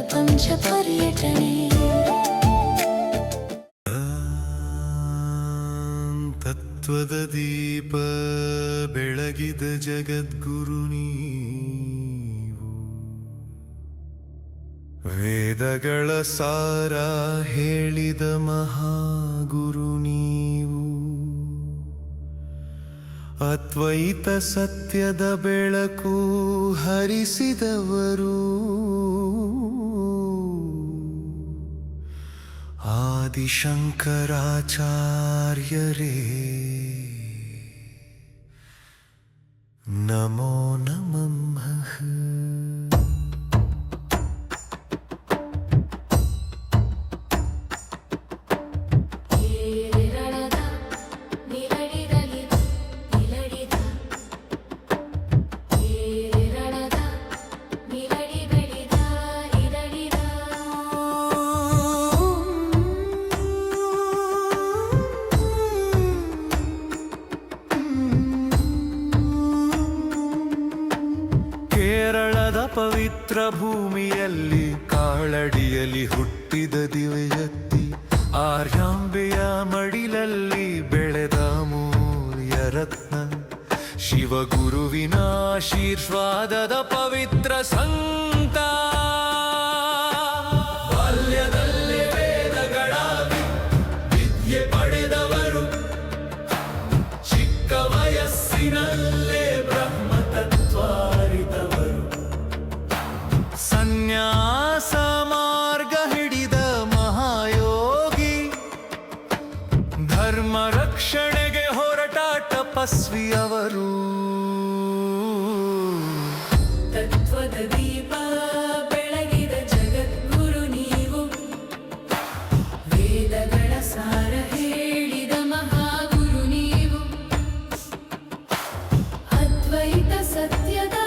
ಪ್ರಪಂಚ ಪರ್ಯಟನೆ. ತತ್ವದ ದೀಪ ಬೆಳಗಿದ ಜಗದ್ಗುರು ನೀವು, ವೇದಗಳ ಸಾರ ಹೇಳಿದ ಮಹಾಗುರು ನೀವು, ಅದ್ವೈತ ಸತ್ಯದ ಬೆಳಕು ಹರಿಸಿದವರು, ಆದಿಶಂಕರಾಚಾರ್ಯರೇ ನಮೋ ನಮಃ. ಕೇರಳದ ಪವಿತ್ರ ಭೂಮಿಯಲ್ಲಿ ಕಾಳಡಿಯಲ್ಲಿ ಹುಟ್ಟಿದ ದಿವ್ಯಜ್ಯೋತಿ, ಆರ್ಯಾಂಬೆಯ ಮಡಿಲಲ್ಲಿ ಬೆಳೆದ ಅಮೂಲ್ಯ ರತ್ನ, ಶಿವಗುರುವಿನ ಆಶೀರ್ವಾದದ ಪವಿತ್ರ ಸಂತ. ಬಾಲ್ಯದಲ್ಲೇ ವೇದಗಳ ವಿದ್ಯೆ ಪಡೆದವರು, ಚಿಕ್ಕ ವಯಸ್ಸಿನಲ್ಲೇ ಬ್ರಹ್ಮತತ್ವ ಅರಿತವರು, ಸನ್ಯಾಸ ಮಾರ್ಗ ಹಿಡಿದ ಮಹಾಯೋಗಿ, ಧರ್ಮ ರಕ್ಷಣೆಗೆ ಹೊರಟ ತಪಸ್ವಿಯವರು. ತತ್ವದ ದೀಪ ಬೆಳಗಿದ ಜಗದ್ಗುರು ನೀವು, ವೇದಗಳ ಸಾರ ಹೇಳಿದ ಮಹಾಗುರು ನೀವು, ಅದ್ವೈತ ಸತ್ಯದ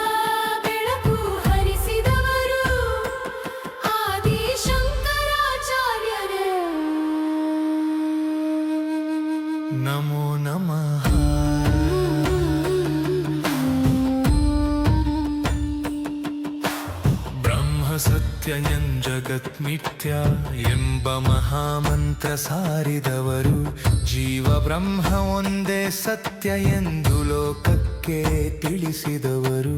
ಬೆಳಕು ಹರಿಸಿದವರು, ಆದಿಶಂಕರಾಚಾರ್ಯರೇ ನಮೋ ನಮಃ. ಸತ್ಯ ಜಗತ್ ಮಿಥ್ಯ ಎಂಬ ಮಹಾಮಂತ್ರ ಸಾರಿದವರು, ಜೀವ ಬ್ರಹ್ಮ ಒಂದೇ ಸತ್ಯ ಎಂದು ಲೋಕಕ್ಕೆ ತಿಳಿಸಿದವರು,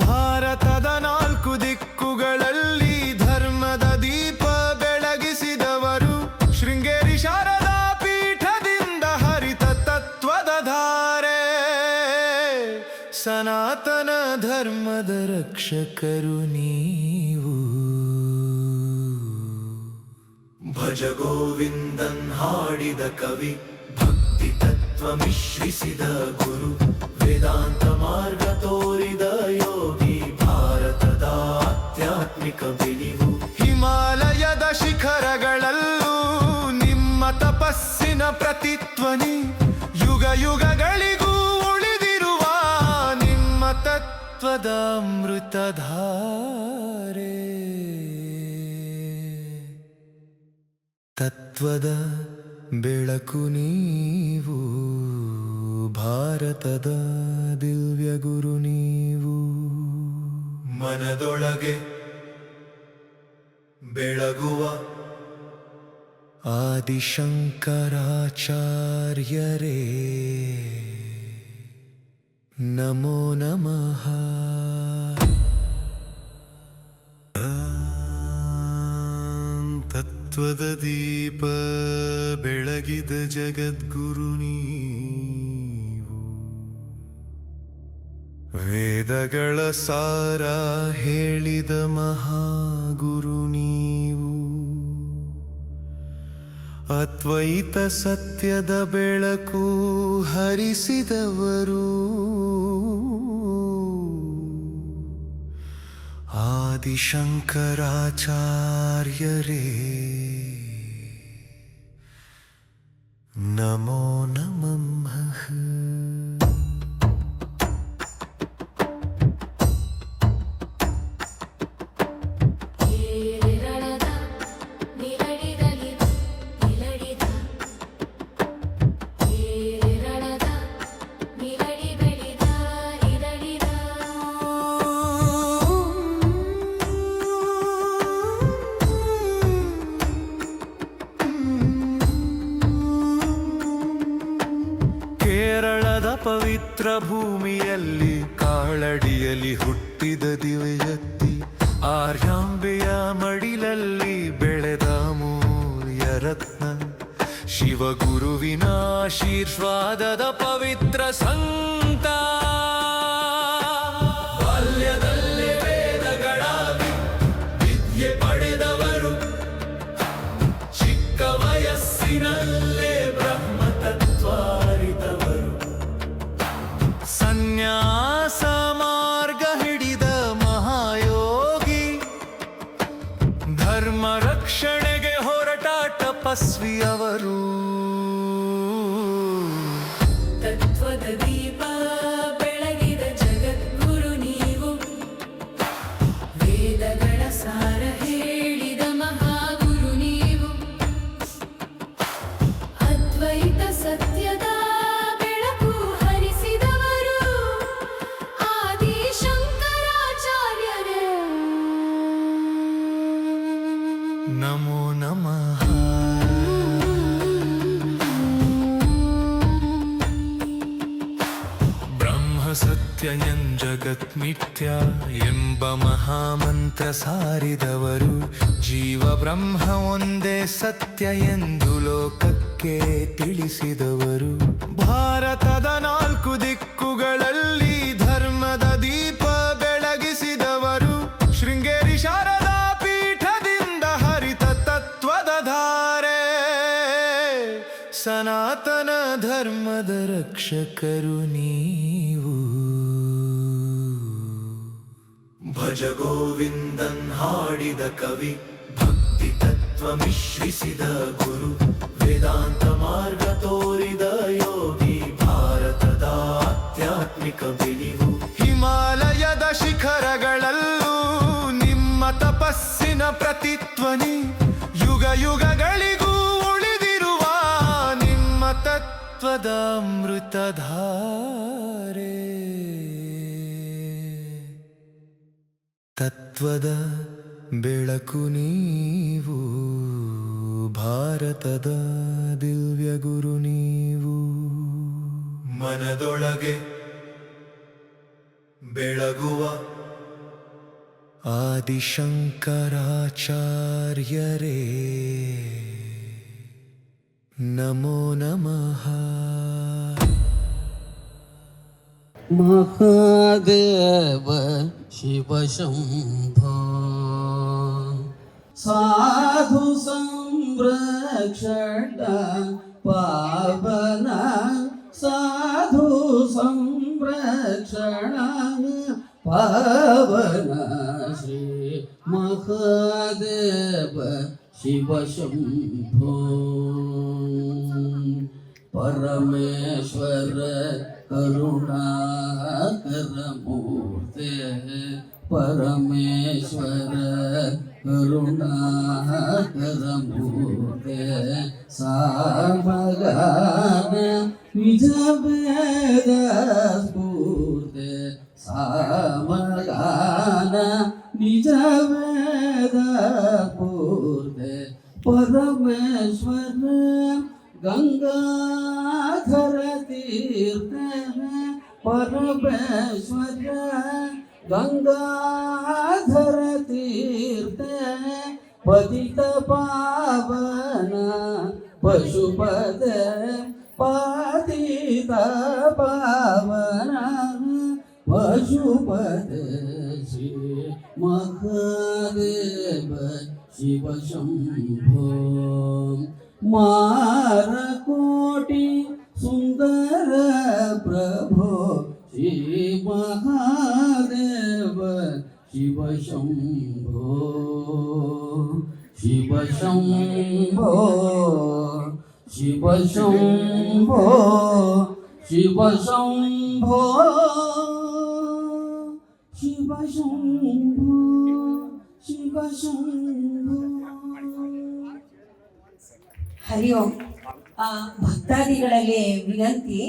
ಭಾರತದ 4 ದಿಕ್ಕುಗಳಲ್ಲಿ ಧರ್ಮದ ದೀಪ ಬೆಳಗಿಸಿದವರು, ಶೃಂಗೇರಿ ಶಾರದಾ ಪೀಠದಿಂದ ಹರಿತ ತತ್ವದ ಧಾರೆ, ಸನಾತನ ಧರ್ಮದ ರಕ್ಷಕರು ನೀವು. ಭಜ ಗೋವಿಂದನ್ ಹಾಡಿದ ಕವಿ, ಭಕ್ತಿ ತತ್ವ ಮಿಶ್ರಿಸಿದ ಗುರು, ವೇದಾಂತ ಮಾರ್ಗ ತೋರಿದ ಯೋಗಿ, ಭಾರತದ ಆಧ್ಯಾತ್ಮಿಕ ಬಿಳಿವು, ಹಿಮಾಲಯದ ಶಿಖರಗಳಲ್ಲೂ ನಿಮ್ಮ ತಪಸ್ಸಿನ ಪ್ರತಿಧ್ವನಿ, ಯುಗ ಯುಗಗಳಿಗೂ ಉಳಿದಿರುವ ನಿಮ್ಮ ತತ್ವದ ಅಮೃತಧಾರೆ. ತತ್ವದ ಬೆಳಕು ನೀವು, ಭಾರತದ ದಿವ್ಯ ಗುರು ನೀವು, ಮನದೊಳಗೆ ಬೆಳಗುವ ಆದಿಶಂಕರಾಚಾರ್ಯರೇ ನಮೋ ನಮಃ. ತತ್ವದ ದೀಪ ಬೆಳಗಿದ ಜಗದ್ಗುರು ನೀವು, ವೇದಗಳ ಸಾರ ಹೇಳಿದ ಮಹಾಗುರು ನೀವು, ಅದ್ವೈತ ಸತ್ಯದ ಬೆಳಕು ಹರಿಸಿದವರು, ಆದಿಶಂಕರಾಚಾರ್ಯರೇ ನಮೋ ನಮಃ. ಪವಿತ್ರ ಭೂಮಿಯಲ್ಲಿ ಕಾಳಡಿಯಲ್ಲಿ ಹುಟ್ಟಿದ ದಿವ್ಯಜ್ಯೋತಿ ಆರ್ಯಾಂಬೆಯ ಮಡಿಲಲ್ಲಿ ಬೆಳೆದ ಅಮೂಲ್ಯ ರತ್ನ ಶಿವಗುರುವಿನ ಆಶೀರ್ವಾದದ ಪವಿತ್ರ ಸಂತ ಬಾಲ್ಯದಲ್ಲೇ ವೇದಗಳ ವಿದ್ಯೆ ಪಡೆದವರು ಚಿಕ್ಕ ವಯಸ್ಸಿನಲ್ಲೇ ಬ್ರಹ್ಮತತ್ವ ಅರಿತವರು ಸನ್ಯಾಸ ಮಾರ್ಗ ಹಿಡಿದ ಮಹಾಯೋಗಿ ಧರ್ಮ ರಕ್ಷಣೆಗೆ ಹೊರಟ ತಪಸ್ವಿಯವರು ತತ್ವದ ದೀಪ ಬೆಳಗಿದ ಜಗದ್ಗುರು ನೀವು ವೇದಗಳ ಸಾರ ಹೇಳಿದ ಮಹಾಗುರು ನೀವು ಅದ್ವೈತ ಸತ್ಯದ ಬೆಳಕು ಹರಿಸಿದವರು ಆದಿ ಶಂಕರಾಚಾರ್ಯರೇ ನಮೋ ನಮಃ ಸತ್ಯಯಂ ಜಗತ್ ಮಿಥ್ಯ ಎಂಬ ಮಹಾಮಂತ್ರ ಸಾರಿದವರು ಜೀವ ಬ್ರಹ್ಮ ಒಂದೇ ಸತ್ಯ ಎಂದು ಲೋಕಕ್ಕೆ ತಿಳಿಸಿದವರು ಭಾರತದ 4 ದಿಕ್ಕುಗಳಲ್ಲಿ ಧರ್ಮದ ದೀಪ ಬೆಳಗಿಸಿದವರು ಶೃಂಗೇರಿ ಶಾರದಾ ಪೀಠದಿಂದ ಹರಿತ ತತ್ವದ ಧಾರೆ ಸನಾತನ ಧರ್ಮದ ರಕ್ಷಕರು ನೀವು ಭಜ ಗೋವಿಂದನ್ ಹಾಡಿದ ಕವಿ ಭಕ್ತಿ ತತ್ವ ಮಿಶ್ರಿಸಿದ ಗುರು ವೇದಾಂತ ಮಾರ್ಗ ತೋರಿದ ಯೋಗಿ ಭಾರತದ ಆಧ್ಯಾತ್ಮಿಕ ಬಿಳಿವು ಹಿಮಾಲಯದ ಶಿಖರಗಳಲ್ಲೂ ನಿಮ್ಮ ತಪಸ್ಸಿನ ಪ್ರತಿಧ್ವನಿ ಯುಗ ಯುಗಗಳಿಗೂ ಉಳಿದಿರುವ ನಿಮ್ಮ ತತ್ವದ ಅಮೃತಧಾರೆ ತತ್ವದ ಬೆಳಕು ನೀವು ಭಾರತದ ದಿವ್ಯ ಗುರು ನೀವು ಮನದೊಳಗೆ ಬೆಳಗುವ ಆದಿಶಂಕರಾಚಾರ್ಯರೇ ನಮೋ ನಮಃ ಮಹಾದೇವ ಶಿವ ಶಂಭೋ ಸಾಧು ಸಂರಕ್ಷಣ ಪಾವನ ಸಾಧು ಸಂರಕ್ಷಣ ಪಾವನ ಶ್ರೀ ಮಹಾದೇವ ಶಿವ ಶಂಭೋ ಪರಮೇಶ್ವರ ಕರುಣಾಕರ ಮೂರ್ತೆ ಪರಮೇಶ್ವರ ಕರುಣಾಕರ ಮೂರ್ತೆ ಸಾಮಗಾನ ನಿಜವೇದ ಸ್ಫೂರ್ತೆ ಸಾಮಗಾನ ನಿಜವೇದ ಸ್ಫೂರ್ತೆ ಪರಮೇಶ್ವರ ಗಂಗಾಧರ ತೀರ್ಥ ಪರಮೇಶ್ವರ ಗಂಗಾಧರ ತೀರ್ಥ ಪತಿತ ಪಾವನ ಪಶುಪತ ಪತಿತ ಪಾವನ ಪಶುಪತ ಶ್ರೀ ಮಹಾದೇವ ಶಿವ ಶಂಭೋ ಮಾರಕೋಟಿ ಸುಂದರ ಪ್ರಭೋ ಶ್ರೀ ಮಹಾದೇವ ಶಿವ ಶಂಭೋ ಶಿವ ಶಂಭೋ ಶಿವ ಶಂಭೋ ಶಿವ ಶಂಭೋ ಶಿವ ಶಂಭೋ ಶಿವ ಶಂಭೋ. ಹರಿ ಓಂ. ಭಕ್ತಾದಿಗಳಲ್ಲಿ ವಿನಂತಿ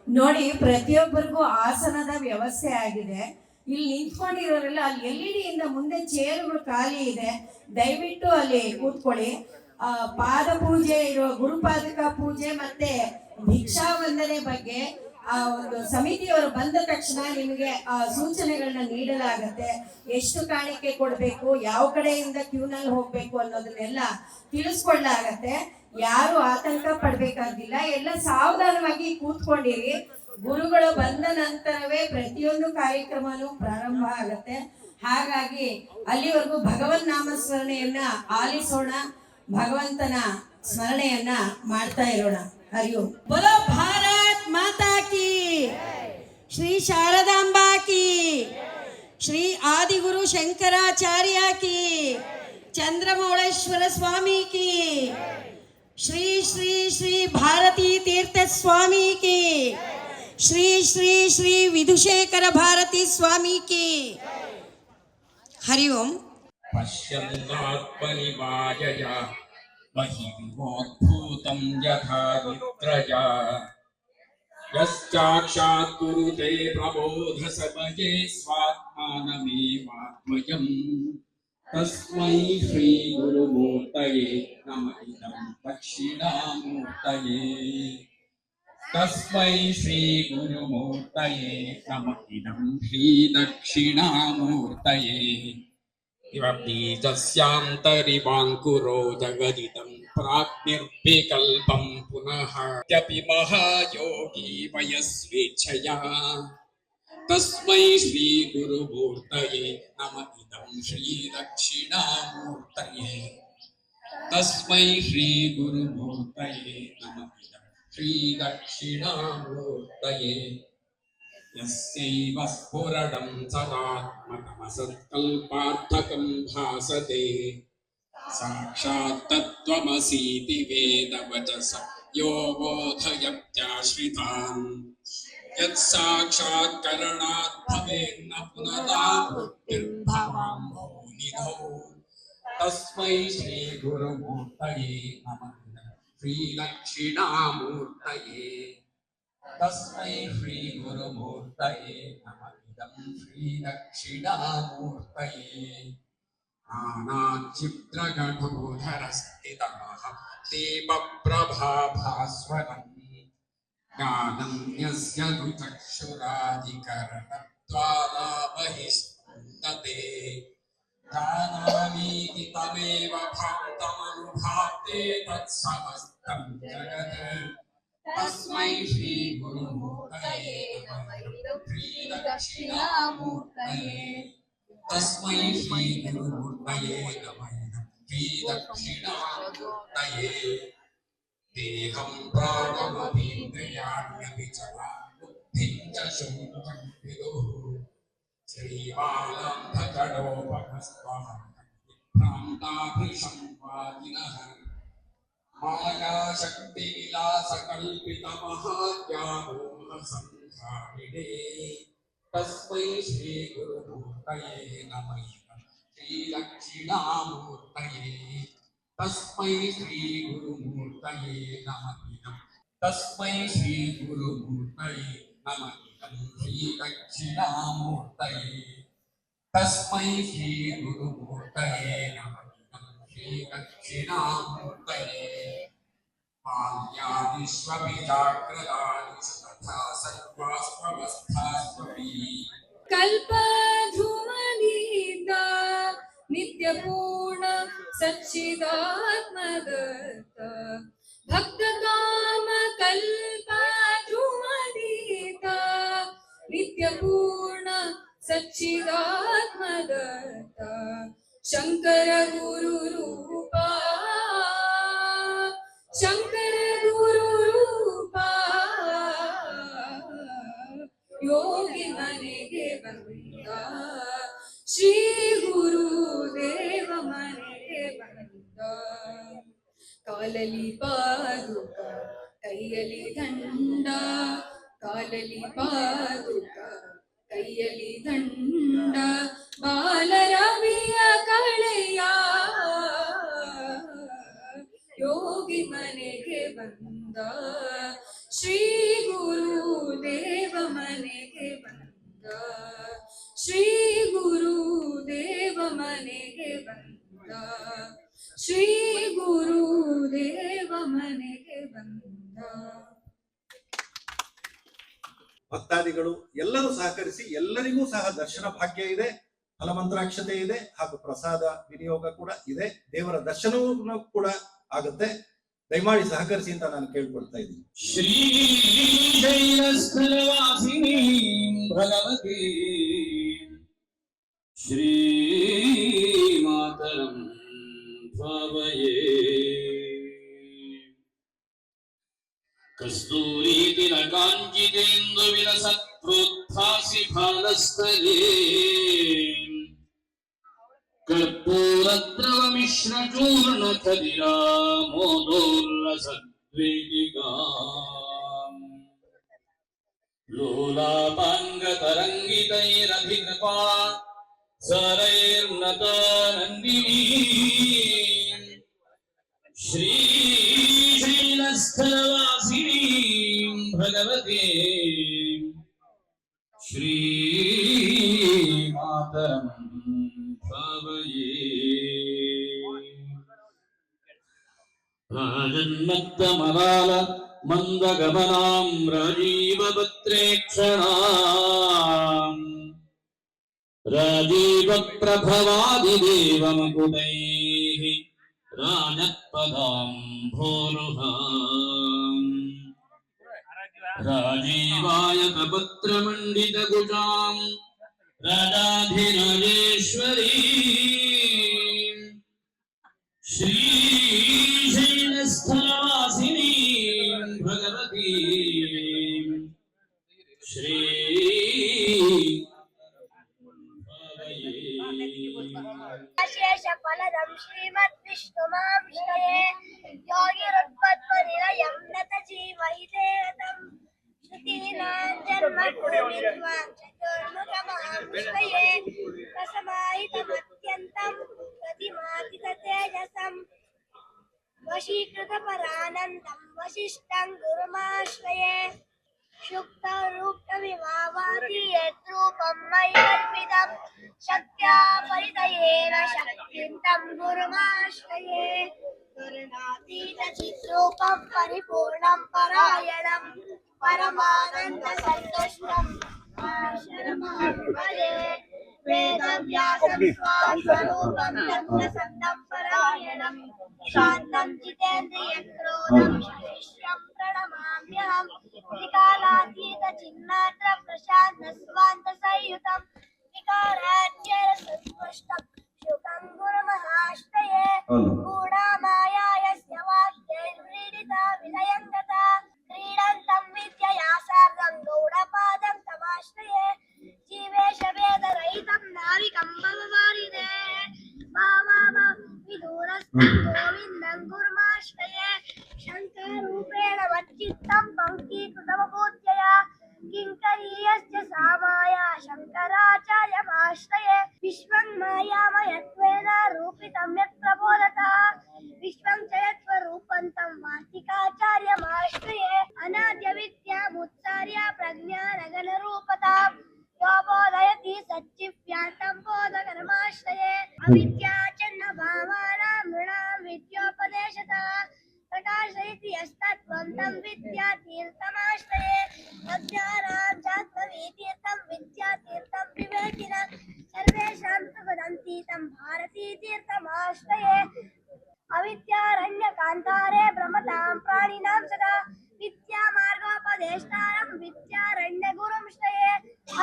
ನೋಡಿ, ಪ್ರತಿಯೊಬ್ಬರಿಗೂ ಆಸನದ ವ್ಯವಸ್ಥೆ ಆಗಿದೆ. ಇಲ್ಲಿ ನಿಂತ್ಕೊಂಡಿರೋರೆಲ್ಲ ಅಲ್ಲಿ LED ಇಂದ ಮುಂದೆ ಚೇರುಗಳು ಖಾಲಿ ಇದೆ, ದಯವಿಟ್ಟು ಅಲ್ಲಿ ಕೂತ್ಕೊಳ್ಳಿ. ಪಾದ ಪೂಜೆ ಇರೋ ಗುರುಪಾದಕ ಪೂಜೆ ಮತ್ತೆ ಭಿಕ್ಷಾ ವಂದನೆ ಬಗ್ಗೆ ಆ ಒಂದು ಸಮಿತಿಯವರು ಬಂದ ತಕ್ಷಣ ನಿಮಗೆ ಆ ಸೂಚನೆಗಳನ್ನ ನೀಡಲಾಗತ್ತೆ. ಎಷ್ಟು ಕಾಣಿಕೆ ಕೊಡ್ಬೇಕು, ಯಾವ ಕಡೆಯಿಂದ ಕ್ಯೂನಲ್ಲಿ ಹೋಗ್ಬೇಕು ಅನ್ನೋದನ್ನೆಲ್ಲ ತಿಳಿಸ್ಕೊಡ್ಲಾಗತ್ತೆ. ಯಾರು ಆತಂಕ ಪಡ್ಬೇಕಾಗಿಲ್ಲ, ಎಲ್ಲ ಸಾವಧಾನವಾಗಿ ಕೂತ್ಕೊಂಡಿರಿ. ಗುರುಗಳು ಬಂದ ನಂತರವೇ ಪ್ರತಿಯೊಂದು ಕಾರ್ಯಕ್ರಮನೂ ಪ್ರಾರಂಭ ಆಗತ್ತೆ. ಹಾಗಾಗಿ ಅಲ್ಲಿವರೆಗೂ ಭಗವನ್ ನಾಮಸ್ಮರಣೆಯನ್ನ ಆಲಿಸೋಣ, ಭಗವಂತನ ಸ್ಮರಣೆಯನ್ನ ಮಾಡ್ತಾ ಇರೋಣ. ಹರಿಯೋ ಬೋಲೋ ಭಾರತ್ ಮಾತಾ ಕಿ, ಶ್ರೀ ಶಾರದಾಂಬಾ ಕಿ, ಶ್ರೀ ಆದಿಗುರು ಶಂಕರಾಚಾರ್ಯ ಕಿ, ಚಂದ್ರಮೌಳೇಶ್ವರ ಸ್ವಾಮಿ ಕಿ, ಶ್ರೀ ಶ್ರೀ ಶ್ರೀ ಭಾರತೀ ತೀರ್ಥ ಸ್ವಾಮಿ ಕಿ, ಶ್ರೀ ಶ್ರೀ ಶ್ರೀ ವಿಧುಶೇಖರ ಭಾರತಿ ಸ್ವಾಮಿ ಕಿ. ಹರಿ ಓಂ. पश्यन्नात्मनिमायय महिमोद्भूतं यथा निद्रया यश्चाक्षात् कुरुते प्रबोधसमये स्वात्मानमेवात्मयम् तस्मै श्रीगुरुमूर्तये नमः इदं दक्षिणामूर्तये तस्मै श्रीगुरुमूर्तये नमः इदं श्रीदक्षिणामूर्तये बीजस्यान्तरिवाङ्कुरो जगदिदं प्राग्निर्विकल्पं पुनः त्यपि महायोगी वयस्वेच्छया तस्मै श्रीगुरुमूर्तये नमः इदं श्रीदक्षिणामूर्तये तस्मै श्रीगुरुमूर्तये नमः इदं श्रीदक्षिणामूर्तये यस्यैव स्फुरणं सदात्मकमसत्कल्पार्थकं भासते साक्षात् तत्त्वमसीति वेदवचसा यो बोधयत्याश्रितान् यत् करणात् भवेन्न पुनरावृत्तिर्भवाम्भोनिधौ तस्मै श्रीगुरुमूर्तये नमः श्रीदक्षिणामूर्तये तस्मै श्रीगुरुमूर्तये नमः इदं श्रीदक्षिणामूर्तये नानाचित्रगणोधरस्थितमः दीपप्रभाभास्वरम् ज्ञानं यस्य दुचक्षुरादिकरणद्वारा बहिस्फुटते जानामीति तमेव भान्तमनुभाते तत्समस्तं जगत् तस्मै श्रीगुरुमूर्तये नमः श्रीदक्षिणामूर्तये तस्मै श्रीगुरुमूर्तये नमः श्रीदक्षिणामूर्तये देहं प्राणमपीन्द्रियाण्यपि च बुद्धिं च शून्यं विदुः श्रीबालान्धकरोपहस्त्वः भ्रान्ताभृशं वादिनः मायाशक्तिविलासकल्पितमहाज्ञानोहसंहारिणे तस्मै श्रीगुरुमूर्तये नमः श्रीदक्षिणामूर्तये तस्मै श्रीगुरुमूर्तये नमः तस्मै श्रीगुरुमूर्तये नमः श्रीदक्षिणामूर्तये तस्मै श्रीगुरुमूर्तये नमः श्रीदक्षिणामूर्तये माल्यादिष्वपि जाग्रदानि तथा सर्वास्वस्थास्वपि कल्पधूमनीता नित्यपूर्ण सच्चिदात्मदत्त भक्तकाम कल्पधूमनीता नित्यपूर्ण सच्चिदात्मदत्त शंकर गुरु रूपा शंकर गुरु रूपा योगी मनेगे बंद श्री गुरुदेव मनेगे बंद कालली पादुक कೈಯಲ್ಲಿ ದಂಡ ಕಾಲಲಿ ಪಾದುಕ ಕೈಯಲ್ಲಿ ದಂಡ ಬಾಲರವಿಯ ಕಳೆಯ ಯೋಗಿ ಮನೆಗೆ ಬಂದ ಶ್ರೀ ಗುರುದೇವ ಮನೆಗೆ ಬಂದ ಶ್ರೀ ಗುರುದೇವ ಮನೆಗೆ ಬಂದ ಶ್ರೀ ಗುರುದೇವ ಮನೆಗೆ ಬಂದ ಭಕ್ತಾದಿಗಳು ಎಲ್ಲರೂ ಸಹಕರಿಸಿ ಎಲ್ಲರಿಗೂ ಸಹ ದರ್ಶನ ಭಾಗ್ಯ ಇದೆ, ಫಲಮಂತ್ರಾಕ್ಷತೆ ಇದೆ, ಹಾಗೂ ಪ್ರಸಾದ ವಿನಿಯೋಗ ಕೂಡ ಇದೆ, ದೇವರ ದರ್ಶನವೂ ಕೂಡ ಆಗುತ್ತೆ. ದಯಮಾಡಿ ಸಹಕರಿಸಿ ಅಂತ ನಾನು ಕೇಳ್ಕೊಳ್ತಾ ಇದ್ದೀನಿ. ಶ್ರೀಶೈಲಸ್ಥಳವಾಸಿನಿ ಭಗವತಿ ಶ್ರೀಮಾತರಂ ಭಾವಯೇ ಕಸ್ತೂರಿ ಕಾಂಚಿತೇಂದು ವಿಲಸತ್ಪ್ರೋತ್ಥಾಸಿ ಫಾಲಸ್ಥಲೇ ಕರ್ಪೂರದ್ರವ ಮಿಶ್ರ ಚೂರ್ಣ ಖದಿರಾ ಮೋದೋಲ್ಲಸದ್ವೇದಿಕಾ ಲೋಲಾಪಾಂಗ ತರಂಗಿತೈರಧಿಕೃಪಾ ಸರೈರ್ನತ ನಂದಿನಿ ಶ್ರೀಶೈಲಸ್ಥಳವಾಸಿನಿ ಭಗವತಿ ಶ್ರೀಮಾತರಂ ಭಾವಯೇ ರಾಜನ್ಮತ್ತಮಲಾಲ ಮಂದಗಮನಾಂ ರಾಜೀವಪತ್ರೇಕ್ಷಣಾಂ ರಾಜೀವಪ್ರಭವಾದಿದೇವಮಕುಟೈಃ ರಾಜತ್ಪದಾಂಭೋರುಹಾಂ ರಾಜೀವಾಯತಪತ್ರಮण्डितकुजां राजाधिराजेश्वरी श्रीशैलस्थलवासिनी भगवती श्री शेष फलदं श्रीमद्विष्णुमांश्रये योगिरुत्पत्तिनिलयं नत जीवहितेरतं श्रुतीनां जन्मकुरुनिर्वां चतुर्मुखमांश्रये रसमाहितमत्यन्तं प्रतिमातिततेजसं वशीकृतपरानन्दं वसिष्ठं गुरुमाश्रये शुक्तरूपमिवावाति यद्रूपं मयि कल्पितं शक्त्या परितयेन शक्तिं तं गुरुमाश्रये गुरुणातीतचिद्रूपं परिपूर्णं परायणं परमानन्दसन्तुष्टं शरणमहं वेदव्यासं स्वास्वरूपं तत्त्वसन्तं परायणं शान्तं जितेन्द्रियक्रोधं शिष्यं प्रणमाम्यहम् त्रिकालातीत चिन्मात्र प्रशान्त स्वान्त संयुतं विकाराच्चर सुस्पष्टं शुकं गुरुमहाश्रये गूढामाया यस्य वाक्यैर्व्रीडिता विलयं गता क्रीडन्तं विद्यया सार्धं गौडपादं तमाश्रये जीवेशभेदरहितं नाविकं भववारिदे विदूरस्थं गोविन्दं गुरुमाश्रये शङ्करूपेण मच्चित्तं पङ्क्तीकृतमभूत्यया किङ्करीयस्य सामाया शङ्कराचार्यमाश्रये विश्वं मायामयत्वेन रूपितं यत् प्रबोधता विश्वं च यत्स्वरूपं तं वार्तिकाचार्यमाश्रये अनाद्यविद्यामुत्सार्य प्रज्ञानगणरूपतां यो बोधयति सच्चिव्यान्तं बोधकरमाश्रये अविद्याचन्न भावानां नृणां विद्योपदेशता प्रकाशयति यस्तत्त्वं तं विद्यातीर्थमाश्रये अज्ञानां चात्मवीतीर्थं विद्यातीर्थं विवेकिनः सर्वेषां सुखदन्तीतं भारतीतीर्थमाश्रये अविद्यारण्यकान्तारे भ्रमतां प्राणिनां सदा विद्यामार्गोपदेष्टारं विद्यारण्यगुरुं श्रये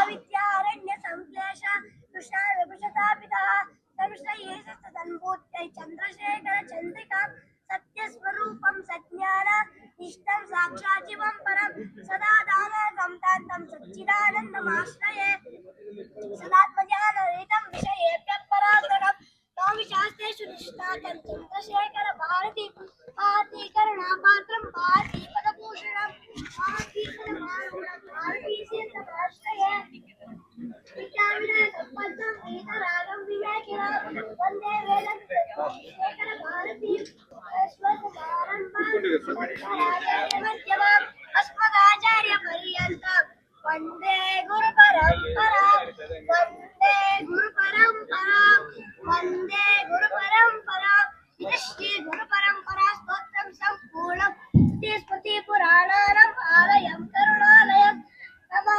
अविद्यारण्यसंश्लेष कृष्णा विभूषितापितः संश्रये सततन्भूत्यै चन्द्रशेखर चन्द्रिकां सत्यस्वरूपं सज्ञान निष्ठं साक्षात् शिवं परं सदा दानकं तान्तं सच्चिदानन्दमाश्रये सदात्मज्ञानरहितं विषयेभ्यः पराङ्गणं स्वामिशास्त्रेषु निष्णातं चन्द्रशेखर भारती भारतीकरुणापात्रं भारतीपदभूषणं भारतीपदमारूढं भारतीतीर्थमाश्रये विद्याविनयसम्पन्नं गीतरागं विवेकिनं वन्दे वेदशेखर भारती मध्यमाम् अस्मदाचार्यपर्यन्तं वन्दे गुरुपरम्परां वन्दे गुरुपरम्परां वन्दे गुरुपरम्परां इति श्रीगुरुपरम्परा स्तोत्रं सम्पूर्णं स्मृतिपुराणानाम् आलयं करुणालयं नमः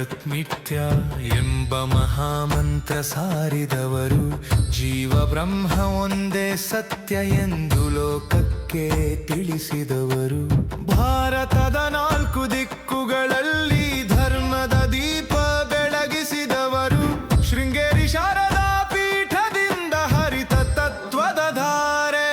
ಜಗತ್ ಮಿಥ್ಯ ಎಂಬ ಮಹಾಮಂತ್ರ ಸಾರಿದವರು, ಜೀವ ಬ್ರಹ್ಮ ಒಂದೇ ಸತ್ಯ ಎಂದು ಲೋಕಕ್ಕೆ ತಿಳಿಸಿದವರು. ಭಾರತದ 4 ದಿಕ್ಕುಗಳಲ್ಲಿ ಧರ್ಮದ ದೀಪ ಬೆಳಗಿಸಿದವರು. ಶೃಂಗೇರಿ ಶಾರದಾ ಪೀಠದಿಂದ ಹರಿತ ತತ್ವದ ಧಾರೆ.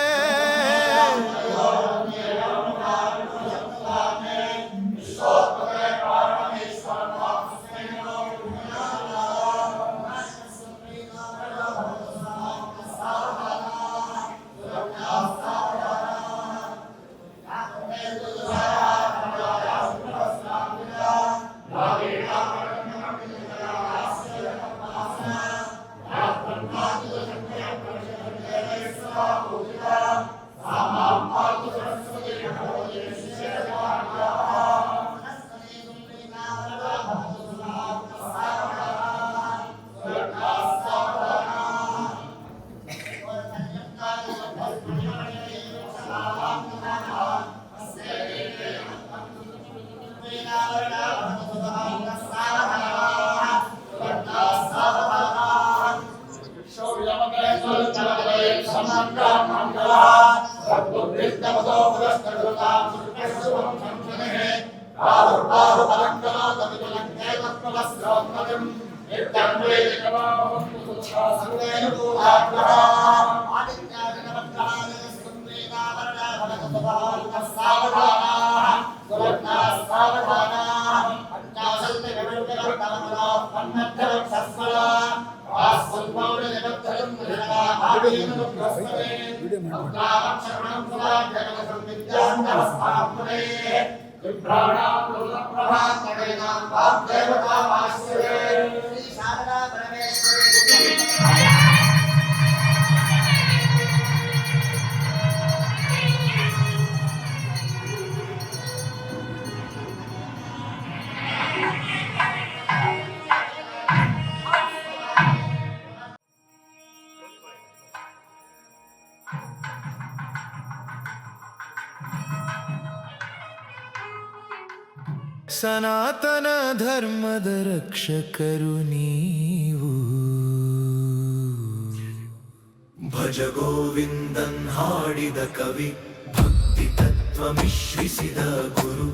ಸನಾತನ ಧರ್ಮದ ರಕ್ಷಕರು ನೀವು. ಭಜ ಗೋವಿಂದನ್ ಹಾಡಿದ ಕವಿ, ಭಕ್ತಿ ತತ್ವ ಮಿಶ್ರಿಸಿದ ಗುರು,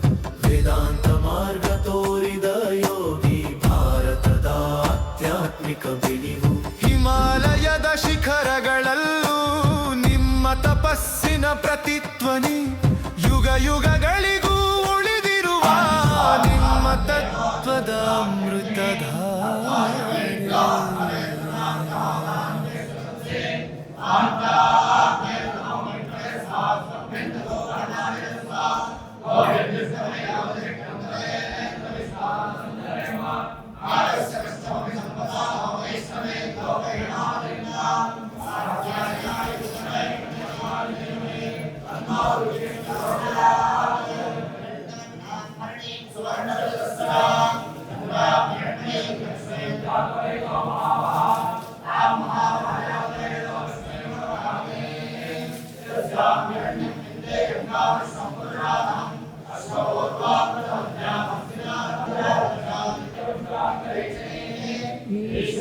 ವೇದಾಂತ ಮಾರ್ಗ ತೋರಿದ ಯೋಗಿ, ಭಾರತದ ಆಧ್ಯಾತ್ಮಿಕ ಬಿಳಿವು. ಹಿಮಾಲಯದ ಶಿಖರಗಳಲ್ಲೂ ನಿಮ್ಮ ತಪಸ್ಸಿನ ಪ್ರತಿಧ್ವನಿ, ಯುಗ ಯುಗಗಳಿಗೂ ಉಳಿದಿರುವ ನಿಮ್ಮ ತತ್ವದ ಅಮೃತಧಾರೆ.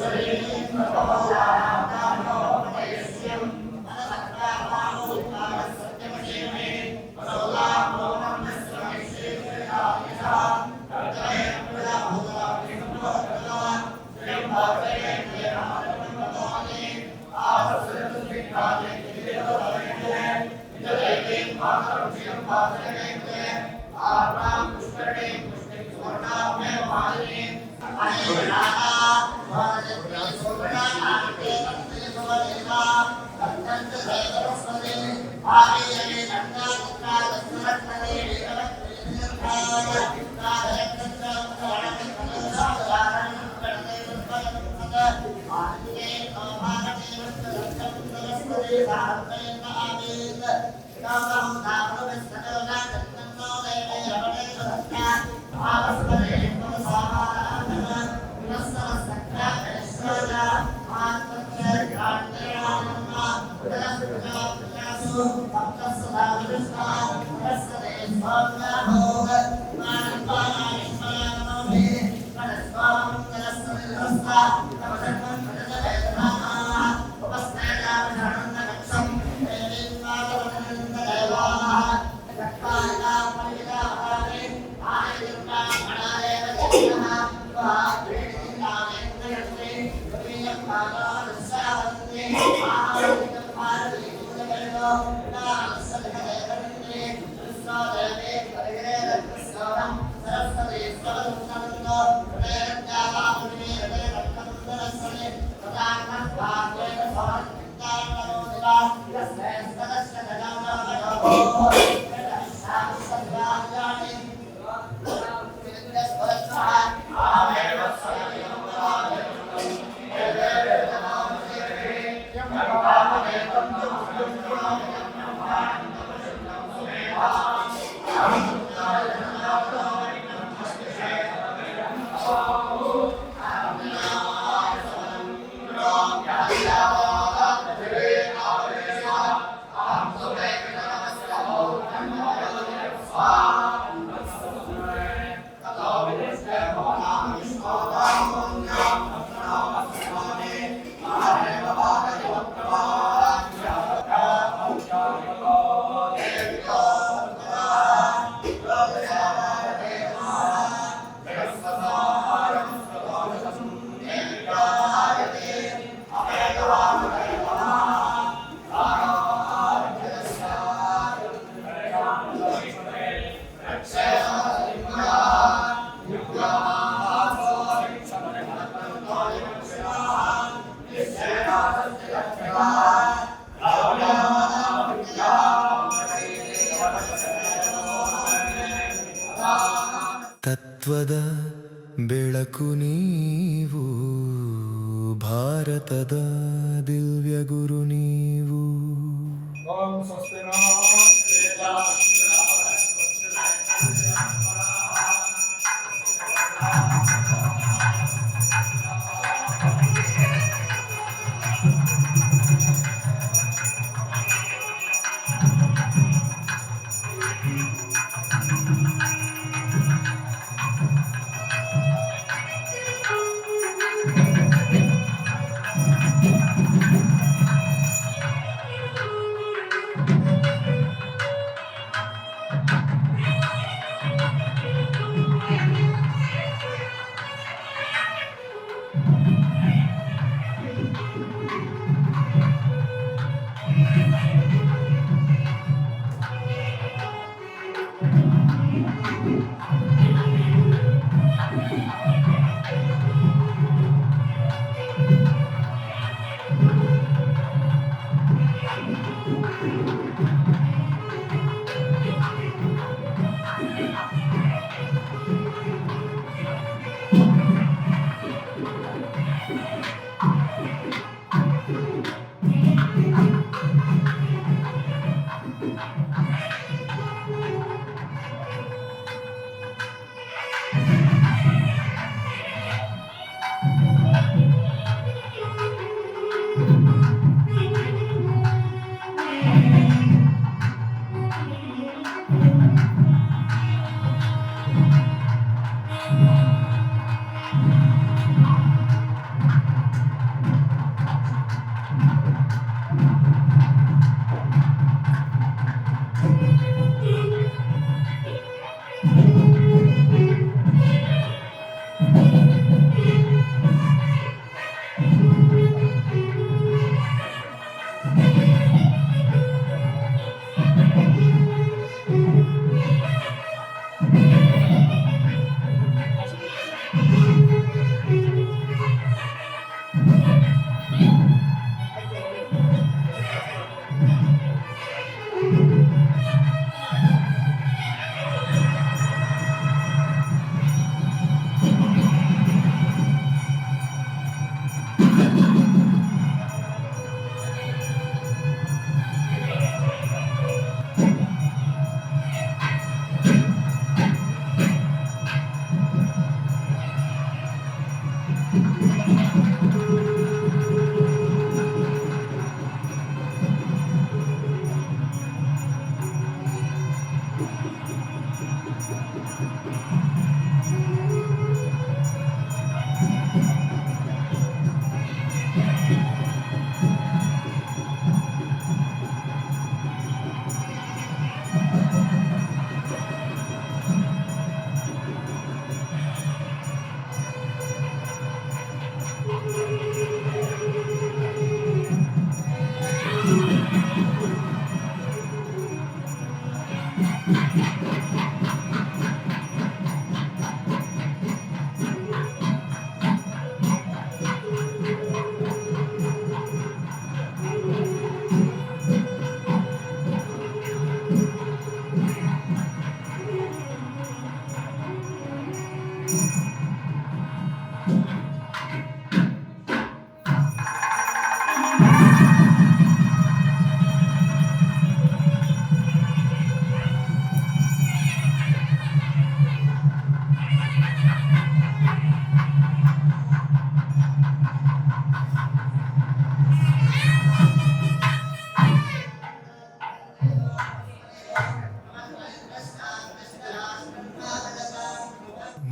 Thank you. ತತ್ವದ ಬೆಳಕು ನೀವು, ಭಾರತದ ದಿವ್ಯ ಗುರು ನೀವು.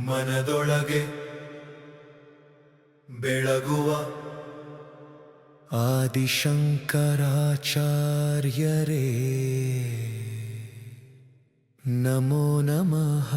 ಮನದೊಳಗೆ ಬೆಳಗುವ ಆದಿಶಂಕರಾಚಾರ್ಯರೇ ನಮೋ ನಮಃ.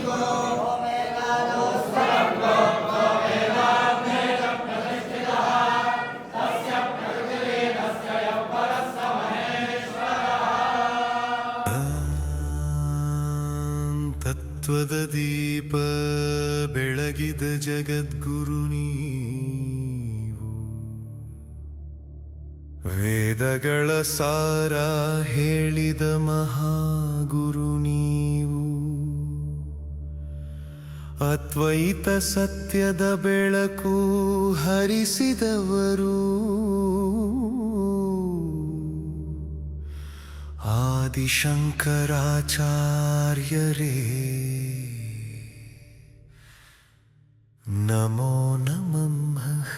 Om ತತ್ವದ ದೀಪ ಬೆಳಗಿದ ಜಗದ್ಗುರು ನೀವು, ವೇದಗಳ ಸಾರ ಹೇಳಿದ ಮಹಾಗುರು ನೀವು, ಅದ್ವೈತ ಸತ್ಯದ ಬೆಳಕು ಹರಿಸಿದವರು, ಆದಿಶಂಕರಾಚಾರ್ಯರೇ ನಮೋ ನಮಃ.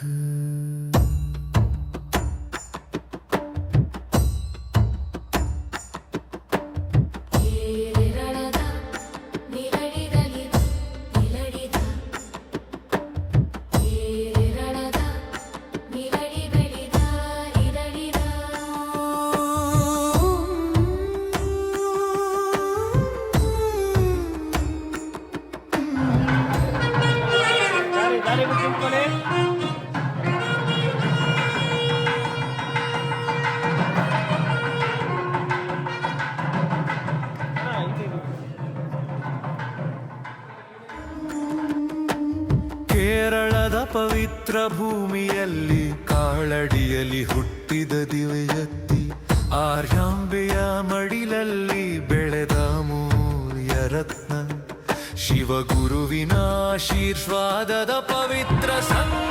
ಕೇರಳದ ಪವಿತ್ರ ಭೂಮಿಯಲ್ಲಿ ಕಾಳಡಿಯಲ್ಲಿ ಹುಟ್ಟಿದ ದಿವ್ಯಜ್ಯೋತಿ, ಆರ್ಯಾಂಬೆಯ ಮಡಿಲಲ್ಲಿ ಬೆಳೆದ ಅಮೂಲ್ಯ ರತ್ನ, ಶಿವಗುರುವಿನ ಆಶೀರ್ವಾದದ ಪವಿತ್ರ ಸಂತ.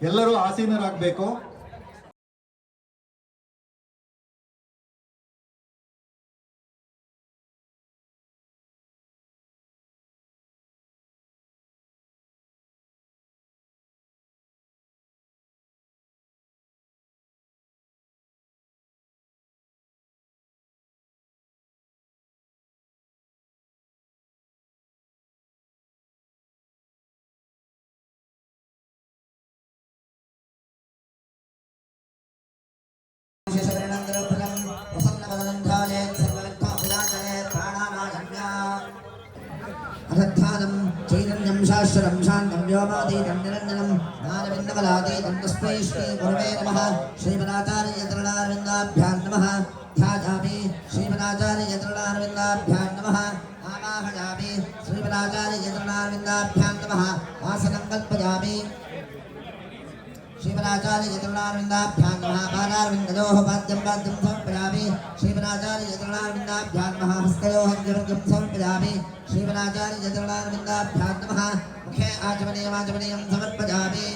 ಎಲ್ಲರೂ ಆಸೀನರಾಗಬೇಕು. शाश्वतं शान्तं व्योमातीतं निरञ्जनं ज्ञानविन्दकलातीतं तस्मै श्री गुरवे नमः श्रीमदाचार्यचरणारविन्दाभ्यां नमः ध्यायामि श्रीमदाचार्यचरणारविन्दाभ्यां नमः आवाहयामि श्रीमदाचार्यचरणारविन्दाभ्यां नमः आसनं कल्पयामि श्रीमदाचार्यचरणारविन्दाभ्यां नमः पादारविन्दयोः पाद्यं पाद्यं समर्पयामि श्रीमदाचार्यचरणारविन्दाभ्यां नमः हस्तयोः अर्घ्यं समर्पयामि श्रीमदाचार्यचरणारविन्दाभ्यां नमः मुखे आचमनीयं समर्पयामि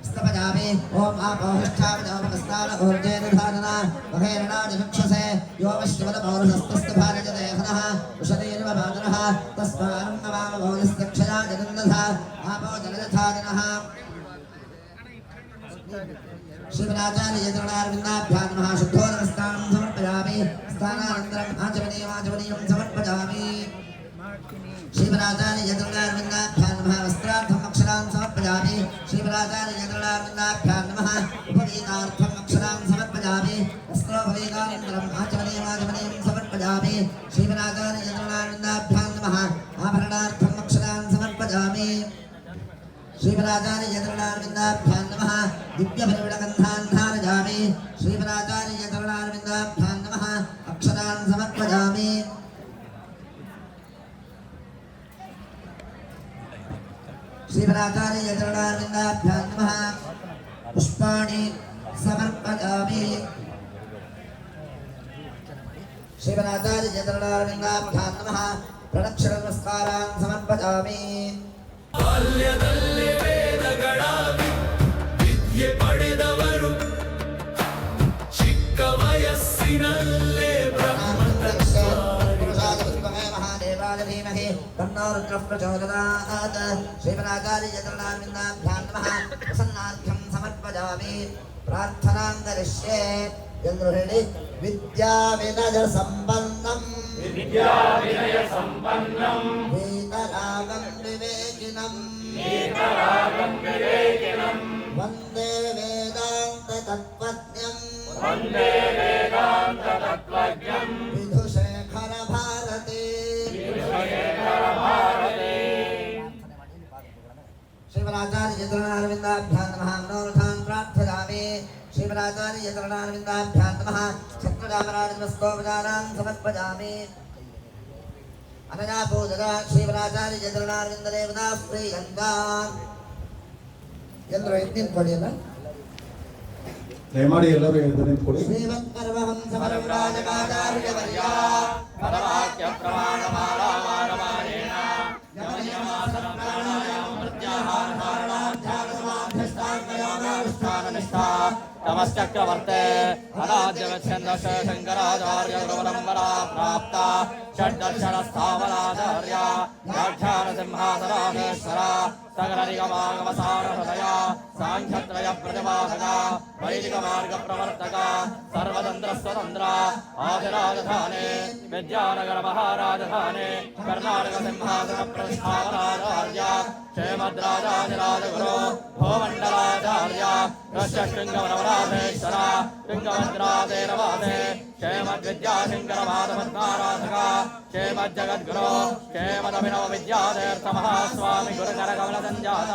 स्तपयामि ओम आपोहिष्ठावजोपस्तान ऊर्जेनुधानना महेरणादिचक्षुषे योमश्चिवदपौरुषस्तस्तभारजदेहनः उषतीर्वभादनः तस्मान्नवामभौजस्तक्षया जगन्नथा आपो जलजथादिनः श्रीमदाचार्यचरणारविन्दाभ्यां नमः शुद्धोदकस्नानं समर्पयामि स्नानानन्तरम् आचमनीयं समर्पयामि श्रीमदाचार्यचरणारविन्दाभ्यां नमः वस्त्रार्थम् अक्षरान् समर्पयामि श्रीमदाचार्यचरणारविन्दाभ्यां नमः उपवीतार्थम् अक्षरान् समर्पयामि वस्त्रोपवीतानन्तरम् आचमनीयं समर्पयामि श्रीमदाचार्यचरणारविन्दाभ्यां नमः आभरणार्थम् अक्षरान् समर्पयामि श्रीमदाचार्यचरणारविन्दाभ्यां नमः दिव्यपरिमलगन्धान् धारयामि श्रीमदाचार्यचरणारविन्दाभ्यां नमः अक्षरान् समर्पयामि श्रीमदाचार्यचरणारविन्दाभ्यां नमः पुष्पाणि समर्पयामि श्रीमदाचार्यचरणारविन्दाभ्यां नमः प्रदक्षिणनमस्कारान् समर्पयामि ಬಾಲ್ಯದಲ್ಲಿ ವೇದಗಳ ವಿದ್ಯೆ ಪಡೆದವರು ಚಿಕ್ಕ ವಯಸ್ಸಿನಲ್ಲೇ श्रीमदाचार्यचरणारविन्दाभ्यां नमः प्रसन्नार्थं समर्पयामि प्रार्थनां करिष्ये ಎಂದು ಹೇಳಿ ವಿದ್ಯಾವಿನಯ ಸಂಪನ್ನಂ ವೇದರಾಗಂ ವಿವೇಕಿನಂ ವಂದೇ ವೇದಾಂತ ತತ್ವಜ್ಞಂ ವಿಧುಶೇಖರ ಭಾರತಿ श्रीमदाचार्यचरणारविन्दाभ्यां नमः मनोरथान् प्रार्थयामि श्रीमदाचार्यचरणारविन्दाभ्यां नमः छत्रचामराजनमस्कोपचारान् समर्पयामि अनया पूजया श्रीमदाचार्यचरणारविन्ददेवतास्त्रीयन्तान् ಎಲ್ಲರೂ ಎದ್ದು ನಿಂತ್ಕೊಳ್ಳಿಯಲ್ಲ ದಯಮಾಡಿ ಎಲ್ಲರೂ ಎದ್ದು ನಿಂತ್ಕೊಳ್ಳಿ. ಶ್ರೀಮತ್ಪರಮಹಂಸ ಪರಮರಾಜಕಾಚಾರ್ಯವರ್ಯ ಪರವಾಕ್ಯ ಪ್ರಮಾಣಮಾಲಾಮಾರಮಾರೇಣ ಯಮನಿಯಮಾಸನ ಪ್ರಾಣಾಯಾಮ ಪ್ರತ್ಯಾಹಾರ ಧಾರಣಾಧ್ಯಾನ ಸಮಾಧ್ಯಸ್ಥಾಂಗಯೋಗಾನುಷ್ಠಾನನಿಷ್ಠಾ ನಮಶ್ಚಕ್ರವರ್ತೆ ಅನಾದ್ಯಗಚ್ಛಂದಶ ಶಂಕರಾಚಾರ್ಯ ಗುರುಪರಂಪರಾ ಪ್ರಾಪ್ತ ಷಡ್ದರ್ಶನ ಸ್ಥಾವರಾಚಾರ್ಯ ವ್ಯಾಖ್ಯಾನ ಸಿಂಹಾಸನಾಧೇಶ್ವರ ಸಕಲ ನಿಗಮಾಗಮಸಾರ ಹೃದಯ ಸಾಂಖ್ಯತ್ರಯ ಪ್ರತಿಪಾದಕ ವೈದಿಕ ಮಾರ್ಗ ಪ್ರವರ್ತಕ ಸರ್ವತಂತ್ರ ಸ್ವತಂತ್ರ ಆದಿರಾಜಧಾನೆ ವಿದ್ಯಾನಗರ ಮಹಾರಾಜಧಾನೆ ಕರ್ನಾಟಕ ಸಿಂಹಾಸನ ಪ್ರತಿಷ್ಠಾಪನಾಚಾರ್ಯ ಶ್ರೀಮದ್ರಾಜಾಧಿರಾಜಗುರು ಭೂಮಂಡಲಾಚಾರ್ಯ ಶೃಂಗವರವರಾಧೇಶ್ವರ ಶೃಂಗಭದ್ರಾಧೇರವಾದೆ ಶ್ರೀಮದ್ವಿದ್ಯಾಶಂಕರ ಮಾಧವತ್ನಾರಾಧಕ ಶ್ರೀಮಜ್ಜಗದ್ಗುರು ಶ್ರೀಮದಭಿನವ ವಿದ್ಯಾತೀರ್ಥ ಮಹಾಸ್ವಾಮಿ ಗುರುಕರ ಕಮಲ ಸಂಜಾತ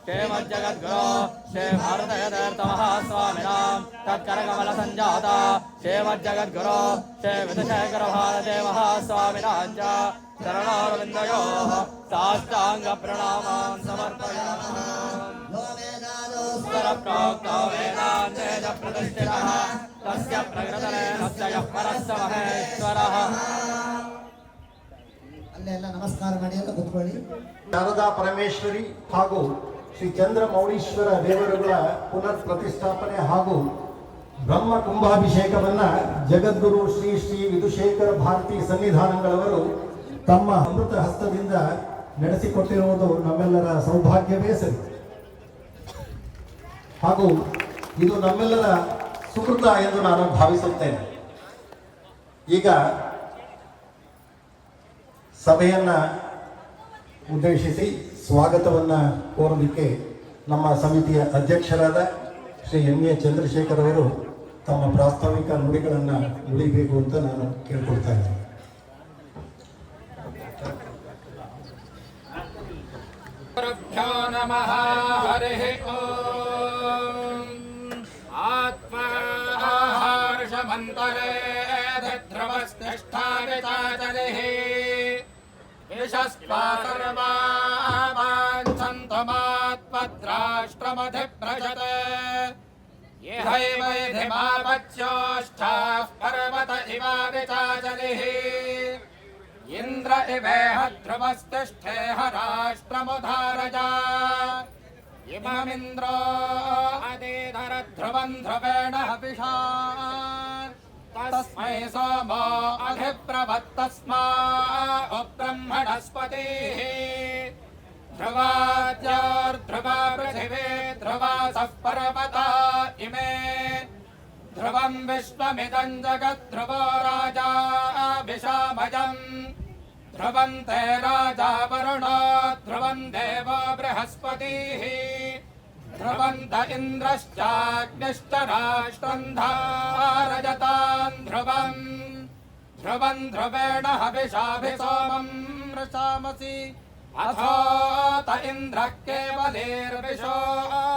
ಶ್ರೀಮಜ್ಜಗದ್ಗುರು ಶ್ರೀ ಭಾರತೀತೀರ್ಥ ಮಹಾಸ್ವಾಮಿನಾಂ ತತ್ಕರ ಕಮಲ ಸಂಜಾತ ಶ್ರೀಮಜ್ಜಗದ್ಗುರು ಶ್ರೀ ವಿಧುಶೇಖರ ಭಾರತೀ ಮಹಾಸ್ವಾಮಿನಾಂಚ ಚರಣಾರವಿಂದಯೋಃ ಸಾಷ್ಟಾಂಗ ಪ್ರಣಾಮಾನ್ ಸಮರ್ಪಯಾಮಿ ಪ್ರೋಕ್ತೋ ವೇದಾಂತೆ ಚ ಪ್ರತಿಷ್ಠಿತಃ ತಸ್ಯ ಪ್ರಕೃತನೇ ನಸ್ಯ ಪರಸ್ಯ ಮಹೇಶ್ವರಃ. ಅಲ್ಲೆಲ್ಲ ನಮಸ್ಕಾರ ಮಾಡಿ ಎಲ್ಲ ಕೂತ್ಕೊಳ್ಳಿ. ಶಾರದಾ ಪರಮೇಶ್ವರಿ ಹಾಗೂ ಶ್ರೀ ಚಂದ್ರಮೌಳೀಶ್ವರ ದೇವರುಗಳ ಪುನರ್ ಪ್ರತಿಷ್ಠಾಪನೆ ಹಾಗೂ ಬ್ರಹ್ಮ ಕುಂಭಾಭಿಷೇಕವನ್ನ ಜಗದ್ಗುರು ಶ್ರೀ ಶ್ರೀ ವಿಧುಶೇಖರ ಭಾರತಿ ಸನ್ನಿಧಾನಗಳವರು ತಮ್ಮ ಅಮೃತ ಹಸ್ತದಿಂದ ನಡೆಸಿಕೊಟ್ಟಿರುವುದು ನಮ್ಮೆಲ್ಲರ ಸೌಭಾಗ್ಯವೇ ಸರಿ. ಹಾಗೂ ಇದು ನಮ್ಮೆಲ್ಲರ ಸುಕೃತ ಎಂದು ನಾನು ಭಾವಿಸುತ್ತೇನೆ. ಈಗ ಸಭೆಯನ್ನ ಉದ್ದೇಶಿಸಿ ಸ್ವಾಗತವನ್ನ ಕೋರಲಿಕ್ಕೆ ನಮ್ಮ ಸಮಿತಿಯ ಅಧ್ಯಕ್ಷರಾದ ಶ್ರೀ ಎಂ ಎ ಚಂದ್ರಶೇಖರ್ ಅವರು ತಮ್ಮ ಪ್ರಾಸ್ತಾವಿಕ ನುಡಿಗಳನ್ನು ನುಡಿಬೇಕು ಅಂತ ನಾನು ಕೇಳ್ಕೊಳ್ತಾ ಇದ್ದೇನೆ. नमः हरिः ॐ आत्मा हर्षमन्तरे ध्रुवस्तिष्ठानि चाचलिः विशस्त्वा सर्वांसन्तमात्मद्राष्ट्रमधिव्रजत येहैवैधिमापच्योष्ठाः पर्वत इवाविचाचलिः इन्द्र इवेह ध्रुवस्तिष्ठेह राष्ट्रमुधारजा इममिन्द्रो अदीधर ध्रुवं ध्रुवेण हविषा तस्मै सोमो अधिप्रवत्तस्मा ब्रह्मणस्पतिः ध्रुवाद्योर्ध्रुवा पृथिवी ध्रुवासः पर्वता इमे ध्रुवं विश्वमिदं जगद्ध्रुवो राजा विशामजम् ध्रुवं ते राजा वरुणो ध्रुवं देवो बृहस्पतिः ध्रुवन्त इन्द्रश्चाग्निश्च राष्ट्रं धारयतां ध्रुवम् ध्रुवं ध्रुवेण हविषाभिसोमं वृषामसि अथोत इन्द्रः केवलेर्विशो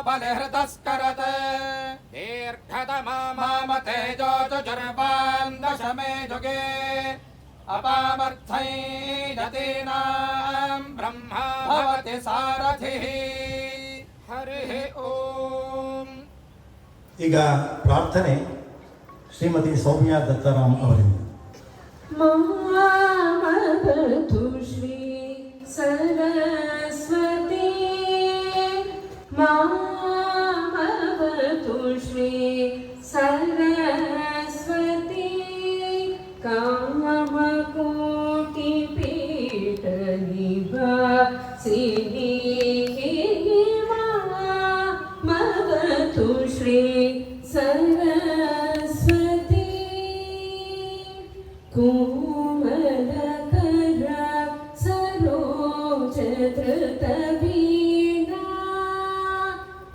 बलिहृतस्करत् दीर्घतमामतेजो जुर्वान् दशमे जुगे अपामर्थै यतीनां ब्रह्मा भवति सारथिः हरिः ओम् ಈಗ ಪ್ರಾರ್ಥನೆ ಶ್ರೀಮತಿ ಸೌಮ್ಯ ದತ್ತರಾಮ್ ಅವರಿಂದ. ಮಾಮವತು ಶ್ರೀ ಸರಸ್ವತಿ ಮಾಮವತು ಶ್ರೀ ಸರಸ್ವತಿ ಕಾಮಕೋಟಿ ಪೀಠ ನಿವಾಸಿನಿ ಮಾಮವತು ಶ್ರೀ ಸರಸ್ವತಿ ಕೋಮಲಕರ ಸರೋಜ ಧೃತ ವೀಣಾ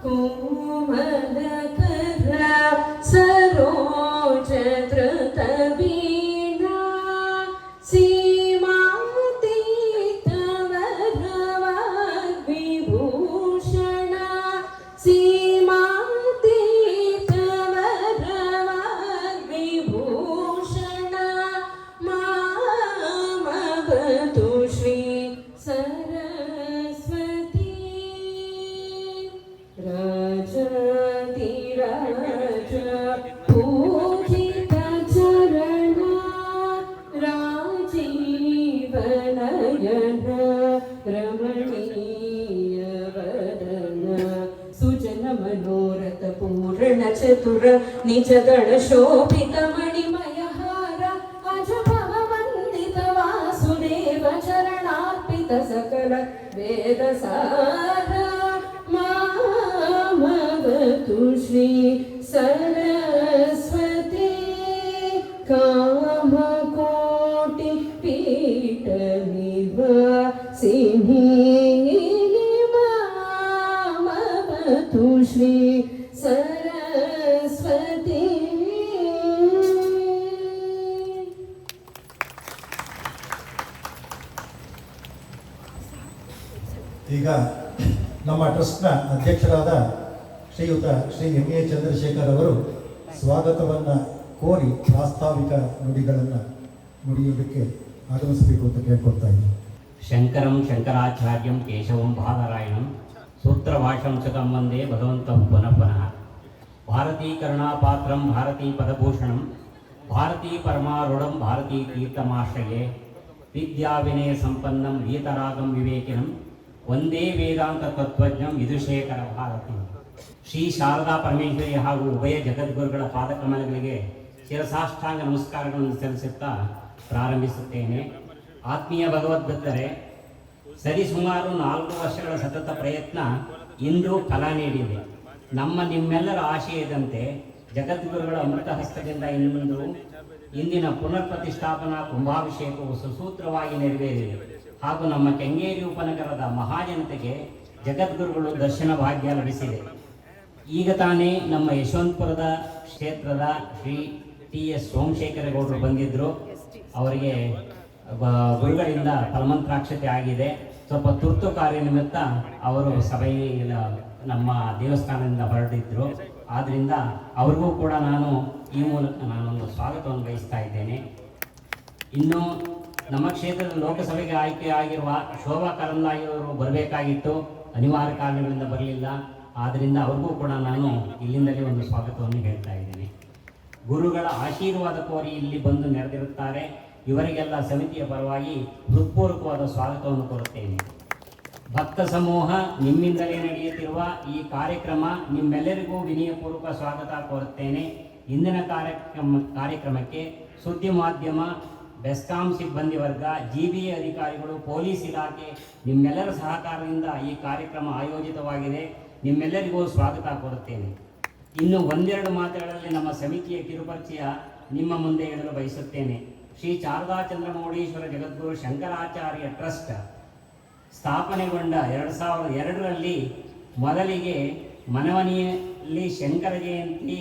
ಕೋಮಲಕರ ಸರೋಜ ಧೃತ ವೀಣಾ ಸೀಮಾತೀತ ವರವಾಗ್ವಿಭೂಷಣ ಸೀಮಾತೀತ ವರವಾಗ್ವಿಭೂಷಣ ಮಾಮವತು ಶ್ರೀ ಸರಸ್ವತಿ ರಾಜಾಧಿರಾಜ ಪೂಜಿತ ಚರಣ ರಾಜೀವನಯನ ರಮಣೀಯ ವದನ ಸುಜನ ಮನೋರಥ ಪೂರ್ಣ ಚತುರ ನಿಜ ದಳ ಶೋಭಿತ ಮಣಿಮಯ ಹಾರ ಅಜಭವ ವಂದಿತ ವಾಸುದೇವ ಚರಣಾರ್ಪಿತ ಸಕಲ ವೇದ ಸಾರ ಮಾಮವತು ಶ್ರೀ ಸರಸ್ವತಿ ಕಾಮಕೋಟಿ ಪೀಠ ನಿವಾಸಿನಿ ಮಾಮವತು ಶ್ರೀ ಸರಸ್ವತಿ. ಈಗ ನಮ್ಮ ಟ್ರಸ್ಟ್ನ ಅಧ್ಯಕ್ಷರಾದ ಶ್ರೀಯುತ ಶ್ರೀ ಎಂ ಎ ಚಂದ್ರಶೇಖರ್ ಅವರು ಸ್ವಾಗತವನ್ನು ಕೋರಿ ಪ್ರಾಸ್ತಾವಿಕ ನುಡಿಗಳನ್ನು ನುಡಿಯುವುದಕ್ಕೆ ಆಗಮಿಸಬೇಕು ಅಂತ ಕೇಳ್ಕೊಳ್ತಾ ಇದ್ದೀನಿ. ಶಂಕರಂ ಶಂಕರಾಚಾರ್ಯಂ ಕೇಶವಂ ಬಾದರಾಯಣಂ ಸೂತ್ರಭಾಷಂ ಸುಖಂ ವಂದೇ ಭಗವಂತಂ ಪುನಃ ಪುನಃ ಭಾರತೀಕರುಣಾಪಾತ್ರಂ ಭಾರತೀ ಪದಭೂಷಣಂ ಭಾರತೀ ಪರಮಾರೂಢಂ ಭಾರತೀ ತೀರ್ಥಮಾಶ್ರಯೇ ವಿದ್ಯಾವಿನಯ ಸಂಪನ್ನಂ ಗೀತರಾಗಂ ವಿವೇಕಿನಂ ಒಂದೇ ವೇದಾಂತ ತತ್ವಜ್ಞಂ ವಿದುಶೇಖರ ಭಾರತಿ. ಶ್ರೀ ಶಾರದಾ ಪರಮೇಶ್ವರಿ ಹಾಗೂ ಉಭಯ ಜಗದ್ಗುರುಗಳ ಪಾದಕಮಲಗಳಿಗೆ ಶಿರಸಾಷ್ಟಾಂಗ ನಮಸ್ಕಾರಗಳನ್ನು ಸಲ್ಲಿಸುತ್ತಾ ಪ್ರಾರಂಭಿಸುತ್ತೇನೆ. ಆತ್ಮೀಯ ಭಗವದ್ಭಕ್ತರೇ, ಸರಿಸುಮಾರು 4 ವರ್ಷಗಳ ಸತತ ಪ್ರಯತ್ನ ಇಂದು ಫಲ ನೀಡಿದೆ. ನಿಮ್ಮೆಲ್ಲರ ಆಶಯದಂತೆ ಜಗದ್ಗುರುಗಳ ಅಮೃತ ಹಸ್ತದಿಂದ ಇಂದಿನ ಪುನರ್ ಪ್ರತಿಷ್ಠಾಪನಾ ಕುಂಭಾಭಿಷೇಕವು ಸುಸೂತ್ರವಾಗಿ ನೆರವೇರಿದೆ ಹಾಗೂ ನಮ್ಮ ಕೆಂಗೇರಿ ಉಪನಗರದ ಮಹಾಜನತೆಗೆ ಜಗದ್ಗುರುಗಳು ದರ್ಶನ ಭಾಗ್ಯ ಲಭಿಸಿದೆ. ಈಗ ತಾನೇ ನಮ್ಮ ಯಶವಂತಪುರದ ಕ್ಷೇತ್ರದ ಶ್ರೀ ಟಿ.ಎಸ್. ಸೋಮಶೇಖರಗೌಡರು ಬಂದಿದ್ದರು. ಅವರಿಗೆ ಗುರುಗಳಿಂದ ಫಲಮಂತ್ರಾಕ್ಷತೆ ಆಗಿದೆ. ಸ್ವಲ್ಪ ತುರ್ತು ಕಾರ್ಯ ನಿಮಿತ್ತ ಅವರು ಸಭೆಯ ನಮ್ಮ ದೇವಸ್ಥಾನದಿಂದ ಹೊರಟಿದ್ರು. ಆದ್ದರಿಂದ ಅವ್ರಿಗೂ ಕೂಡ ನಾನು ಈ ಮೂಲಕ ನಾನೊಂದು ಸ್ವಾಗತವನ್ನು ಬಯಸ್ತಾ ಇದ್ದೇನೆ. ಇನ್ನು ನಮ್ಮ ಕ್ಷೇತ್ರದ ಲೋಕಸಭೆಗೆ ಆಯ್ಕೆ ಆಗಿರುವ ಶೋಭಾ ಕರಂದ್ಲಾಜೆಯವರು ಬರಬೇಕಾಗಿತ್ತು, ಅನಿವಾರ್ಯ ಕಾರಣಗಳಿಂದ ಬರಲಿಲ್ಲ. ಆದ್ದರಿಂದ ಅವ್ರಿಗೂ ಕೂಡ ನಾನು ಇಲ್ಲಿಂದಲೇ ಒಂದು ಸ್ವಾಗತವನ್ನು ಹೇಳ್ತಾ ಇದ್ದೇನೆ. ಗುರುಗಳ ಆಶೀರ್ವಾದ ಕೋರಿ ಇಲ್ಲಿ ಬಂದು ನೆರೆದಿರುತ್ತಾರೆ. ಇವರಿಗೆಲ್ಲ ಸಮಿತಿಯ ಪರವಾಗಿ ಹೃತ್ಪೂರ್ವಕವಾದ ಸ್ವಾಗತವನ್ನು ಕೋರುತ್ತೇನೆ. ಭಕ್ತ ಸಮೂಹ, ನಿಮ್ಮಿಂದಲೇ ನಡೆಯುತ್ತಿರುವ ಈ ಕಾರ್ಯಕ್ರಮ ನಿಮ್ಮೆಲ್ಲರಿಗೂ ವಿನಯಪೂರ್ವಕ ಸ್ವಾಗತ ಕೋರುತ್ತೇನೆ. ಇಂದಿನ ಕಾರ್ಯಕ್ರಮಕ್ಕೆ ಸುದ್ದಿ ಮಾಧ್ಯಮ, ಬೆಸ್ಕಾಂ ಸಿಬ್ಬಂದಿ ವರ್ಗ, GBA ಅಧಿಕಾರಿಗಳು, ಪೊಲೀಸ್ ಇಲಾಖೆ ನಿಮ್ಮೆಲ್ಲರ ಸಹಕಾರದಿಂದ ಈ ಕಾರ್ಯಕ್ರಮ ಆಯೋಜಿತವಾಗಿದೆ. ನಿಮ್ಮೆಲ್ಲರಿಗೂ ಸ್ವಾಗತ ಕೋರುತ್ತೇನೆ. ಇನ್ನು ಒಂದೆರಡು ಮಾತುಗಳಲ್ಲಿ ನಮ್ಮ ಸಮಿತಿಯ ಕಿರುಪರಿಚಯ ನಿಮ್ಮ ಮುಂದೆ ಇಡಲು ಬಯಸುತ್ತೇನೆ. ಶ್ರೀ ಶಾರದಾ ಚಂದ್ರಮೌಳೀಶ್ವರ ಜಗದ್ಗುರು ಶಂಕರಾಚಾರ್ಯ ಟ್ರಸ್ಟ್ ಸ್ಥಾಪನೆಗೊಂಡ 2002ರಲ್ಲಿ ಮೊದಲಿಗೆ ಮನವನಿಯಲ್ಲಿ ಶಂಕರ ಜಯಂತಿ,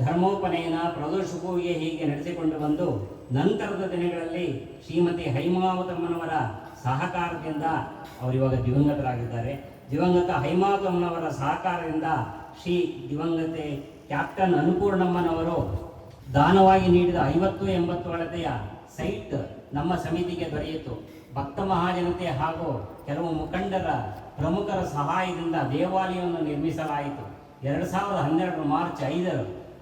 ಧರ್ಮೋಪನಯನ, ಪ್ರದೋಷ ಪೂಜೆ ಹೀಗೆ ನಡೆಸಿಕೊಂಡು ಬಂದು ನಂತರದ ದಿನಗಳಲ್ಲಿ ಶ್ರೀಮತಿ ಹೈಮಾವತಮ್ಮನವರ ಸಹಕಾರದಿಂದ ಅವರಿವಾಗ ದಿವಂಗತರಾಗಿದ್ದಾರೆ. ದಿವಂಗತ ಹೈಮಾವತಮ್ಮನವರ ಸಹಕಾರದಿಂದ ಶ್ರೀ ದಿವಂಗತೆ ಕ್ಯಾಪ್ಟನ್ ಅನ್ನಪೂರ್ಣಮ್ಮನವರು ದಾನವಾಗಿ ನೀಡಿದ 50-80 ಅಳತೆಯ ಸೈಟ್ ನಮ್ಮ ಸಮಿತಿಗೆ ದೊರೆಯಿತು. ಭಕ್ತ ಮಹಾಜನತೆ ಹಾಗೂ ಕೆಲವು ಮುಖಂಡರ ಪ್ರಮುಖರ ಸಹಾಯದಿಂದ ದೇವಾಲಯವನ್ನು ನಿರ್ಮಿಸಲಾಯಿತು. 2012 ಮಾರ್ಚ್ 5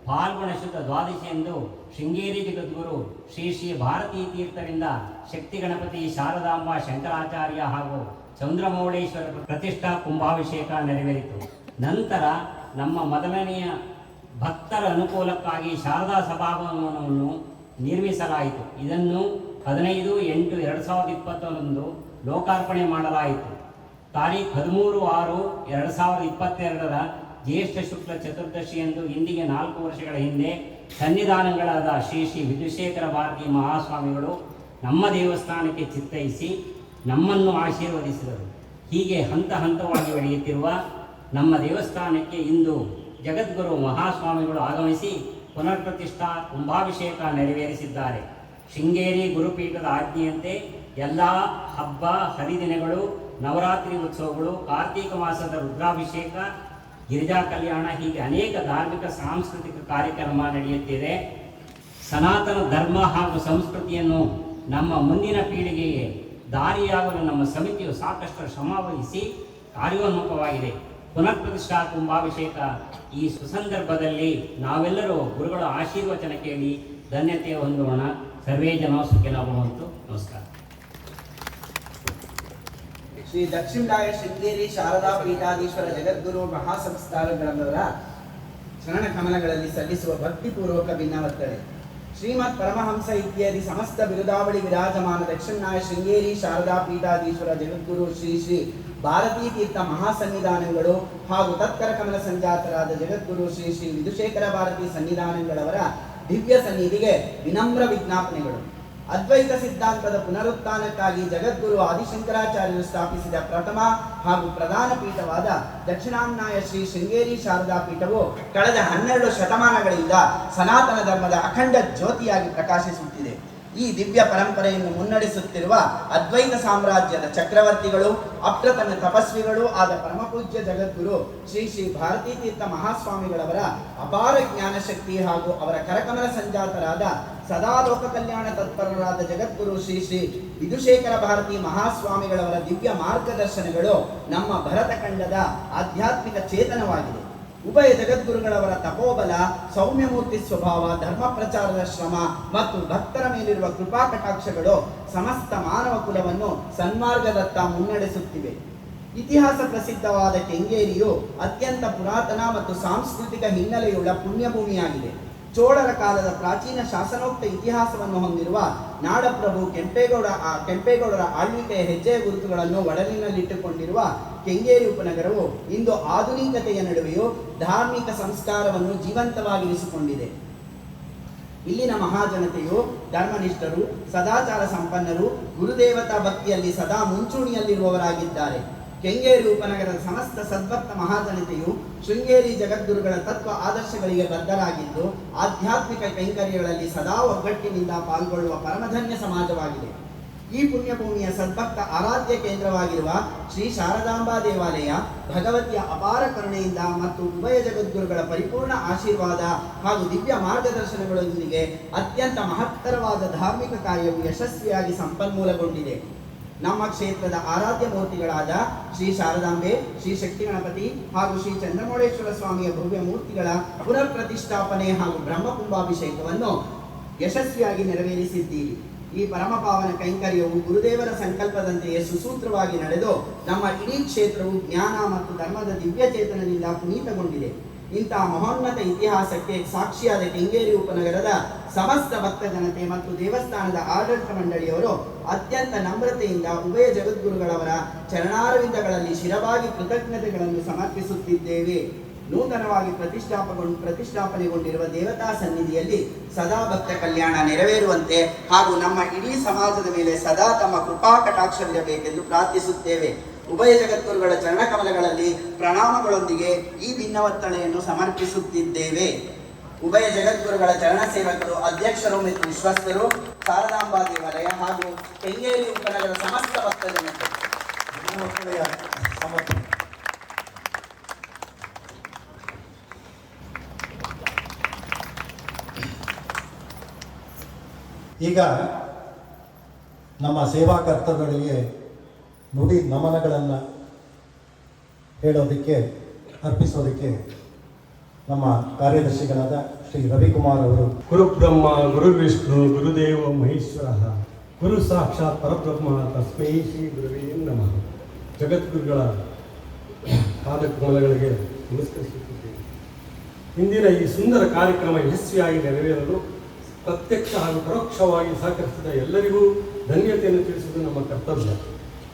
ಫಾಲ್ಗುಣ ಶುದ್ಧ ದ್ವಾದಶಿಯಂದು ಶೃಂಗೇರಿ ಜಗದ್ಗುರು ಶ್ರೀ ಶ್ರೀ ಭಾರತೀ ತೀರ್ಥರಿಂದ ಶಕ್ತಿ ಗಣಪತಿ, ಶಾರದಾಂಬ, ಶಂಕರಾಚಾರ್ಯ ಹಾಗೂ ಚಂದ್ರಮೌಳೇಶ್ವರ ಪ್ರತಿಷ್ಠಾ ಕುಂಭಾಭಿಷೇಕ ನೆರವೇರಿತು. ನಂತರ ನಮ್ಮ ಮೊದಲನೆಯ ಭಕ್ತರ ಅನುಕೂಲಕ್ಕಾಗಿ ಶಾರದಾ ಸಭಾಭವನವನ್ನು ನಿರ್ಮಿಸಲಾಯಿತು. ಇದನ್ನು 15/8/2021 ಲೋಕಾರ್ಪಣೆ ಮಾಡಲಾಯಿತು. ತಾರೀಖು 13/6/2022 ಜ್ಯೇಷ್ಠ ಶುಕ್ಲ ಚತುರ್ದಶಿಯಂದು ಇಂದಿಗೆ 4 ವರ್ಷಗಳ ಹಿಂದೆ ಸನ್ನಿಧಾನಗಳಾದ ಶ್ರೀ ಶ್ರೀ ವಿಧುಶೇಖರ ಭಾರತಿ ಮಹಾಸ್ವಾಮಿಗಳು ನಮ್ಮ ದೇವಸ್ಥಾನಕ್ಕೆ ಚಿತ್ತೈಸಿ ನಮ್ಮನ್ನು ಆಶೀರ್ವದಿಸಿದರು. ಹೀಗೆ ಹಂತ ಹಂತವಾಗಿ ಬೆಳೆಯುತ್ತಿರುವ ನಮ್ಮ ದೇವಸ್ಥಾನಕ್ಕೆ ಇಂದು ಜಗದ್ಗುರು ಮಹಾಸ್ವಾಮಿಗಳು ಆಗಮಿಸಿ ಪುನರ್ಪ್ರತಿಷ್ಠಾ ಕುಂಭಾಭಿಷೇಕ ನೆರವೇರಿಸಿದ್ದಾರೆ. ಶೃಂಗೇರಿ ಗುರುಪೀಠದ ಆಜ್ಞೆಯಂತೆ ಎಲ್ಲ ಹಬ್ಬ ಹರಿದಿನಗಳು, ನವರಾತ್ರಿ ಉತ್ಸವಗಳು, ಕಾರ್ತೀಕ ಮಾಸದ ರುದ್ರಾಭಿಷೇಕ, ಗಿರಿಜಾ ಕಲ್ಯಾಣ ಹೀಗೆ ಅನೇಕ ಧಾರ್ಮಿಕ ಸಾಂಸ್ಕೃತಿಕ ಕಾರ್ಯಕ್ರಮ ನಡೆಯುತ್ತಿದೆ. ಸನಾತನ ಧರ್ಮ ಹಾಗೂ ಸಂಸ್ಕೃತಿಯನ್ನು ನಮ್ಮ ಮುಂದಿನ ಪೀಳಿಗೆಗೆ ದಾರಿಯಾಗಲು ನಮ್ಮ ಸಮಿತಿಯು ಸಾಕಷ್ಟು ಶ್ರಮವಹಿಸಿ ಕಾರ್ಯೋನ್ಮುಖವಾಗಿದೆ. ಪುನರ್ಪ್ರತಿಷ್ಠಾ ಕುಂಭಾಭಿಷೇಕ ಈ ಸುಸಂದರ್ಭದಲ್ಲಿ ನಾವೆಲ್ಲರೂ ಗುರುಗಳ ಆಶೀರ್ವಚನ ಕೇಳಿ ಧನ್ಯತೆ ಹೊಂದೋಣ. ಸರ್ವೇ ಜನ ಸುಖಿನೋ ಭವಂತು. ನಮಸ್ಕಾರ. ಶ್ರೀ ದಕ್ಷಿಣಾಯ ಶೃಂಗೇರಿ ಶಾರದಾ ಪೀಠಾಧೀಶ್ವರ ಜಗದ್ಗುರು ಮಹಾಸಂಸ್ಥಾನಗಳವರ ಚರಣ ಕಮಲಗಳಲ್ಲಿ ಸಲ್ಲಿಸುವ ಭಕ್ತಿಪೂರ್ವಕ ಭಿನ್ನವರ್ತನೆ. ಶ್ರೀಮತ್ ಪರಮಹಂಸ ಇತ್ಯಾದಿ ಸಮಸ್ತ ಬಿರುದಾವಳಿ ವಿರಾಜಮಾನ ದಕ್ಷಿಣಾಯ ಶೃಂಗೇರಿ ಶಾರದಾ ಪೀಠಾಧೀಶ್ವರ ಜಗದ್ಗುರು ಶ್ರೀ ಶ್ರೀ ಭಾರತೀ ತೀರ್ಥ ಮಹಾಸನ್ನಿಧಾನಗಳು ಹಾಗೂ ತತ್ಕರ ಕಮಲ ಸಂಜಾತರಾದ ಜಗದ್ಗುರು ಶ್ರೀ ಶ್ರೀ ವಿಧುಶೇಖರ ಭಾರತಿ ಸನ್ನಿಧಾನಗಳವರ ದಿವ್ಯ ಸನ್ನಿಧಿಗೆ ವಿನಮ್ರ ವಿಜ್ಞಾಪನೆಗಳು. ಅದ್ವೈತ ಸಿದ್ಧಾಂತದ ಪುನರುತ್ಥಾನಕ್ಕಾಗಿ ಜಗದ್ಗುರು ಆದಿಶಂಕರಾಚಾರ್ಯರು ಸ್ಥಾಪಿಸಿದ ಪ್ರಥಮ ಹಾಗೂ ಪ್ರಧಾನ ಪೀಠವಾದ ದಕ್ಷಿಣಾಮ್ನಾಯ ಶ್ರೀ ಶೃಂಗೇರಿ ಶಾರದಾ ಪೀಠವು ಕಳೆದ 12 ಶತಮಾನಗಳಿಂದ ಸನಾತನ ಧರ್ಮದ ಅಖಂಡ ಜ್ಯೋತಿಯಾಗಿ ಪ್ರಕಾಶಿಸುತ್ತಿದೆ. ಈ ದಿವ್ಯ ಪರಂಪರೆಯನ್ನು ಮುನ್ನಡೆಸುತ್ತಿರುವ ಅದ್ವೈತ ಸಾಮ್ರಾಜ್ಯದ ಚಕ್ರವರ್ತಿಗಳು, ಅಪ್ರತಮ ತಪಸ್ವಿಗಳು ಆದ ಪರಮಪೂಜ್ಯ ಜಗದ್ಗುರು ಶ್ರೀ ಶ್ರೀ ಭಾರತೀ ತೀರ್ಥ ಮಹಾಸ್ವಾಮಿಗಳವರ ಅಪಾರ ಜ್ಞಾನಶಕ್ತಿ ಹಾಗೂ ಅವರ ಕರಕಮಲ ಸಂಜಾತರಾದ ಸದಾ ಲೋಕ ಕಲ್ಯಾಣ ತತ್ಪರರಾದ ಜಗದ್ಗುರು ಶ್ರೀ ಶ್ರೀ ವಿಧುಶೇಖರ ಭಾರತಿ ಮಹಾಸ್ವಾಮಿಗಳವರ ದಿವ್ಯ ಮಾರ್ಗದರ್ಶನಗಳು ನಮ್ಮ ಭರತ ಖಂಡದ ಆಧ್ಯಾತ್ಮಿಕ ಚೇತನವಾಗಿದೆ. ಉಭಯ ಜಗದ್ಗುರುಗಳವರ ತಪೋಬಲ, ಸೌಮ್ಯಮೂರ್ತಿ ಸ್ವಭಾವ, ಧರ್ಮ ಪ್ರಚಾರದ ಶ್ರಮ ಮತ್ತು ಭಕ್ತರ ಮೇಲಿರುವ ಕೃಪಾ ಕಟಾಕ್ಷಗಳು ಸಮಸ್ತ ಮಾನವ ಕುಲವನ್ನು ಸನ್ಮಾರ್ಗದತ್ತ ಮುನ್ನಡೆಸುತ್ತಿವೆ. ಇತಿಹಾಸ ಪ್ರಸಿದ್ಧವಾದ ಕೆಂಗೇರಿಯು ಅತ್ಯಂತ ಪುರಾತನ ಮತ್ತು ಸಾಂಸ್ಕೃತಿಕ ಹಿನ್ನೆಲೆಯುಳ್ಳ ಪುಣ್ಯಭೂಮಿಯಾಗಿದೆ. ಚೋಳರ ಕಾಲದ ಪ್ರಾಚೀನ ಶಾಸನೋಕ್ತ ಇತಿಹಾಸವನ್ನು ಹೊಂದಿರುವ ನಾಡಪ್ರಭು ಕೆಂಪೇಗೌಡರ ಆಳ್ವಿಕೆಯ ಹೆಜ್ಜೆಯ ಗುರುತುಗಳನ್ನು ಒಡಲಿನಲ್ಲಿಟ್ಟುಕೊಂಡಿರುವ ಕೆಂಗೇರಿ ಉಪನಗರವು ಇಂದು ಆಧುನಿಕತೆಯ ನಡುವೆಯೂ ಧಾರ್ಮಿಕ ಸಂಸ್ಕಾರವನ್ನು ಜೀವಂತವಾಗಿರಿಸಿಕೊಂಡಿದೆ. ಇಲ್ಲಿನ ಮಹಾಜನತೆಯು ಧರ್ಮನಿಷ್ಠರು, ಸದಾಚಾರ ಸಂಪನ್ನರು, ಗುರುದೇವತಾ ಭಕ್ತಿಯಲ್ಲಿ ಸದಾ ಮುಂಚೂಣಿಯಲ್ಲಿರುವವರಾಗಿದ್ದಾರೆ. ಕೆಂಗೇರಿ ಉಪನಗರದ ಸಮಸ್ತ ಸದ್ಭಕ್ತ ಮಹಾಜನತೆಯು ಶೃಂಗೇರಿ ಜಗದ್ಗುರುಗಳ ತತ್ವ ಆದರ್ಶಗಳಿಗೆ ಬದ್ಧರಾಗಿದ್ದು ಆಧ್ಯಾತ್ಮಿಕ ಕೈಂಕರ್ಯಗಳಲ್ಲಿ ಸದಾ ಒಗ್ಗಟ್ಟಿನಿಂದ ಪಾಲ್ಗೊಳ್ಳುವ ಪರಮಧನ್ಯ ಸಮಾಜವಾಗಿದೆ. ಈ ಪುಣ್ಯಭೂಮಿಯ ಸದ್ಭಕ್ತ ಆರಾಧ್ಯ ಕೇಂದ್ರವಾಗಿರುವ ಶ್ರೀ ಶಾರದಾಂಬಾ ದೇವಾಲಯ ಭಗವತಿಯ ಅಪಾರ ಕರುಣೆಯಿಂದ ಮತ್ತು ಉಭಯ ಜಗದ್ಗುರುಗಳ ಪರಿಪೂರ್ಣ ಆಶೀರ್ವಾದ ಹಾಗೂ ದಿವ್ಯ ಮಾರ್ಗದರ್ಶನಗಳೊಂದಿಗೆ ಅತ್ಯಂತ ಮಹತ್ತರವಾದ ಧಾರ್ಮಿಕ ಕಾರ್ಯವು ಯಶಸ್ವಿಯಾಗಿ ಸಂಪನ್ಮೂಲಗೊಂಡಿದೆ. ನಮ್ಮ ಕ್ಷೇತ್ರದ ಆರಾಧ್ಯ ಮೂರ್ತಿಗಳಾದ ಶ್ರೀ ಶಾರದಾಂಬೆ, ಶ್ರೀ ಶಕ್ತಿ ಗಣಪತಿ ಹಾಗೂ ಶ್ರೀ ಚಂದ್ರಮೌಳೇಶ್ವರ ಸ್ವಾಮಿಯ ಭವ್ಯ ಮೂರ್ತಿಗಳ ಪುನರ್ ಪ್ರತಿಷ್ಠಾಪನೆ ಹಾಗೂ ಬ್ರಹ್ಮಕುಂಭಾಭಿಷೇಕವನ್ನು ಯಶಸ್ವಿಯಾಗಿ ನೆರವೇರಿಸಿದ್ದೀರಿ. ಈ ಪರಮಪಾವನ ಕೈಂಕರ್ಯವು ಗುರುದೇವರ ಸಂಕಲ್ಪದಂತೆಯೇ ಸುಸೂತ್ರವಾಗಿ ನಡೆದು ನಮ್ಮ ಇಡೀ ಕ್ಷೇತ್ರವು ಜ್ಞಾನ ಮತ್ತು ಧರ್ಮದ ದಿವ್ಯ ಚೇತನದಿಂದ ಪುನೀತಗೊಂಡಿದೆ. ಇಂತಹ ಮಹೋನ್ನತ ಇತಿಹಾಸಕ್ಕೆ ಸಾಕ್ಷಿಯಾದ ಕೆಂಗೇರಿ ಉಪನಗರದ ಸಮಸ್ತ ಭಕ್ತ ಜನತೆ ಮತ್ತು ದೇವಸ್ಥಾನದ ಆಡಳಿತ ಮಂಡಳಿಯವರು ಅತ್ಯಂತ ನಮ್ರತೆಯಿಂದ ಉಭಯ ಜಗದ್ಗುರುಗಳವರ ಚರಣಾರವಿಂದಗಳಲ್ಲಿ ಶಿರವಾಗಿ ಕೃತಜ್ಞತೆಗಳನ್ನು ಸಮರ್ಪಿಸುತ್ತಿದ್ದೇವೆ. ನೂತನವಾಗಿ ಪ್ರತಿಷ್ಠಾಪನೆಗೊಂಡಿರುವ ದೇವತಾ ಸನ್ನಿಧಿಯಲ್ಲಿ ಸದಾ ಭಕ್ತ ಕಲ್ಯಾಣ ನೆರವೇರುವಂತೆ ಹಾಗೂ ನಮ್ಮ ಇಡೀ ಸಮಾಜದ ಮೇಲೆ ಸದಾ ತಮ್ಮ ಕೃಪಾ ಕಟಾಕ್ಷವಿರಬೇಕೆಂದು ಪ್ರಾರ್ಥಿಸುತ್ತೇವೆ. ಉಭಯ ಜಗದ್ಗುರುಗಳ ಚರಣಕಮಲಗಳಲ್ಲಿ ಪ್ರಣಾಮಗಳೊಂದಿಗೆ ಈ ಭಿನ್ನವರ್ತನೆಯನ್ನು ಸಮರ್ಪಿಸುತ್ತಿದ್ದೇವೆ. ಉಭಯ ಜಗದ್ಗುರುಗಳ ಚರಣ ಸೇವಕರು, ಅಧ್ಯಕ್ಷರು ಮತ್ತು ವಿಶ್ವಸ್ತರು, ಶಾರದಾಂಬಾ ದೇವಾಲಯ ಹಾಗೂ ಕೆಂಗೇರಿ ಉಪನಗರದ ಸಮಸ್ತ ಭಕ್ತ ಜನತೆ. ಈಗ ನಮ್ಮ ಸೇವಾ ಕರ್ತವ್ಯಗಳಿಗೆ ನುಡಿ ನಮನಗಳನ್ನು ಹೇಳೋದಕ್ಕೆ ಅರ್ಪಿಸೋದಕ್ಕೆ ನಮ್ಮ ಕಾರ್ಯದರ್ಶಿಗಳಾದ ಶ್ರೀ ರವಿಕುಮಾರ್ ಅವರು. ಗುರುಬ್ರಹ್ಮ ಗುರುವಿಷ್ಣು ಗುರುದೇವ ಮಹೇಶ್ವರ ಗುರು ಸಾಕ್ಷಾತ್ ಪರಬ್ರಹ್ಮ ತಸ್ಮೈ ಶ್ರೀ ಗುರುವೇ ನಮಃ. ಜಗದ್ಗುರುಗಳ ಪಾದಕಮಲಗಳಿಗೆ ನಮಸ್ಕರಿಸುತ್ತಿದ್ದೇವೆ. ಇಂದಿನ ಈ ಸುಂದರ ಕಾರ್ಯಕ್ರಮ ಯಶಸ್ವಿಯಾಗಿ ನೆರವೇರಲು ಪ್ರತ್ಯಕ್ಷ ಹಾಗೂ ಪರೋಕ್ಷವಾಗಿ ಸಹಕರಿಸಿದ ಎಲ್ಲರಿಗೂ ಧನ್ಯತೆಯನ್ನು ತಿಳಿಸುವುದು ನಮ್ಮ ಕರ್ತವ್ಯ.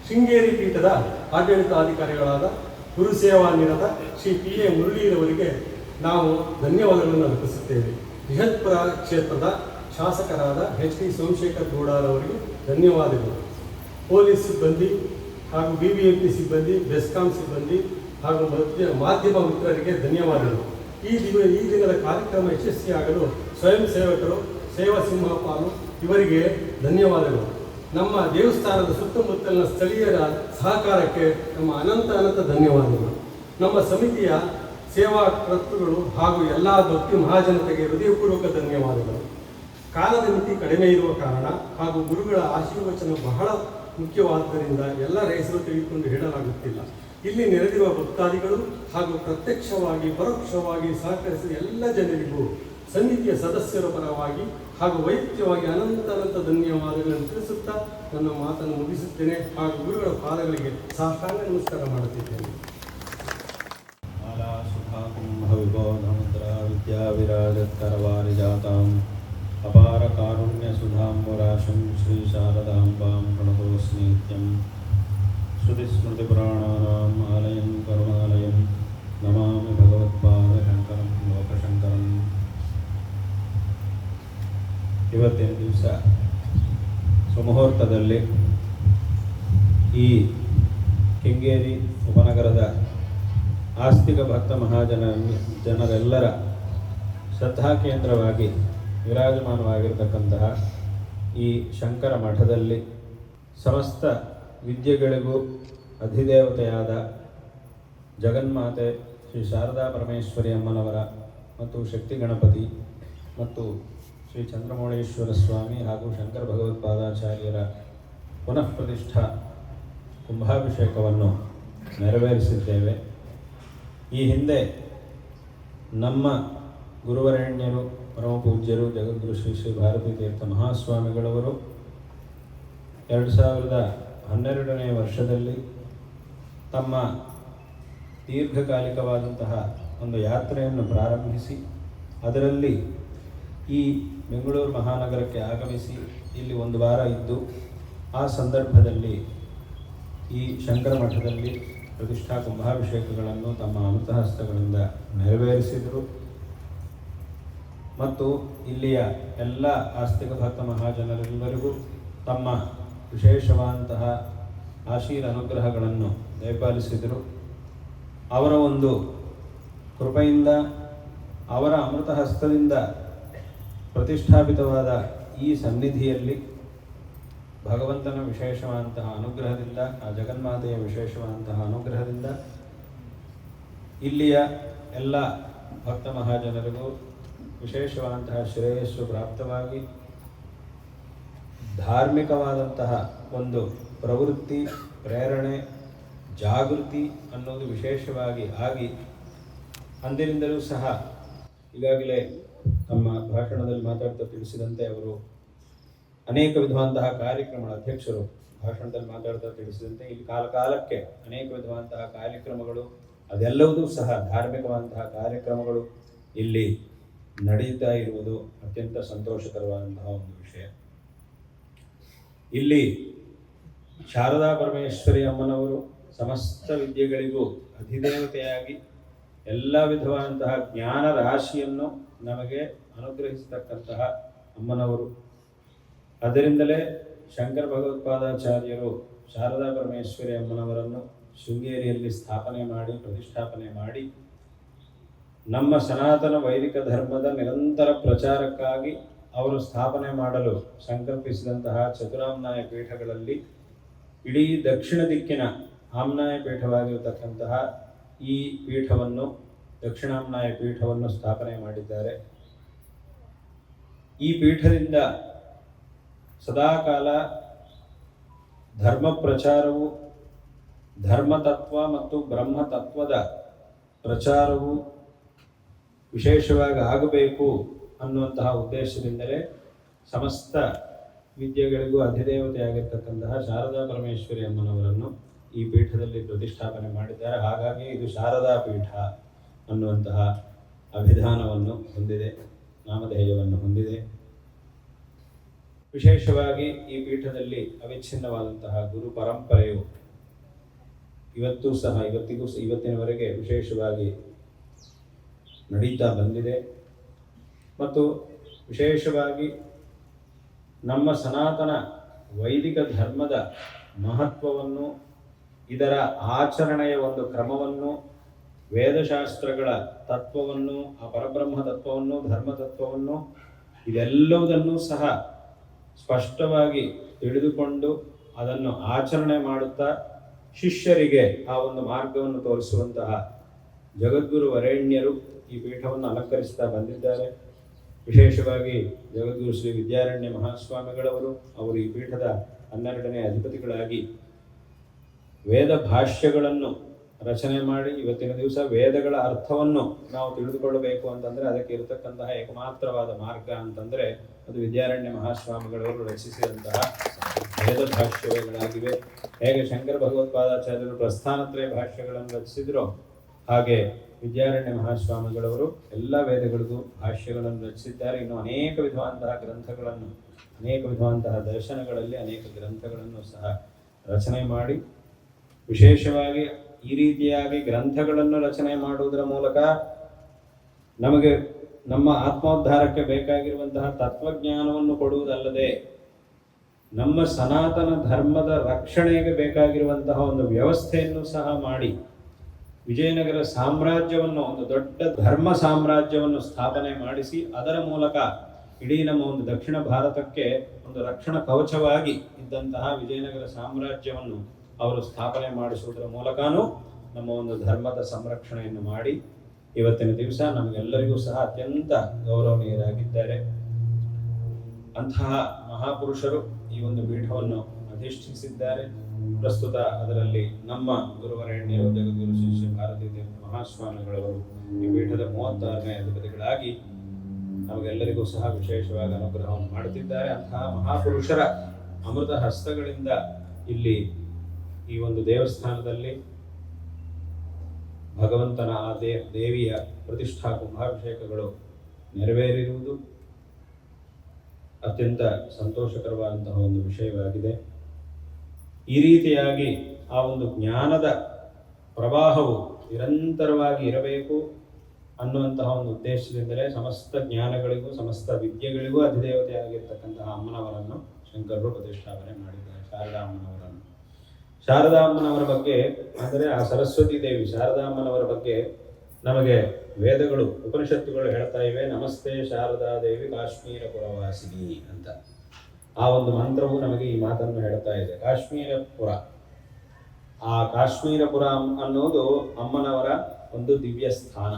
ಶೃಂಗೇರಿ ಪೀಠದ ಆಡಳಿತಾಧಿಕಾರಿಗಳಾದ ಗುರುಸೇವಾನಿರತ ಶ್ರೀ P.A. ಮುರಳೀರವರಿಗೆ ನಾವು ಧನ್ಯವಾದಗಳನ್ನು ಅರ್ಪಿಸುತ್ತೇವೆ. ಬೃಹತ್ಪುರ ಕ್ಷೇತ್ರದ ಶಾಸಕರಾದ H.D. ಸೋಮಶೇಖರ್ ಗೌಡರವರಿಗೆ ಧನ್ಯವಾದಗಳು. ಪೊಲೀಸ್ ಸಿಬ್ಬಂದಿ ಹಾಗೂ BBMP ಸಿಬ್ಬಂದಿ, ಬೆಸ್ಕಾಂ ಸಿಬ್ಬಂದಿ ಹಾಗೂ ಮಾಧ್ಯಮ ಮಿತ್ರರಿಗೆ ಧನ್ಯವಾದಗಳು. ಈ ದಿನದ ಕಾರ್ಯಕ್ರಮ ಯಶಸ್ವಿಯಾಗಲು ಸ್ವಯಂ ಸೇವಕರು, ಸೇವಾ ಸಿಂಹಪಾಲು ಇವರಿಗೆ ಧನ್ಯವಾದಗಳು. ನಮ್ಮ ದೇವಸ್ಥಾನದ ಸುತ್ತಮುತ್ತಲಿನ ಸ್ಥಳೀಯರ ಸಹಕಾರಕ್ಕೆ ನಮ್ಮ ಅನಂತ ಧನ್ಯವಾದಗಳು. ನಮ್ಮ ಸಮಿತಿಯ ಸೇವಾ ಕರ್ತೃಗಳು ಹಾಗೂ ಎಲ್ಲ ಭಕ್ತಿ ಮಹಾಜನತೆಗೆ ಹೃದಯಪೂರ್ವಕ ಧನ್ಯವಾದಗಳು. ಕಾಲದ ಮಿತಿ ಕಡಿಮೆ ಇರುವ ಕಾರಣ ಹಾಗೂ ಗುರುಗಳ ಆಶೀರ್ವಚನ ಬಹಳ ಮುಖ್ಯವಾದ್ದರಿಂದ ಎಲ್ಲರ ಹೆಸರು ತೆಗೆದುಕೊಂಡು ಹೇಳಲಾಗುತ್ತಿಲ್ಲ. ಇಲ್ಲಿ ನೆರೆದಿರುವ ಭಕ್ತಾದಿಗಳು ಹಾಗೂ ಪ್ರತ್ಯಕ್ಷವಾಗಿ ಪರೋಕ್ಷವಾಗಿ ಸಹಕರಿಸಿದ ಎಲ್ಲ ಜನರಿಗೂ ಸಮಿತಿಯ ಸದಸ್ಯರ ಪರವಾಗಿ ಹಾಗೂ ವೈಯಕ್ತಿಕವಾಗಿ ಅನಂತ ಧನ್ಯವಾದಗಳನ್ನು ತಿಳಿಸುತ್ತಾ ನನ್ನ ಮಾತನ್ನು ಮುಗಿಸುತ್ತೇನೆ ಹಾಗೂ ಗುರುಗಳ ಪಾದಗಳಿಗೆ ಸಾಷ್ಟಾಂಗ ನಮಸ್ಕಾರ ಮಾಡುತ್ತಿದ್ದೇನೆ. ವಿದ್ಯಾವಿರಾಜತ್ಕರವಾರಿಜಾತಾಂ ಅಪಾರ ಕಾರುಣ್ಯ ಸುಧಾಂಬುರಾಶಂ ಶ್ರೀ ಶಾರದಾಂಬಾಂ ಪ್ರಣತೋಸ್ಮಿ ನಿತ್ಯಂ. ಶ್ರುತಿಸ್ಮೃತಿಪುರಾಣಾನಾಂ ಆಲಯಂ ಕರುಣಾಲಯಂ ನಮಾಮಿ ಭಗವತ್ಪಾದಶಂಕರಂ ಲೋಕಶಂಕರಂ. ಇವತ್ತಿನ ದಿವಸ ಸುಮುಹೂರ್ತದಲ್ಲಿ ಈ ಕೆಂಗೇರಿ ಉಪನಗರದ ಆಸ್ತಿಕ ಭಕ್ತ ಜನರೆಲ್ಲರ ಶ್ರದ್ಧಾ ಕೇಂದ್ರವಾಗಿ ವಿರಾಜಮಾನವಾಗಿರತಕ್ಕಂತಹ ಈ ಶಂಕರ ಮಠದಲ್ಲಿ ಸಮಸ್ತ ವಿದ್ಯೆಗಳಿಗೂ ಅಧಿದೇವತೆಯಾದ ಜಗನ್ಮಾತೆ ಶ್ರೀ ಶಾರದಾ ಪರಮೇಶ್ವರಿ ಅಮ್ಮನವರ ಮತ್ತು ಶಕ್ತಿ ಗಣಪತಿ ಮತ್ತು ಶ್ರೀ ಚಂದ್ರಮೌಳೇಶ್ವರ ಸ್ವಾಮಿ ಹಾಗೂ ಶಂಕರ ಭಗವತ್ಪಾದಾಚಾರ್ಯರ ಪುನಃ ಪ್ರತಿಷ್ಠಾ ಕುಂಭಾಭಿಷೇಕವನ್ನು ನೆರವೇರಿಸಿದ್ದೇವೆ. ಈ ಹಿಂದೆ ನಮ್ಮ ಗುರುವರೆಣ್ಯರು ಪರಮಪೂಜ್ಯರು ಜಗದ್ಗುರು ಶ್ರೀ ಶ್ರೀ ಭಾರತೀ ತೀರ್ಥ ಮಹಾಸ್ವಾಮಿಗಳವರು 2012ನೇ ವರ್ಷದಲ್ಲಿ ತಮ್ಮ ದೀರ್ಘಕಾಲಿಕವಾದಂತಹ ಒಂದು ಯಾತ್ರೆಯನ್ನು ಪ್ರಾರಂಭಿಸಿ ಅದರಲ್ಲಿ ಈ ಬೆಂಗಳೂರು ಮಹಾನಗರಕ್ಕೆ ಆಗಮಿಸಿ ಇಲ್ಲಿ ಒಂದು ವಾರ ಇದ್ದು ಆ ಸಂದರ್ಭದಲ್ಲಿ ಈ ಶಂಕರ ಮಠದಲ್ಲಿ ಪ್ರತಿಷ್ಠಾ ಕುಂಭಾಭಿಷೇಕಗಳನ್ನು ತಮ್ಮ ಅಮೃತಹಸ್ತಗಳಿಂದ ನೆರವೇರಿಸಿದರು ಮತ್ತು ಇಲ್ಲಿಯ ಎಲ್ಲ ಆಸ್ತಿಕ ಭಕ್ತ ಮಹಾಜನರೆಲ್ಲರಿಗೂ ತಮ್ಮ ವಿಶೇಷವಾದಂತಹ ಆಶೀರ್ ಅನುಗ್ರಹಗಳನ್ನು ದಯಪಾಲಿಸಿದರು. ಅವರ ಒಂದು ಕೃಪೆಯಿಂದ ಅವರ ಅಮೃತಹಸ್ತದಿಂದ ಪ್ರತಿಷ್ಠಾಪಿತವಾದ ಈ ಸನ್ನಿಧಿಯಲ್ಲಿ ಭಗವಂತನ ವಿಶೇಷವಾದಂತಹ ಅನುಗ್ರಹದಿಂದ, ಆ ಜಗನ್ಮಾತೆಯ ವಿಶೇಷವಾದಂತಹ ಅನುಗ್ರಹದಿಂದ ಇಲ್ಲಿಯ ಎಲ್ಲ ಭಕ್ತ ಮಹಾಜನರಿಗೂ ವಿಶೇಷವಾದಂತಹ ಶ್ರೇಯಸ್ಸು ಪ್ರಾಪ್ತವಾಗಿ ಧಾರ್ಮಿಕವಾದಂತಹ ಒಂದು ಪ್ರವೃತ್ತಿ, ಪ್ರೇರಣೆ, ಜಾಗೃತಿ ಅನ್ನೋದು ವಿಶೇಷವಾಗಿ ಆಗಿ ಅಂದಿನಿಂದಲೂ ಸಹ ಈಗಾಗಲೇ ನಮ್ಮ ಭಾಷಣದಲ್ಲಿ ಮಾತಾಡ್ತಾ ತಿಳಿಸಿದಂತೆ ಅವರು ಅನೇಕ ವಿಧವಾದಂತಹ ಕಾರ್ಯಕ್ರಮಗಳ ಅಧ್ಯಕ್ಷರು ಭಾಷಣದಲ್ಲಿ ಮಾತಾಡ್ತಾ ತಿಳಿಸಿದಂತೆ ಇಲ್ಲಿ ಕಾಲಕ್ಕೆ ಅನೇಕ ವಿಧವಾದಂತಹ ಕಾರ್ಯಕ್ರಮಗಳು ಅದೆಲ್ಲವೂ ಸಹ ಧಾರ್ಮಿಕವಾದಂತಹ ಕಾರ್ಯಕ್ರಮಗಳು ಇಲ್ಲಿ ನಡೀತಾ ಇರುವುದು ಅತ್ಯಂತ ಸಂತೋಷಕರವಾದಂತಹ ಒಂದು ವಿಷಯ. ಇಲ್ಲಿ ಶಾರದಾ ಪರಮೇಶ್ವರಿ ಅಮ್ಮನವರು ಸಮಸ್ತ ವಿದ್ಯೆಗಳಿಗೂ ಅಧಿದೇವತೆಯಾಗಿ ಎಲ್ಲ ವಿಧವಾದಂತಹ ಜ್ಞಾನ ರಾಶಿಯನ್ನು ನಮಗೆ ಅನುಗ್ರಹಿಸತಕ್ಕಂತಹ ಅಮ್ಮನವರು. ಅದರಿಂದಲೇ ಶಂಕರ ಭಗವತ್ಪಾದಾಚಾರ್ಯರು ಶಾರದಾ ಪರಮೇಶ್ವರಿ ಅಮ್ಮನವರನ್ನು ಶೃಂಗೇರಿಯಲ್ಲಿ ಪ್ರತಿಷ್ಠಾಪನೆ ಮಾಡಿ ನಮ್ಮ ಸನಾತನ ವೈದಿಕ ಧರ್ಮದ ನಿರಂತರ ಪ್ರಚಾರಕ್ಕಾಗಿ ಅವರು ಸ್ಥಾಪನೆ ಮಾಡಲು ಸಂಕಲ್ಪಿಸಿದಂತಹ ಚತುರಾಮ್ನಾಯ ಪೀಠಗಳಲ್ಲಿ ಇಡೀ ದಕ್ಷಿಣ ದಿಕ್ಕಿನ ಆಮ್ನಾಯ ಪೀಠವಾಗಿರತಕ್ಕಂತಹ ಈ ಪೀಠವನ್ನು, ದಕ್ಷಿಣಾಮ್ನಾಯ ಪೀಠವನ್ನು ಸ್ಥಾಪನೆ ಮಾಡಿದ್ದಾರೆ. ಈ ಪೀಠದಿಂದ ಸದಾಕಾಲ ಧರ್ಮ ಪ್ರಚಾರವು, ಧರ್ಮತತ್ವ ಮತ್ತು ಬ್ರಹ್ಮತತ್ವದ ಪ್ರಚಾರವು ವಿಶೇಷವಾಗಿ ಆಗಬೇಕು ಅನ್ನುವಂತಹ ಉದ್ದೇಶದಿಂದಲೇ ಸಮಸ್ತ ವಿದ್ಯೆಗಳಿಗೂ ಅಧಿದೇವತೆಯಾಗಿರ್ತಕ್ಕಂತಹ ಶಾರದಾ ಪರಮೇಶ್ವರಿ ಅಮ್ಮನವರನ್ನು ಈ ಪೀಠದಲ್ಲಿ ಪ್ರತಿಷ್ಠಾಪನೆ ಮಾಡಿದ್ದಾರೆ. ಹಾಗಾಗಿ ಇದು ಶಾರದಾ ಪೀಠ ಅನ್ನುವಂತಹ ಅಭಿಧಾನವನ್ನು ಹೊಂದಿದೆ, ನಾಮಧೇಯವನ್ನು ಹೊಂದಿದೆ. ವಿಶೇಷವಾಗಿ ಈ ಪೀಠದಲ್ಲಿ ಅವಿಚ್ಛಿನ್ನವಾದಂತಹ ಗುರು ಪರಂಪರೆಯು ಇವತ್ತಿನವರೆಗೆ ವಿಶೇಷವಾಗಿ ನಡೀತಾ ಬಂದಿದೆ. ಮತ್ತು ವಿಶೇಷವಾಗಿ ನಮ್ಮ ಸನಾತನ ವೈದಿಕ ಧರ್ಮದ ಮಹತ್ವವನ್ನು, ಇದರ ಆಚರಣೆಯ ಒಂದು ಕ್ರಮವನ್ನು, ವೇದಶಾಸ್ತ್ರಗಳ ತತ್ವವನ್ನು, ಆ ಪರಬ್ರಹ್ಮ ತತ್ವವನ್ನು, ಧರ್ಮತತ್ವವನ್ನು ಇದೆಲ್ಲವುದನ್ನು ಸಹ ಸ್ಪಷ್ಟವಾಗಿ ತಿಳಿದುಕೊಂಡು ಅದನ್ನು ಆಚರಣೆ ಮಾಡುತ್ತಾ ಶಿಷ್ಯರಿಗೆ ಆ ಒಂದು ಮಾರ್ಗವನ್ನು ತೋರಿಸುವಂತಹ ಜಗದ್ಗುರು ವರೇಣ್ಯರು ಈ ಪೀಠವನ್ನು ಅಲಂಕರಿಸ್ತಾ ಬಂದಿದ್ದಾರೆ. ವಿಶೇಷವಾಗಿ ಜಗದ್ಗುರು ಶ್ರೀ ವಿದ್ಯಾರಣ್ಯ ಮಹಾಸ್ವಾಮಿಗಳವರು, ಅವರು ಈ ಪೀಠದ 12ನೇ ಅಧಿಪತಿಗಳಾಗಿ ವೇದ ಭಾಷ್ಯಗಳನ್ನು ರಚನೆ ಮಾಡಿ ಇವತ್ತಿನ ದಿವಸ ವೇದಗಳ ಅರ್ಥವನ್ನು ನಾವು ತಿಳಿದುಕೊಳ್ಳಬೇಕು ಅಂತಂದರೆ ಅದಕ್ಕೆ ಇರತಕ್ಕಂತಹ ಏಕಮಾತ್ರವಾದ ಮಾರ್ಗ ಅಂತಂದರೆ ಅದು ವಿದ್ಯಾರಣ್ಯ ಮಹಾಸ್ವಾಮಿಗಳವರು ರಚಿಸಿದಂತಹ ವೇದ ಭಾಷ್ಯಗಳಾಗಿವೆ. ಹೇಗೆ ಶಂಕರ ಭಗವತ್ಪಾದಾಚಾರ್ಯರು ಪ್ರಸ್ಥಾನತ್ರಯ ಭಾಷ್ಯಗಳನ್ನು ರಚಿಸಿದ್ರು, ಹಾಗೆ ವಿದ್ಯಾರಣ್ಯ ಮಹಾಸ್ವಾಮಿಗಳವರು ಎಲ್ಲ ವೇದಗಳಿಗೂ ಭಾಷ್ಯಗಳನ್ನು ರಚಿಸಿದ್ದಾರೆ. ಇನ್ನು ಅನೇಕ ವಿಧವಾದಂತಹ ಗ್ರಂಥಗಳನ್ನು, ಅನೇಕ ವಿಧವಾದಂತಹ ದರ್ಶನಗಳಲ್ಲಿ ಅನೇಕ ಗ್ರಂಥಗಳನ್ನು ಸಹ ರಚನೆ ಮಾಡಿ, ವಿಶೇಷವಾಗಿ ಈ ರೀತಿಯಾಗಿ ಗ್ರಂಥಗಳನ್ನು ರಚನೆ ಮಾಡುವುದರ ಮೂಲಕ ನಮಗೆ ನಮ್ಮ ಆತ್ಮೋದ್ಧಾರಕ್ಕೆ ಬೇಕಾಗಿರುವಂತಹ ತತ್ವಜ್ಞಾನವನ್ನು ಕೊಡುವುದಲ್ಲದೆ ನಮ್ಮ ಸನಾತನ ಧರ್ಮದ ರಕ್ಷಣೆಗೆ ಬೇಕಾಗಿರುವಂತಹ ಒಂದು ವ್ಯವಸ್ಥೆಯನ್ನು ಸಹ ಮಾಡಿ ವಿಜಯನಗರ ಸಾಮ್ರಾಜ್ಯವನ್ನು, ಒಂದು ದೊಡ್ಡ ಧರ್ಮ ಸಾಮ್ರಾಜ್ಯವನ್ನು ಸ್ಥಾಪನೆ ಮಾಡಿಸಿ ಅದರ ಮೂಲಕ ಇಡೀ ನಮ್ಮ ಒಂದು ದಕ್ಷಿಣ ಭಾರತಕ್ಕೆ ಒಂದು ರಕ್ಷಣಾ ಕವಚವಾಗಿ ಇದ್ದಂತಹ ವಿಜಯನಗರ ಸಾಮ್ರಾಜ್ಯವನ್ನು ಅವರು ಸ್ಥಾಪನೆ ಮಾಡಿಸುವುದರ ಮೂಲಕನೂ ನಮ್ಮ ಒಂದು ಧರ್ಮದ ಸಂರಕ್ಷಣೆಯನ್ನು ಮಾಡಿ ಇವತ್ತಿನ ದಿವಸ ನಮಗೆಲ್ಲರಿಗೂ ಸಹ ಅತ್ಯಂತ ಗೌರವನೀಯರಾಗಿದ್ದಾರೆ. ಅಂತಹ ಮಹಾಪುರುಷರು ಈ ಒಂದು ಪೀಠವನ್ನು ಅಧಿಷ್ಠಿಸಿದ್ದಾರೆ. ಪ್ರಸ್ತುತ ಅದರಲ್ಲಿ ನಮ್ಮ ಗುರುವರೇಣ್ಯರು ಜಗದ್ಗುರು ಶ್ರೀ ಶ್ರೀ ಭಾರತೀ ತೀರ್ಥ ಮಹಾಸ್ವಾಮಿಗಳವರು ಈ ಪೀಠದ 36ನೇ ಅಧಿಪತಿಗಳಾಗಿ ನಮಗೆಲ್ಲರಿಗೂ ಸಹ ವಿಶೇಷವಾಗಿ ಅನುಗ್ರಹವನ್ನು ಮಾಡುತ್ತಿದ್ದಾರೆ. ಅಂತಹ ಮಹಾಪುರುಷರ ಅಮೃತ ಹಸ್ತಗಳಿಂದ ಇಲ್ಲಿ ಈ ಒಂದು ದೇವಸ್ಥಾನದಲ್ಲಿ ಭಗವಂತನ ಆ ದೇವಿಯ ಪ್ರತಿಷ್ಠಾ ಕುಂಭಾಭಿಷೇಕಗಳು ನೆರವೇರಿರುವುದು ಅತ್ಯಂತ ಸಂತೋಷಕರವಾದಂತಹ ಒಂದು ವಿಷಯವಾಗಿದೆ. ಈ ರೀತಿಯಾಗಿ ಆ ಒಂದು ಜ್ಞಾನದ ಪ್ರವಾಹವು ನಿರಂತರವಾಗಿ ಇರಬೇಕು ಅನ್ನುವಂತಹ ಒಂದು ಉದ್ದೇಶದಿಂದಲೇ ಸಮಸ್ತ ಜ್ಞಾನಗಳಿಗೂ ಸಮಸ್ತ ವಿದ್ಯೆಗಳಿಗೂ ಅಧಿದೇವತೆಯಾಗಿರ್ತಕ್ಕಂತಹ ಅಮ್ಮನವರನ್ನು ಶಂಕರರು ಪ್ರತಿಷ್ಠಾಪನೆ ಮಾಡಿದ್ದಾರೆ, ಶಾರದಾ ಅಮ್ಮನವರನ್ನು. ಶಾರದಾ ಅಮ್ಮನವರ ಬಗ್ಗೆ ಅಂದರೆ ಆ ಸರಸ್ವತಿ ದೇವಿ ಶಾರದಾ ಅಮ್ಮನವರ ಬಗ್ಗೆ ನಮಗೆ ವೇದಗಳು, ಉಪನಿಷತ್ತುಗಳು ಹೇಳ್ತಾ ಇವೆ, ನಮಸ್ತೆ ಶಾರದಾ ದೇವಿ ಕಾಶ್ಮೀರ ಪುರವಾಸಿನಿ ಅಂತ. ಆ ಒಂದು ಮಂತ್ರವು ನಮಗೆ ಈ ಮಾತನ್ನು ಹೇಳ್ತಾ ಇದೆ. ಕಾಶ್ಮೀರಪುರ, ಆ ಕಾಶ್ಮೀರಪುರ ಅನ್ನೋದು ಅಮ್ಮನವರ ಒಂದು ದಿವ್ಯ ಸ್ಥಾನ.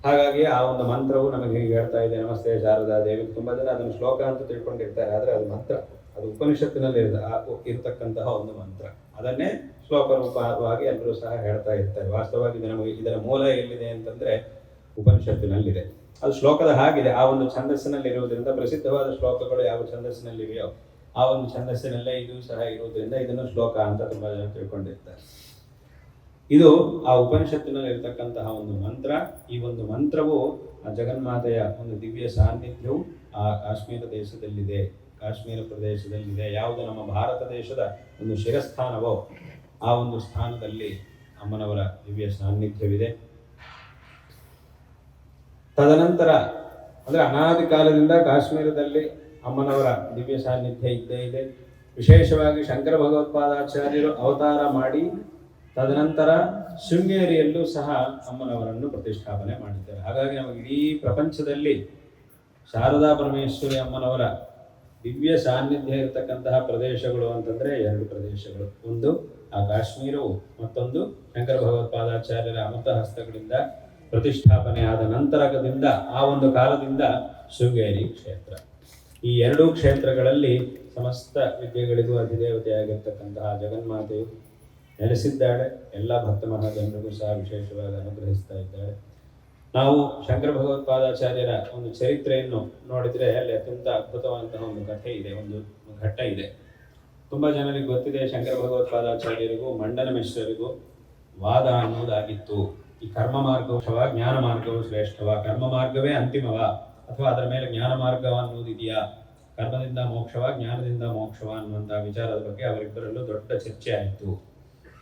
ಹಾಗಾಗಿ ಆ ಒಂದು ಮಂತ್ರವು ನಮಗೆ ಹೀಗೆ ಹೇಳ್ತಾ ಇದೆ. ನಮಸ್ತೆ ಶಾರದಾ ದೇವಿ. ತುಂಬಾ ಜನ ಅದನ್ನು ಶ್ಲೋಕ ಅಂತ ತಿಳ್ಕೊಂಡಿರ್ತಾರೆ, ಆದರೆ ಅದು ಮಂತ್ರ, ಅದು ಉಪನಿಷತ್ತಿನಲ್ಲಿ ಇರತಕ್ಕಂತಹ ಒಂದು ಮಂತ್ರ. ಅದನ್ನೇ ಶ್ಲೋಕ ರೂಪವಾಗಿ ಎಲ್ಲರೂ ಸಹ ಹೇಳ್ತಾ ಇರ್ತಾರೆ. ವಾಸ್ತವವಾಗಿ ನಮಗೆ ಇದರ ಮೂಲ ಎಲ್ಲಿದೆ ಅಂತಂದ್ರೆ ಉಪನಿಷತ್ತಿನಲ್ಲಿದೆ. ಅದು ಶ್ಲೋಕದ ಹಾಗಿದೆ, ಆ ಒಂದು ಛಂದಸ್ಸಿನಲ್ಲಿ ಇರುವುದರಿಂದ ಪ್ರಸಿದ್ಧವಾದ ಶ್ಲೋಕಗಳು ಯಾವ ಛಂದಸ್ಸಿನಲ್ಲಿವೆಯೋ ಆ ಒಂದು ಛಂದಸ್ಸಿನಲ್ಲೇ ಇದು ಸಹ ಇರುವುದರಿಂದ ಇದನ್ನು ಶ್ಲೋಕ ಅಂತ ತುಂಬಾ ಜನ ತಿಳ್ಕೊಂಡಿರ್ತಾರೆ. ಇದು ಆ ಉಪನಿಷತ್ತಿನಲ್ಲಿ ಇರತಕ್ಕಂತಹ ಒಂದು ಮಂತ್ರ. ಈ ಒಂದು ಮಂತ್ರವು ಆ ಜಗನ್ಮಾತೆಯ ಒಂದು ದಿವ್ಯ ಸಾನ್ನಿಧ್ಯವು ಆ ಕಾಶ್ಮೀರ ದೇಶದಲ್ಲಿದೆ, ಕಾಶ್ಮೀರ ಪ್ರದೇಶದಲ್ಲಿದೆ. ಯಾವುದು ನಮ್ಮ ಭಾರತ ದೇಶದ ಒಂದು ಶಿರಸ್ಥಾನವೋ ಆ ಒಂದು ಸ್ಥಾನದಲ್ಲಿ ಅಮ್ಮನವರ ದಿವ್ಯ ಸಾನ್ನಿಧ್ಯವಿದೆ. ತದನಂತರ ಅಂದರೆ ಅನಾದಿ ಕಾಲದಿಂದ ಕಾಶ್ಮೀರದಲ್ಲಿ ಅಮ್ಮನವರ ದಿವ್ಯ ಸಾನ್ನಿಧ್ಯ ಇದ್ದೇ ಇದೆ. ವಿಶೇಷವಾಗಿ ಶಂಕರ ಭಗವತ್ಪಾದಾಚಾರ್ಯರು ಅವತಾರ ಮಾಡಿ ತದನಂತರ ಶೃಂಗೇರಿಯಲ್ಲೂ ಸಹ ಅಮ್ಮನವರನ್ನು ಪ್ರತಿಷ್ಠಾಪನೆ ಮಾಡಿದ್ದಾರೆ. ಹಾಗಾಗಿ ನಮಗೆ ಇಡೀ ಪ್ರಪಂಚದಲ್ಲಿ ಶಾರದಾ ಪರಮೇಶ್ವರಿ ಅಮ್ಮನವರ ದಿವ್ಯ ಸಾನ್ನಿಧ್ಯ ಇರತಕ್ಕಂತಹ ಪ್ರದೇಶಗಳು ಅಂತಂದರೆ 2 ಪ್ರದೇಶಗಳು. ಒಂದು ಆ ಕಾಶ್ಮೀರವು, ಮತ್ತೊಂದು ಶಂಕರ ಭಗವತ್ಪಾದಾಚಾರ್ಯರ ಅಮೃತ ಹಸ್ತಗಳಿಂದ ಪ್ರತಿಷ್ಠಾಪನೆ ಆದ ನಂತರದಿಂದ ಆ ಒಂದು ಕಾಲದಿಂದ ಶೃಂಗೇರಿ ಕ್ಷೇತ್ರ. ಈ 2 ಕ್ಷೇತ್ರಗಳಲ್ಲಿ ಸಮಸ್ತ ವಿದ್ಯೆಗಳಿಗೂ ಅಧಿದೇವತೆಯಾಗಿರ್ತಕ್ಕಂತಹ ಜಗನ್ಮಾತೆಯು ನೆಲೆಸಿದ್ದಾಳೆ. ಎಲ್ಲ ಭಕ್ತ ಮಹಾಜನರಿಗೂ ಸಹ ವಿಶೇಷವಾಗಿ ಅನುಗ್ರಹಿಸ್ತಾ ಇದ್ದಾಳೆ. ನಾವು ಶಂಕರ ಭಗವತ್ಪಾದಾಚಾರ್ಯರ ಒಂದು ಚರಿತ್ರೆಯನ್ನು ನೋಡಿದರೆ ಅಲ್ಲಿ ಅತ್ಯಂತ ಅದ್ಭುತವಾದಂತಹ ಒಂದು ಕಥೆ ಇದೆ, ಒಂದು ಘಟ್ಟ ಇದೆ. ತುಂಬ ಜನರಿಗೆ ಗೊತ್ತಿದೆ, ಶಂಕರ ಭಗವತ್ಪಾದಾಚಾರ್ಯರಿಗೂ ಮಂಡನ ಮಿಶ್ರರಿಗೂ ವಾದ ಅನ್ನೋದಾಗಿತ್ತು. ಈ ಕರ್ಮ ಮಾರ್ಗವು ಅಥವಾ ಜ್ಞಾನ ಮಾರ್ಗವು ಶ್ರೇಷ್ಠವಾ, ಕರ್ಮ ಮಾರ್ಗವೇ ಅಂತಿಮವಾ, ಅಥವಾ ಅದರ ಮೇಲೆ ಜ್ಞಾನ ಮಾರ್ಗ ಅನ್ನೋದಿದೆಯಾ, ಕರ್ಮದಿಂದ ಮೋಕ್ಷವಾ ಜ್ಞಾನದಿಂದ ಮೋಕ್ಷವಾ ಅನ್ನುವಂತಹ ವಿಚಾರದ ಬಗ್ಗೆ ಅವರಿಬ್ಬರಲ್ಲೂ ದೊಡ್ಡ ಚರ್ಚೆ ಆಯಿತು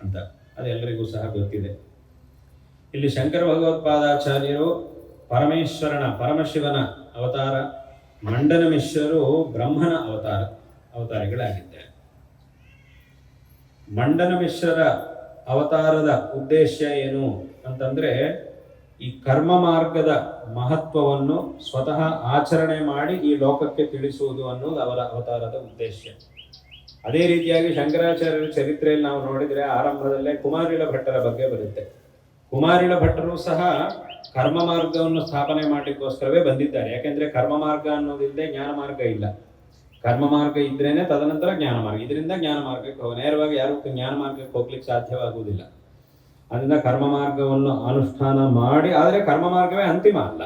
ಅಂತ ಅದೆಲ್ಲರಿಗೂ ಸಹ ಗೊತ್ತಿದೆ. ಇಲ್ಲಿ ಶಂಕರ ಭಗವತ್ಪಾದಾಚಾರ್ಯರು ಪರಮಶಿವನ ಅವತಾರ, ಮಂಡನ ಮಿಶ್ರರು ಬ್ರಹ್ಮನ ಅವತಾರಿಗಳಾಗಿದ್ದಾರೆ. ಮಂಡನ ಮಿಶ್ರರ ಅವತಾರದ ಉದ್ದೇಶ ಏನು ಅಂತಂದ್ರೆ ಈ ಕರ್ಮ ಮಾರ್ಗದ ಮಹತ್ವವನ್ನು ಸ್ವತಃ ಆಚರಣೆ ಮಾಡಿ ಈ ಲೋಕಕ್ಕೆ ತಿಳಿಸುವುದು ಅನ್ನೋದು ಅವರ ಅವತಾರದ ಉದ್ದೇಶ. ಅದೇ ರೀತಿಯಾಗಿ ಶಂಕರಾಚಾರ್ಯರ ಚರಿತ್ರೆಯಲ್ಲಿ ನಾವು ನೋಡಿದರೆ ಆರಂಭದಲ್ಲೇ ಕುಮಾರಿಲ ಭಟ್ಟರ ಬಗ್ಗೆ ಬರುತ್ತೆ. ಕುಮಾರಿಲ ಭಟ್ಟರು ಸಹ ಕರ್ಮ ಮಾರ್ಗವನ್ನು ಸ್ಥಾಪನೆ ಮಾಡಲಿಕ್ಕೋಸ್ಕರವೇ ಬಂದಿದ್ದಾರೆ. ಯಾಕೆಂದ್ರೆ ಕರ್ಮ ಮಾರ್ಗ ಅನ್ನೋದಿಲ್ಲದೆ ಜ್ಞಾನ ಮಾರ್ಗ ಇಲ್ಲ. ಕರ್ಮ ಮಾರ್ಗ ಇದ್ರೇನೆ ತದನಂತರ ಜ್ಞಾನ ಮಾರ್ಗ. ಇದರಿಂದ ಜ್ಞಾನ ಮಾರ್ಗಕ್ಕೆ ನೇರವಾಗಿ ಯಾರು ಜ್ಞಾನ ಮಾರ್ಗಕ್ಕೆ ಹೋಗ್ಲಿಕ್ಕೆ ಸಾಧ್ಯವಾಗುವುದಿಲ್ಲ. ಅದರಿಂದ ಕರ್ಮ ಮಾರ್ಗವನ್ನು ಅನುಷ್ಠಾನ ಮಾಡಿ, ಆದರೆ ಕರ್ಮ ಮಾರ್ಗವೇ ಅಂತಿಮ ಅಲ್ಲ.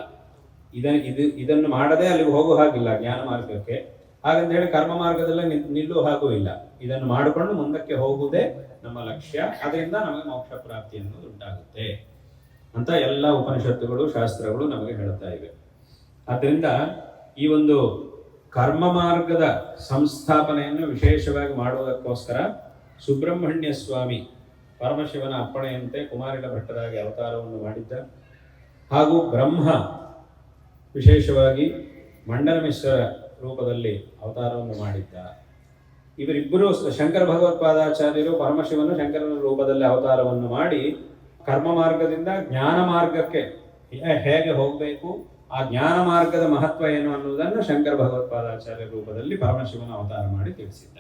ಇದನ್ನು ಮಾಡದೆ ಅಲ್ಲಿಗೆ ಹೋಗೋ ಹಾಗಿಲ್ಲ ಜ್ಞಾನ ಮಾರ್ಗಕ್ಕೆ. ಹಾಗಂತ ಹೇಳಿ ಕರ್ಮ ಮಾರ್ಗದಲ್ಲೇ ನಿಲ್ಲುವ ಹಾಗೂ ಇಲ್ಲ. ಇದನ್ನು ಮಾಡಿಕೊಂಡು ಮುಂದಕ್ಕೆ ಹೋಗುವುದೇ ನಮ್ಮ ಲಕ್ಷ್ಯ. ಅದರಿಂದ ನಮಗೆ ಮೋಕ್ಷ ಪ್ರಾಪ್ತಿ ಅನ್ನೋದು ಉಂಟಾಗುತ್ತೆ ಅಂತ ಎಲ್ಲ ಉಪನಿಷತ್ತುಗಳು ಶಾಸ್ತ್ರಗಳು ನಮಗೆ ಹೇಳ್ತಾ ಇವೆ. ಆದ್ದರಿಂದ ಈ ಒಂದು ಕರ್ಮ ಮಾರ್ಗದ ಸಂಸ್ಥಾಪನೆಯನ್ನು ವಿಶೇಷವಾಗಿ ಮಾಡುವುದಕ್ಕೋಸ್ಕರ ಸುಬ್ರಹ್ಮಣ್ಯ ಸ್ವಾಮಿ ಪರಮಶಿವನ ಅಪ್ಪಣೆಯಂತೆ ಕುಮಾರಿಲ ಭಟ್ಟರಾಗಿ ಅವತಾರವನ್ನು ಮಾಡಿದ್ದ. ಹಾಗೂ ಬ್ರಹ್ಮ ವಿಶೇಷವಾಗಿ ಮಂಡನ ಮಿಶ್ರರ ರೂಪದಲ್ಲಿ ಅವತಾರವನ್ನು ಮಾಡಿದ್ದ. ಇವರಿಬ್ಬರು ಶಂಕರ ಭಗವತ್ಪಾದಾಚಾರ್ಯರು ಪರಮಶಿವನು ಶಂಕರನ ರೂಪದಲ್ಲಿ ಅವತಾರವನ್ನು ಮಾಡಿ ಕರ್ಮ ಮಾರ್ಗದಿಂದ ಜ್ಞಾನ ಮಾರ್ಗಕ್ಕೆ ಹೇಗೆ ಹೋಗಬೇಕು, ಆ ಜ್ಞಾನ ಮಾರ್ಗದ ಮಹತ್ವ ಏನು ಅನ್ನುವುದನ್ನು ಶಂಕರ ಭಗವತ್ಪಾದಾಚಾರ್ಯ ರೂಪದಲ್ಲಿ ಪರಮಶಿವನ ಅವತಾರ ಮಾಡಿ ತಿಳಿಸಿದ್ದ.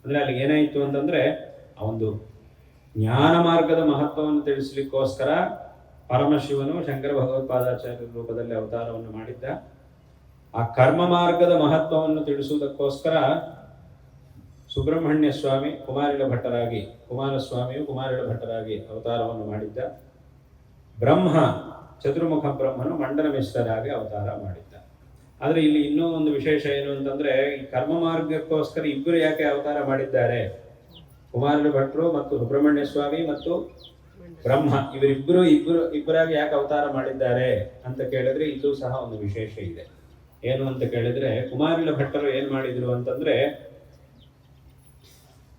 ಅಂದ್ರೆ ಅಲ್ಲಿ ಏನಾಯಿತು ಅಂತಂದ್ರೆ ಆ ಒಂದು ಜ್ಞಾನ ಮಾರ್ಗದ ಮಹತ್ವವನ್ನು ತಿಳಿಸಲಿಕ್ಕೋಸ್ಕರ ಪರಮಶಿವನು ಶಂಕರ ಭಗವತ್ಪಾದಾಚಾರ್ಯ ರೂಪದಲ್ಲಿ ಅವತಾರವನ್ನು ಮಾಡಿದ್ದ. ಆ ಕರ್ಮ ಮಾರ್ಗದ ಮಹತ್ವವನ್ನು ತಿಳಿಸುವುದಕ್ಕೋಸ್ಕರ ಸುಬ್ರಹ್ಮಣ್ಯ ಸ್ವಾಮಿ ಕುಮಾರಸ್ವಾಮಿಯು ಕುಮಾರಿಲ ಭಟ್ಟರಾಗಿ ಅವತಾರವನ್ನು ಮಾಡಿದ್ದ. ಬ್ರಹ್ಮ ಚತುರ್ಮುಖ ಬ್ರಹ್ಮನು ಮಂಡನ ಮಿಶ್ರರಾಗಿ ಅವತಾರ ಮಾಡಿದ್ದ. ಆದರೆ ಇಲ್ಲಿ ಇನ್ನೂ ಒಂದು ವಿಶೇಷ ಏನು ಅಂತಂದ್ರೆ ಈ ಕರ್ಮ ಮಾರ್ಗಕ್ಕೋಸ್ಕರ ಇಬ್ಬರು ಯಾಕೆ ಅವತಾರ ಮಾಡಿದ್ದಾರೆ, ಕುಮಾರಿಲ ಭಟ್ರು ಮತ್ತು ಸುಬ್ರಹ್ಮಣ್ಯ ಸ್ವಾಮಿ ಮತ್ತು ಬ್ರಹ್ಮ ಇಬ್ಬರಾಗಿ ಯಾಕೆ ಅವತಾರ ಮಾಡಿದ್ದಾರೆ ಅಂತ ಕೇಳಿದ್ರೆ ಇಲ್ಲೂ ಸಹ ಒಂದು ವಿಶೇಷ ಇದೆ. ಏನು ಅಂತ ಕೇಳಿದ್ರೆ ಕುಮಾರಿಲ ಭಟ್ಟರು ಏನ್ ಮಾಡಿದ್ರು ಅಂತಂದ್ರೆ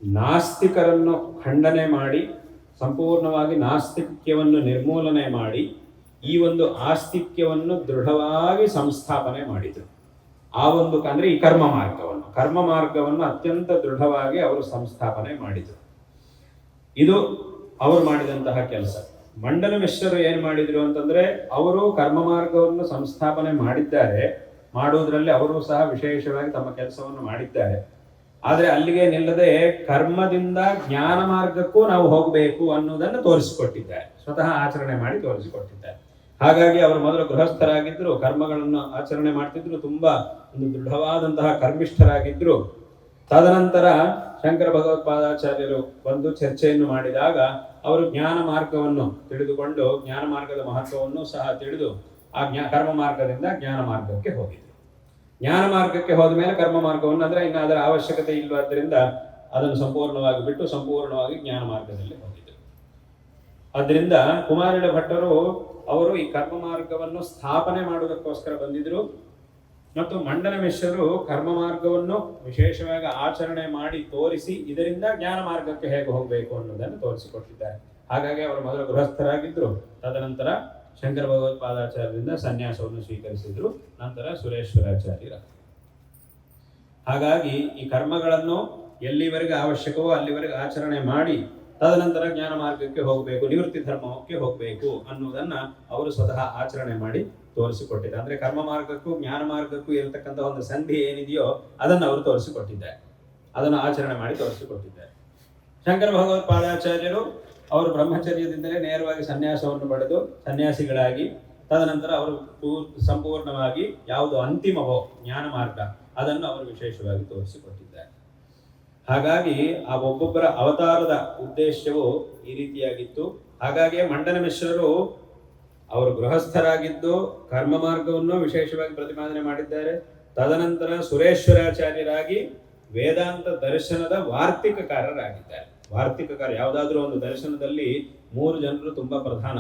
ನಾಸ್ತಿಕರನ್ನು ಖಂಡನೆ ಮಾಡಿ ಸಂಪೂರ್ಣವಾಗಿ ನಾಸ್ತಿಕ್ಯವನ್ನು ನಿರ್ಮೂಲನೆ ಮಾಡಿ ಈ ಒಂದು ಆಸ್ತಿಕ್ಯವನ್ನು ದೃಢವಾಗಿ ಸಂಸ್ಥಾಪನೆ ಮಾಡಿದರು. ಆ ಒಂದು ಅಂದ್ರೆ ಈ ಕರ್ಮ ಮಾರ್ಗವನ್ನು ಅತ್ಯಂತ ದೃಢವಾಗಿ ಅವರು ಸಂಸ್ಥಾಪನೆ ಮಾಡಿದರು. ಇದು ಅವರು ಮಾಡಿದಂತಹ ಕೆಲಸ. ಮಂಡನ ಮಿಶ್ರರು ಏನ್ ಮಾಡಿದ್ರು ಅಂತಂದ್ರೆ ಅವರು ಕರ್ಮ ಮಾರ್ಗವನ್ನು ಸಂಸ್ಥಾಪನೆ ಮಾಡಿದ್ದಾರೆ, ಮಾಡುವುದರಲ್ಲಿ ಅವರು ಸಹ ವಿಶೇಷವಾಗಿ ತಮ್ಮ ಕೆಲಸವನ್ನು ಮಾಡಿದ್ದಾರೆ. ಆದರೆ ಅಲ್ಲಿಗೆ ನಿಲ್ಲದೆ ಕರ್ಮದಿಂದ ಜ್ಞಾನ ಮಾರ್ಗಕ್ಕೂ ನಾವು ಹೋಗಬೇಕು ಅನ್ನೋದನ್ನು ತೋರಿಸಿಕೊಟ್ಟಿದ್ದಾರೆ, ಸ್ವತಃ ಆಚರಣೆ ಮಾಡಿ ತೋರಿಸಿಕೊಟ್ಟಿದ್ದಾರೆ. ಹಾಗಾಗಿ ಅವರು ಮೊದಲು ಗೃಹಸ್ಥರಾಗಿದ್ರು, ಕರ್ಮಗಳನ್ನು ಆಚರಣೆ ಮಾಡ್ತಿದ್ರು, ತುಂಬಾ ಒಂದು ದೃಢವಾದಂತಹ ಕರ್ಮಿಷ್ಠರಾಗಿದ್ರು. ತದನಂತರ ಶಂಕರ ಭಗವತ್ಪಾದಾಚಾರ್ಯರು ಬಂದು ಚರ್ಚೆಯನ್ನು ಮಾಡಿದಾಗ ಅವರು ಜ್ಞಾನ ಮಾರ್ಗವನ್ನು ತಿಳಿದುಕೊಂಡು ಜ್ಞಾನ ಮಾರ್ಗದ ಮಹತ್ವವನ್ನು ಸಹ ತಿಳಿದು ಆ ಕರ್ಮ ಮಾರ್ಗದಿಂದ ಜ್ಞಾನ ಮಾರ್ಗಕ್ಕೆ ಹೋಗಿದ್ರು. ಜ್ಞಾನ ಮಾರ್ಗಕ್ಕೆ ಹೋದ ಮೇಲೆ ಕರ್ಮ ಮಾರ್ಗವನ್ನು ಅಂದ್ರೆ ಇನ್ನು ಅದರ ಅವಶ್ಯಕತೆ ಇಲ್ಲವಾದ್ದರಿಂದ ಅದನ್ನು ಸಂಪೂರ್ಣವಾಗಿ ಬಿಟ್ಟು ಸಂಪೂರ್ಣವಾಗಿ ಜ್ಞಾನ ಮಾರ್ಗದಲ್ಲಿ ಹೋಗಿದ್ರು. ಅದರಿಂದ ಕುಮಾರಿಲ ಭಟ್ಟರು ಅವರು ಈ ಕರ್ಮ ಮಾರ್ಗವನ್ನು ಸ್ಥಾಪನೆ ಮಾಡುವುದಕ್ಕೋಸ್ಕರ ಬಂದಿದ್ರು ಮತ್ತು ಮಂಡನ ಮಿಶ್ರರು ಕರ್ಮ ಮಾರ್ಗವನ್ನು ವಿಶೇಷವಾಗಿ ಆಚರಣೆ ಮಾಡಿ ತೋರಿಸಿ ಇದರಿಂದ ಜ್ಞಾನ ಮಾರ್ಗಕ್ಕೆ ಹೇಗೆ ಹೋಗಬೇಕು ಅನ್ನೋದನ್ನು ತೋರಿಸಿಕೊಟ್ಟಿದ್ದಾರೆ. ಹಾಗಾಗಿ ಅವರು ಮೊದಲು ಗೃಹಸ್ಥರಾಗಿದ್ರು, ತದನಂತರ ಶಂಕರ ಭಗವತ್ಪಾದಾಚಾರ್ಯರಿಂದ ಸನ್ಯಾಸವನ್ನು ಸ್ವೀಕರಿಸಿದ್ರು, ನಂತರ ಸುರೇಶ್ವರಾಚಾರ್ಯರ. ಹಾಗಾಗಿ ಈ ಕರ್ಮಗಳನ್ನು ಎಲ್ಲಿವರೆಗೆ ಅವಶ್ಯಕವೋ ಅಲ್ಲಿವರೆಗೆ ಆಚರಣೆ ಮಾಡಿ ತದನಂತರ ಜ್ಞಾನ ಮಾರ್ಗಕ್ಕೆ ಹೋಗಬೇಕು, ನಿವೃತ್ತಿ ಧರ್ಮಕ್ಕೆ ಹೋಗಬೇಕು ಅನ್ನುವುದನ್ನ ಅವರು ಸ್ವತಃ ಆಚರಣೆ ಮಾಡಿ ತೋರಿಸಿಕೊಟ್ಟಿದ್ದಾರೆ. ಅಂದ್ರೆ ಕರ್ಮ ಮಾರ್ಗಕ್ಕೂ ಜ್ಞಾನ ಮಾರ್ಗಕ್ಕೂ ಇರತಕ್ಕಂಥ ಒಂದು ಸಂಧಿ ಏನಿದೆಯೋ ಅದನ್ನು ಅವರು ತೋರಿಸಿಕೊಟ್ಟಿದ್ದಾರೆ, ಅದನ್ನು ಆಚರಣೆ ಮಾಡಿ ತೋರಿಸಿಕೊಟ್ಟಿದ್ದಾರೆ. ಶಂಕರ ಭಗವತ್ಪಾದಾಚಾರ್ಯರು ಅವರು ಬ್ರಹ್ಮಚರ್ಯದಿಂದಲೇ ನೇರವಾಗಿ ಸನ್ಯಾಸವನ್ನು ಪಡೆದು ಸನ್ಯಾಸಿಗಳಾಗಿ ತದನಂತರ ಅವರು ಸಂಪೂರ್ಣವಾಗಿ ಯಾವುದು ಅಂತಿಮವೋ ಜ್ಞಾನ ಮಾರ್ಗ ಅದನ್ನು ಅವರು ವಿಶೇಷವಾಗಿ ತೋರಿಸಿಕೊಟ್ಟಿದ್ದಾರೆ. ಹಾಗಾಗಿ ಆ ಒಬ್ಬೊಬ್ಬರ ಅವತಾರದ ಉದ್ದೇಶವು ಈ ರೀತಿಯಾಗಿತ್ತು. ಹಾಗಾಗಿ ಮಂಡನ ಮಿಶ್ರರು ಅವರು ಗೃಹಸ್ಥರಾಗಿದ್ದು ಕರ್ಮ ಮಾರ್ಗವನ್ನು ವಿಶೇಷವಾಗಿ ಪ್ರತಿಪಾದನೆ ಮಾಡಿದ್ದಾರೆ. ತದನಂತರ ಸುರೇಶ್ವರಾಚಾರ್ಯರಾಗಿ ವೇದಾಂತ ದರ್ಶನದ ವಾರ್ತಿಕಕಾರರಾಗಿದ್ದಾರೆ. ವಾರ್ತಿಕಕಾರ ಯಾವುದಾದ್ರೂ ಒಂದು ದರ್ಶನದಲ್ಲಿ 3 ಜನರು ತುಂಬಾ ಪ್ರಧಾನ,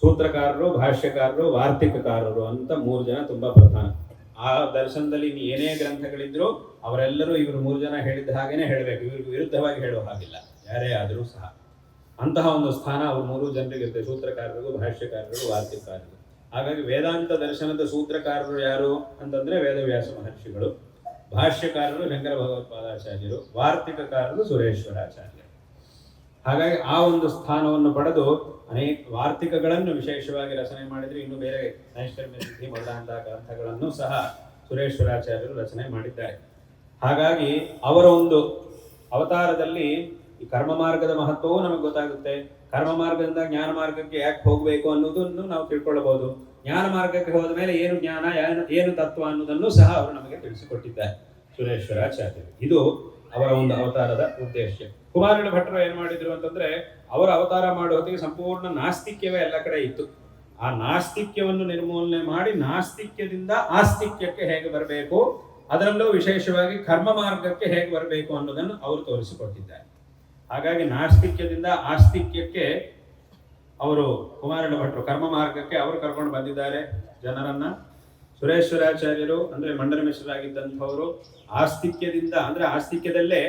ಸೂತ್ರಕಾರರು, ಭಾಷ್ಯಕಾರರು, ವಾರ್ತಿಕಕಾರರು ಅಂತ 3 ಜನ ತುಂಬಾ ಪ್ರಧಾನ. ಆ ದರ್ಶನದಲ್ಲಿ ಏನೇ ಗ್ರಂಥಗಳಿದ್ರು ಅವರೆಲ್ಲರೂ ಇವರು 3 ಜನ ಹೇಳಿದ ಹಾಗೇನೆ ಹೇಳಬೇಕು, ಇವ್ರಿಗೆ ವಿರುದ್ಧವಾಗಿ ಹೇಳುವ ಹಾಗಿಲ್ಲ ಯಾರೇ ಆದರೂ ಸಹ. ಅಂತಹ ಒಂದು ಸ್ಥಾನ ಅವರು 3 ಜನರಿಗೆ ಇರುತ್ತೆ, ಸೂತ್ರಕಾರರಿಗೂ, ಭಾಷ್ಯಕಾರರಿಗೂ, ವಾರ್ತಿಕಕಾರರು. ಹಾಗಾಗಿ ವೇದಾಂತ ದರ್ಶನದ ಸೂತ್ರಕಾರರು ಯಾರು ಅಂತಂದ್ರೆ ವೇದವ್ಯಾಸ ಮಹರ್ಷಿಗಳು, ಭಾಷ್ಯಕಾರರು ಶಂಕರ ಭಗವತ್ಪಾದಾಚಾರ್ಯರು, ವಾರ್ತಿಕಕಾರರು ಸುರೇಶ್ವರಾಚಾರ್ಯರು. ಹಾಗಾಗಿ ಆ ಒಂದು ಸ್ಥಾನವನ್ನು ಪಡೆದು ಅನೇಕ ವಾರ್ತಿಕಗಳನ್ನು ವಿಶೇಷವಾಗಿ ರಚನೆ ಮಾಡಿದ್ರೆ, ಇನ್ನು ಬೇರೆ ನೈಷ್ಕರ್ಮ್ಯ ಸಿದ್ಧಿ ಮೊದಲಾದಂತಹ ಗ್ರಂಥಗಳನ್ನು ಸಹ ಸುರೇಶ್ವರಾಚಾರ್ಯರು ರಚನೆ ಮಾಡಿದ್ದಾರೆ. ಹಾಗಾಗಿ ಅವರ ಒಂದು ಅವತಾರದಲ್ಲಿ ಈ ಕರ್ಮ ಮಾರ್ಗದ ಮಹತ್ವವೂ ನಮಗೆ ಗೊತ್ತಾಗುತ್ತೆ. ಕರ್ಮ ಮಾರ್ಗದಿಂದ ಜ್ಞಾನ ಮಾರ್ಗಕ್ಕೆ ಯಾಕೆ ಹೋಗಬೇಕು ಅನ್ನೋದನ್ನು ನಾವು ತಿಳ್ಕೊಳ್ಳಬಹುದು. ಜ್ಞಾನ ಮಾರ್ಗಕ್ಕೆ ಹೋದ ಮೇಲೆ ಏನು ಜ್ಞಾನ, ಏನು ತತ್ವ ಅನ್ನೋದನ್ನು ಸಹ ಅವರು ನಮಗೆ ತಿಳಿಸಿಕೊಟ್ಟಿದ್ದಾರೆ ಸುರೇಶ್ವರಾಚಾರ್ಯರು. ಇದು ಅವರ ಒಂದು ಅವತಾರದ ಉದ್ದೇಶ. ಕುಮಾರಿಲ ಭಟ್ಟರು ಏನ್ ಮಾಡಿದ್ರು ಅಂತಂದ್ರೆ, ಅವರ ಅವತಾರ ಮಾಡುವ ಹೊತ್ತಿಗೆ ಸಂಪೂರ್ಣ ನಾಸ್ತಿಕ್ಯವೇ ಎಲ್ಲ ಕಡೆ ಇತ್ತು. ಆ ನಾಸ್ತಿಕ್ಯವನ್ನು ನಿರ್ಮೂಲನೆ ಮಾಡಿ ನಾಸ್ತಿಕ್ಯದಿಂದ ಆಸ್ತಿಕ್ಯಕ್ಕೆ ಹೇಗೆ ಬರಬೇಕು, ಅದರಲ್ಲೂ ವಿಶೇಷವಾಗಿ ಕರ್ಮ ಮಾರ್ಗಕ್ಕೆ ಹೇಗೆ ಬರಬೇಕು ಅನ್ನೋದನ್ನು ಅವರು ತೋರಿಸಿಕೊಟ್ಟಿದ್ದಾರೆ. ಹಾಗಾಗಿ ನಾಸ್ತಿಕ್ಯದಿಂದ ಆಸ್ತಿಕ್ಯಕ್ಕೆ ಅವರು ಕುಮಾರಿಲ ಭಟ್ಟರು ಕರ್ಮ ಮಾರ್ಗಕ್ಕೆ ಅವರು ಕರ್ಕೊಂಡು ಬಂದಿದ್ದಾರೆ ಜನರನ್ನ. ಸುರೇಶ್ವರಾಚಾರ್ಯರು ಅಂದ್ರೆ ಮಂಡನ ಮಿಶ್ರರಾಗಿದ್ದಂಥವರು ಆಸ್ತಿಕ್ಯದಿಂದ ಅಂದ್ರೆ ಆಸ್ತಿಕ್ಯದಲ್ಲೇ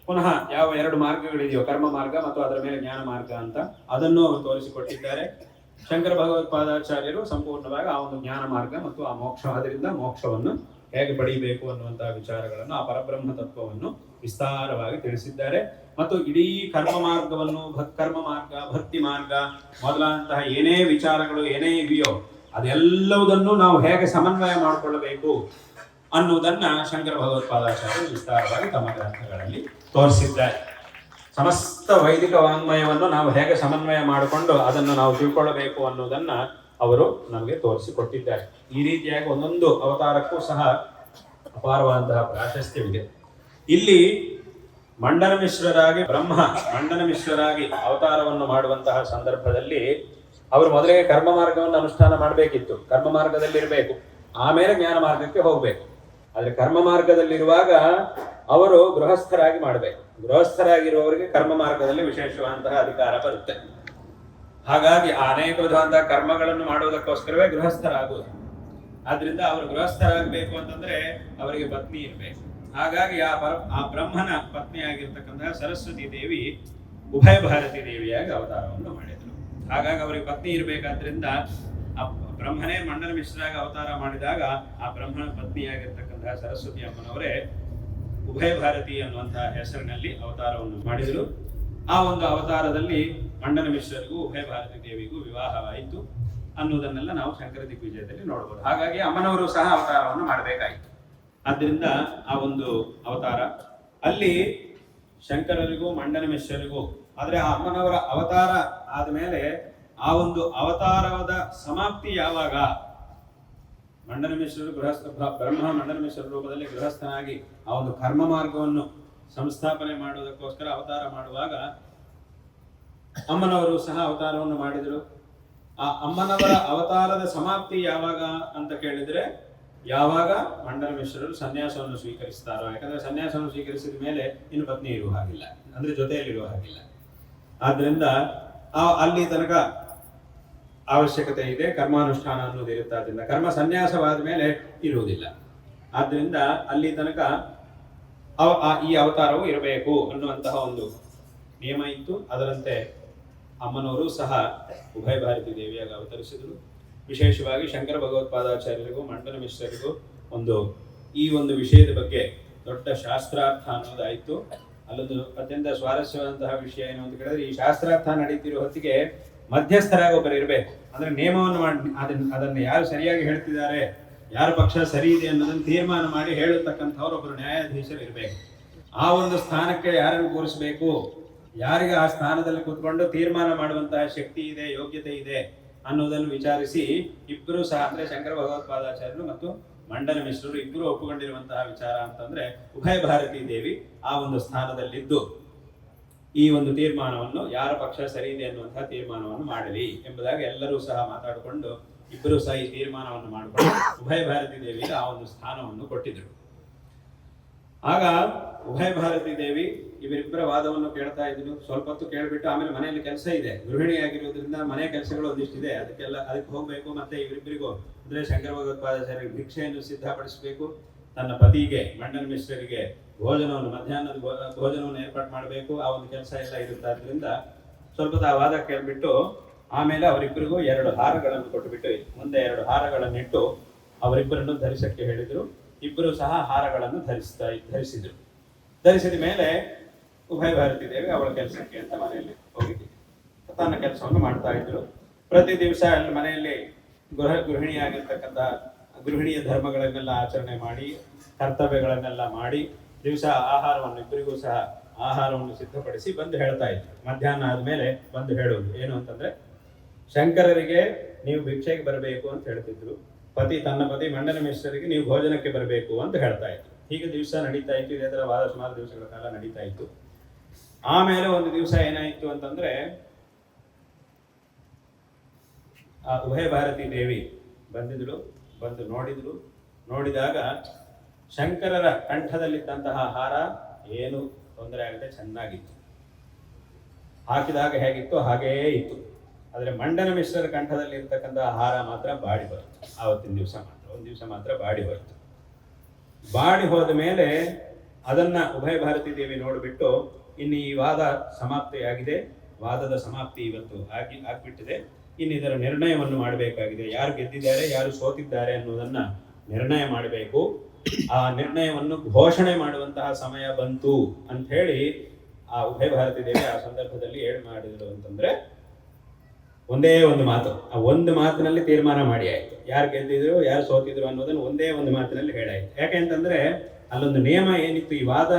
ಪುನಃ ಯಾವ 2 ಮಾರ್ಗಗಳಿದೆಯೋ, ಕರ್ಮ ಮಾರ್ಗ ಮತ್ತು ಅದರ ಮೇಲೆ ಜ್ಞಾನ ಮಾರ್ಗ ಅಂತ, ಅದನ್ನು ಅವರು ತೋರಿಸಿಕೊಟ್ಟಿದ್ದಾರೆ. ಶಂಕರ ಭಗವತ್ಪಾದಾಚಾರ್ಯರು ಸಂಪೂರ್ಣವಾಗಿ ಆ ಒಂದು ಜ್ಞಾನ ಮಾರ್ಗ ಮತ್ತು ಆ ಮೋಕ್ಷ, ಅದರಿಂದ ಮೋಕ್ಷವನ್ನು ಹೇಗೆ ಪಡೆಯಬೇಕು ಅನ್ನುವಂತಹ ವಿಚಾರಗಳನ್ನು, ಆ ಪರಬ್ರಹ್ಮ ತತ್ವವನ್ನು ವಿಸ್ತಾರವಾಗಿ ತಿಳಿಸಿದ್ದಾರೆ. ಮತ್ತು ಇಡೀ ಕರ್ಮ ಮಾರ್ಗವನ್ನು ಕರ್ಮ ಮಾರ್ಗ, ಭಕ್ತಿ ಮಾರ್ಗ ಮೊದಲಾದಂತಹ ಏನೇ ವಿಚಾರಗಳು ಏನೇ ಇದೆಯೋ ಅದೆಲ್ಲವುದನ್ನು ನಾವು ಹೇಗೆ ಸಮನ್ವಯ ಮಾಡಿಕೊಳ್ಳಬೇಕು ಅನ್ನುವುದನ್ನ ಶಂಕರ ಭಗವತ್ಪಾದಾಚಾರ್ಯರು ವಿಸ್ತಾರವಾಗಿ ತಮ್ಮ ಗ್ರಂಥಗಳಲ್ಲಿ ತೋರಿಸಿದ್ದಾರೆ. ಸಮಸ್ತ ವೈದಿಕ ವಾಂಗ್ಮಯವನ್ನು ನಾವು ಹೇಗೆ ಸಮನ್ವಯ ಮಾಡಿಕೊಂಡು ಅದನ್ನು ನಾವು ತಿಳ್ಕೊಳ್ಳಬೇಕು ಅನ್ನುವುದನ್ನ ಅವರು ನಮಗೆ ತೋರಿಸಿಕೊಟ್ಟಿದ್ದಾರೆ. ಈ ರೀತಿಯಾಗಿ ಒಂದೊಂದು ಅವತಾರಕ್ಕೂ ಸಹ ಅಪಾರವಾದಂತಹ ಪ್ರಾಶಸ್ತ್ಯವಿದೆ. ಇಲ್ಲಿ ಮಂಡನ ಮಿಶ್ರರಾಗಿ ಮಂಡನ ಮಿಶ್ರರಾಗಿ ಅವತಾರವನ್ನು ಮಾಡುವಂತಹ ಸಂದರ್ಭದಲ್ಲಿ ಅವರು ಮೊದಲಿಗೆ ಕರ್ಮ ಮಾರ್ಗವನ್ನು ಅನುಷ್ಠಾನ ಮಾಡಬೇಕಿತ್ತು, ಕರ್ಮ ಮಾರ್ಗದಲ್ಲಿರಬೇಕು, ಆಮೇಲೆ ಜ್ಞಾನ ಮಾರ್ಗಕ್ಕೆ ಹೋಗ್ಬೇಕು. ಆದ್ರೆ ಕರ್ಮ ಮಾರ್ಗದಲ್ಲಿರುವಾಗ ಅವರು ಗೃಹಸ್ಥರಾಗಿ ಮಾಡಬೇಕು. ಗೃಹಸ್ಥರಾಗಿರುವವರಿಗೆ ಕರ್ಮ ಮಾರ್ಗದಲ್ಲಿ ವಿಶೇಷವಾದಂತಹ ಅಧಿಕಾರ ಬರುತ್ತೆ. ಹಾಗಾಗಿ ಅನೇಕ ವಿಧವಾದಂತಹ ಕರ್ಮಗಳನ್ನು ಮಾಡುವುದಕ್ಕೋಸ್ಕರವೇ ಗೃಹಸ್ಥರಾಗುವುದು. ಆದ್ರಿಂದ ಅವರು ಗೃಹಸ್ಥರಾಗಬೇಕು ಅಂತಂದ್ರೆ ಅವರಿಗೆ ಪತ್ನಿ ಇರಬೇಕು. ಹಾಗಾಗಿ ಆ ಬ್ರಹ್ಮನ ಪತ್ನಿಯಾಗಿರ್ತಕ್ಕಂತಹ ಸರಸ್ವತಿ ದೇವಿ ಉಭಯ ಭಾರತಿ ದೇವಿಯಾಗಿ ಅವತಾರವನ್ನು ಮಾಡಿದರು. ಹಾಗಾಗಿ ಅವರಿಗೆ ಪತ್ನಿ ಇರಬೇಕಾದ್ರಿಂದ ಆ ಬ್ರಹ್ಮನೇ ಮಂಡನ ಮಿಶ್ರಾಗಿ ಅವತಾರ ಮಾಡಿದಾಗ ಆ ಬ್ರಹ್ಮನ ಪತ್ನಿಯಾಗಿರ್ತಕ್ಕಂತಹ ಸರಸ್ವತಿ ಅಮ್ಮನವರೇ ಉಭಯ ಭಾರತಿ ಅನ್ನುವಂತಹ ಹೆಸರಿನಲ್ಲಿ ಅವತಾರವನ್ನು ಮಾಡಿದರು. ಆ ಒಂದು ಅವತಾರದಲ್ಲಿ ಮಂಡನ ಮಿಶ್ರರಿಗೂ ಉಭಯ ಭಾರತಿ ದೇವಿಗೂ ವಿವಾಹವಾಯಿತು. ಅನ್ನೋದನ್ನೆಲ್ಲ ನಾವು ಶಂಕರ ದಿಗ್ವಿಜಯದಲ್ಲಿ ನೋಡಬಹುದು. ಹಾಗಾಗಿ ಅಮ್ಮನವರು ಸಹ ಅವತಾರವನ್ನು ಮಾಡಬೇಕಾಯಿತು. ಆದ್ದರಿಂದ ಆ ಒಂದು ಅವತಾರ ಅಲ್ಲಿ ಶಂಕರರಿಗೂ ಮಂಡನ ಮಿಶ್ರರಿಗೂ, ಆದರೆ ಆ ಅಮ್ಮನವರ ಅವತಾರ ಆದಮೇಲೆ ಆ ಒಂದು ಅವತಾರದ ಸಮಾಪ್ತಿ ಯಾವಾಗ? ಮಂಡನ ಮಿಶ್ರರು ಬ್ರಹ್ಮ ಮಂಡನ ಮಿಶ್ರ ರೂಪದಲ್ಲಿ ಗೃಹಸ್ಥನಾಗಿ ಆ ಒಂದು ಕರ್ಮ ಮಾರ್ಗವನ್ನು ಸಂಸ್ಥಾಪನೆ ಮಾಡುವುದಕ್ಕೋಸ್ಕರ ಅವತಾರ ಮಾಡುವಾಗ ಅಮ್ಮನವರು ಸಹ ಅವತಾರವನ್ನು ಮಾಡಿದರು. ಆ ಅಮ್ಮನವರ ಅವತಾರದ ಸಮಾಪ್ತಿ ಯಾವಾಗ ಅಂತ ಕೇಳಿದ್ರೆ, ಯಾವಾಗ ಮಂಡನ ಮಿಶ್ರರು ಸನ್ಯಾಸವನ್ನು ಸ್ವೀಕರಿಸ್ತಾರೋ. ಯಾಕಂದ್ರೆ ಸನ್ಯಾಸವನ್ನು ಸ್ವೀಕರಿಸಿದ ಮೇಲೆ ಇನ್ನು ಪತ್ನಿ ಇರುವ ಹಾಗಿಲ್ಲ, ಅಂದ್ರೆ ಜೊತೆಯಲ್ಲಿರುವ ಹಾಗಿಲ್ಲ. ಆದ್ರಿಂದ ಅಲ್ಲಿ ತನಕ ಅವಶ್ಯಕತೆ ಇದೆ, ಕರ್ಮಾನುಷ್ಠಾನ ಅನ್ನೋದು ಇರುತ್ತೆ. ಆದ್ರಿಂದ ಕರ್ಮ ಸನ್ಯಾಸವಾದ ಮೇಲೆ ಇರುವುದಿಲ್ಲ. ಆದ್ರಿಂದ ಅಲ್ಲಿ ತನಕ ಈ ಅವತಾರವು ಇರಬೇಕು ಅನ್ನುವಂತಹ ಒಂದು ನಿಯಮ ಇತ್ತು. ಅದರಂತೆ ಅಮ್ಮನವರು ಸಹ ಉಭಯ ಭಾರತಿ ದೇವಿಯಾಗಿ ಅವತರಿಸಿದರು. ವಿಶೇಷವಾಗಿ ಶಂಕರ ಭಗವತ್ಪಾದಾಚಾರ್ಯರಿಗೂ ಮಂಡನ ಮಿಶ್ರರಿಗೂ ಈ ಒಂದು ವಿಷಯದ ಬಗ್ಗೆ ದೊಡ್ಡ ಶಾಸ್ತ್ರಾರ್ಥ ಅನ್ನೋದಾಯಿತು. ಅಲ್ಲೊಂದು ಅತ್ಯಂತ ಸ್ವಾರಸ್ಯವಾದಂತಹ ವಿಷಯ ಏನು ಅಂತ ಕೇಳಿದ್ರೆ, ಈ ಶಾಸ್ತ್ರಾರ್ಥ ನಡೀತಿರೋ ಹೊತ್ತಿಗೆ ಮಧ್ಯಸ್ಥರಾಗಿ ಒಬ್ಬರು ಇರಬೇಕು. ಅಂದ್ರೆ ನಿಯಮವನ್ನು ಮಾಡಿ ಅದನ್ನು ಯಾರು ಸರಿಯಾಗಿ ಹೇಳ್ತಿದ್ದಾರೆ, ಯಾರ ಪಕ್ಷ ಸರಿ ಇದೆ ಅನ್ನೋದನ್ನು ತೀರ್ಮಾನ ಮಾಡಿ ಹೇಳತಕ್ಕಂಥವ್ರು ಒಬ್ಬರು ನ್ಯಾಯಾಧೀಶರು ಇರಬೇಕು. ಆ ಒಂದು ಸ್ಥಾನಕ್ಕೆ ಯಾರನ್ನು ಕೂರಿಸಬೇಕು, ಯಾರಿಗೆ ಆ ಸ್ಥಾನದಲ್ಲಿ ಕೂತ್ಕೊಂಡು ತೀರ್ಮಾನ ಮಾಡುವಂತಹ ಶಕ್ತಿ ಇದೆ, ಯೋಗ್ಯತೆ ಇದೆ ಅನ್ನೋದನ್ನು ವಿಚಾರಿಸಿ ಇಬ್ಬರು ಸಹ, ಅಂದ್ರೆ ಶಂಕರ ಭಗವತ್ಪಾದಾಚಾರ್ಯರು ಮತ್ತು ಮಂಡನ ಮಿಶ್ರರು ಇಬ್ಬರು ಒಪ್ಪಿಕೊಂಡಿರುವಂತಹ ವಿಚಾರ ಅಂತಂದ್ರೆ, ಉಭಯ ಭಾರತಿ ದೇವಿ ಆ ಒಂದು ಸ್ಥಾನದಲ್ಲಿದ್ದು ಈ ಒಂದು ತೀರ್ಮಾನವನ್ನು, ಯಾರ ಪಕ್ಷ ಸರಿ ಇದೆ ಅನ್ನುವಂತಹ ತೀರ್ಮಾನವನ್ನು ಮಾಡಲಿ ಎಂಬುದಾಗಿ ಎಲ್ಲರೂ ಸಹ ಮಾತಾಡಿಕೊಂಡು ಇಬ್ಬರು ಸಹ ಈ ತೀರ್ಮಾನವನ್ನು ಮಾಡಿಕೊಂಡು ಉಭಯ ಭಾರತಿ ದೇವಿಗೆ ಆ ಒಂದು ಸ್ಥಾನವನ್ನು ಕೊಟ್ಟಿದ್ರು. ಆಗ ಉಭಯ ಭಾರತಿ ದೇವಿ ಇವರಿಬ್ಬರ ವಾದವನ್ನು ಕೇಳ್ತಾ ಇದ್ರು. ಸ್ವಲ್ಪ ಹೊತ್ತು ಕೇಳ್ಬಿಟ್ಟು ಆಮೇಲೆ ಮನೆಯಲ್ಲಿ ಕೆಲಸ ಇದೆ, ಗೃಹಿಣಿಯಾಗಿರೋದ್ರಿಂದ ಮನೆ ಕೆಲಸಗಳು ಒಂದಿಷ್ಟಿದೆ, ಅದಕ್ಕೆ ಹೋಗ್ಬೇಕು. ಮತ್ತೆ ಇವರಿಬ್ಬರಿಗೂ ಅಂದ್ರೆ ಶಂಕರ ಭಗವತ್ಪಾದಾಚಾರ್ಯರಿಗೆ ಭಿಕ್ಷೆಯನ್ನು ಸಿದ್ಧಪಡಿಸಬೇಕು, ತನ್ನ ಪತಿಗೆ ಮಂಡನ ಮಿಶ್ರರಿಗೆ ಭೋಜನವನ್ನು, ಮಧ್ಯಾಹ್ನದ ಭೋಜನವನ್ನು ಏರ್ಪಾಡು ಮಾಡಬೇಕು. ಆ ಒಂದು ಕೆಲಸ ಎಲ್ಲ ಇರುತ್ತೆ. ಆದ್ರಿಂದ ಸ್ವಲ್ಪ ಆ ವಾದ ಕೇಳ್ಬಿಟ್ಟು ಆಮೇಲೆ ಅವರಿಬ್ಬರಿಗೂ 2 ಹಾರಗಳನ್ನು ಕೊಟ್ಟುಬಿಟ್ಟು ಮುಂದೆ 2 ಹಾರಗಳನ್ನಿಟ್ಟು ಅವರಿಬ್ಬರನ್ನು ಧರಿಸಕ್ಕೆ ಹೇಳಿದ್ರು. ಇಬ್ಬರು ಸಹ ಹಾರಗಳನ್ನು ಧರಿಸಿದ್ರು. ಧರಿಸಿದ ಮೇಲೆ ಉಭಯ ಭಾರತಿ ದೇವಿ ಅವಳ ಕೆಲಸಕ್ಕೆ ಅಂತ ಮನೆಯಲ್ಲಿ ಹೋಗಿ ತನ್ನ ಕೆಲಸವನ್ನು ಮಾಡ್ತಾ ಇದ್ರು. ಪ್ರತಿ ದಿವಸ ಅಲ್ಲಿ ಮನೆಯಲ್ಲಿ ಗೃಹಿಣಿಯಾಗಿರ್ತಕ್ಕಂಥ ಗೃಹಿಣಿಯ ಧರ್ಮಗಳನ್ನೆಲ್ಲ ಆಚರಣೆ ಮಾಡಿ, ಕರ್ತವ್ಯಗಳನ್ನೆಲ್ಲ ಮಾಡಿ, ದಿವಸ ಆಹಾರವನ್ನು ಇಬ್ಬರಿಗೂ ಸಹ ಆಹಾರವನ್ನು ಸಿದ್ಧಪಡಿಸಿ ಬಂದು ಹೇಳ್ತಾ ಇದ್ರು. ಮಧ್ಯಾಹ್ನ ಆದ್ಮೇಲೆ ಬಂದು ಹೇಳುವುದು ಏನು ಅಂತಂದ್ರೆ, ಶಂಕರರಿಗೆ ನೀವು ಭಿಕ್ಷೆಗೆ ಬರಬೇಕು ಅಂತ ಹೇಳ್ತಿದ್ರು, ತನ್ನ ಪತಿ ಮಂಡನ ಮಿಶ್ರರಿಗೆ ನೀವು ಭೋಜನಕ್ಕೆ ಬರಬೇಕು ಅಂತ ಹೇಳ್ತಾ ಇದ್ರು. ಹೀಗೆ ದಿವಸ ನಡೀತಾ ಇತ್ತು. ಇದೇ ತರ ವಾದ ಸುಮಾರು ದಿವಸಗಳ ಕಾಲ ನಡೀತಾ ಇತ್ತು. ಆಮೇಲೆ ಒಂದು ದಿವಸ ಏನಾಯ್ತು ಅಂತಂದ್ರೆ, ಆ ಉಭಯ ಭಾರತಿ ದೇವಿ ಬಂದಿದ್ರು, ಬಂದು ನೋಡಿದ್ರು. ನೋಡಿದಾಗ ಶಂಕರರ ಕಂಠದಲ್ಲಿದ್ದಂತಹ ಹಾರ ಏನು ತೊಂದರೆ ಆಗದೆ ಚೆನ್ನಾಗಿತ್ತು, ಹಾಕಿದಾಗ ಹೇಗಿತ್ತು ಹಾಗೇ ಇತ್ತು. ಆದರೆ ಮಂಡನ ಮಿಶ್ರರ ಕಂಠದಲ್ಲಿ ಇರ್ತಕ್ಕಂತಹ ಹಾರ ಮಾತ್ರ ಬಾಡಿ ಹೋಯಿತು. ಆವತ್ತಿನ ದಿವಸ ಮಾತ್ರ ಒಂದು ದಿವಸ ಮಾತ್ರ ಬಾಡಿ ಹೋಯಿತು. ಬಾಡಿ ಹೋದ ಮೇಲೆ ಅದನ್ನ ಉಭಯ ಭಾರತಿ ದೇವಿ ನೋಡಿಬಿಟ್ಟು, ಇನ್ನು ಈ ವಾದ ಸಮಾಪ್ತಿಯಾಗಿದೆ, ವಾದದ ಸಮಾಪ್ತಿ ಇವತ್ತು ಆಗ್ಬಿಟ್ಟಿದೆ, ಇನ್ನು ಇದರ ನಿರ್ಣಯವನ್ನು ಮಾಡಬೇಕಾಗಿದೆ. ಯಾರು ಗೆದ್ದಿದ್ದಾರೆ, ಯಾರು ಸೋತಿದ್ದಾರೆ ಅನ್ನೋದನ್ನ ನಿರ್ಣಯ ಮಾಡಬೇಕು. ಆ ನಿರ್ಣಯವನ್ನು ಘೋಷಣೆ ಮಾಡುವಂತಹ ಸಮಯ ಬಂತು ಅಂತ ಹೇಳಿ ಆ ಉಭಯ ಭಾರತಿ ದೇವಿ ಆ ಸಂದರ್ಭದಲ್ಲಿ ಏನು ಮಾಡಿದ್ರು ಅಂತಂದ್ರೆ, ಒಂದೇ ಒಂದು ಮಾತು, ಆ ಒಂದು ಮಾತಿನಲ್ಲಿ ತೀರ್ಮಾನ ಮಾಡಿ ಆಯ್ತು. ಯಾರು ಗೆದ್ದಿದ್ರು, ಯಾರು ಸೋತಿದ್ರು ಅನ್ನೋದನ್ನು ಒಂದೇ ಒಂದು ಮಾತಿನಲ್ಲಿ ಹೇಳಾಯ್ತು. ಯಾಕೆ ಅಂತಂದ್ರೆ, ಅಲ್ಲೊಂದು ನಿಯಮ ಏನಿತ್ತು, ಈ ವಾದ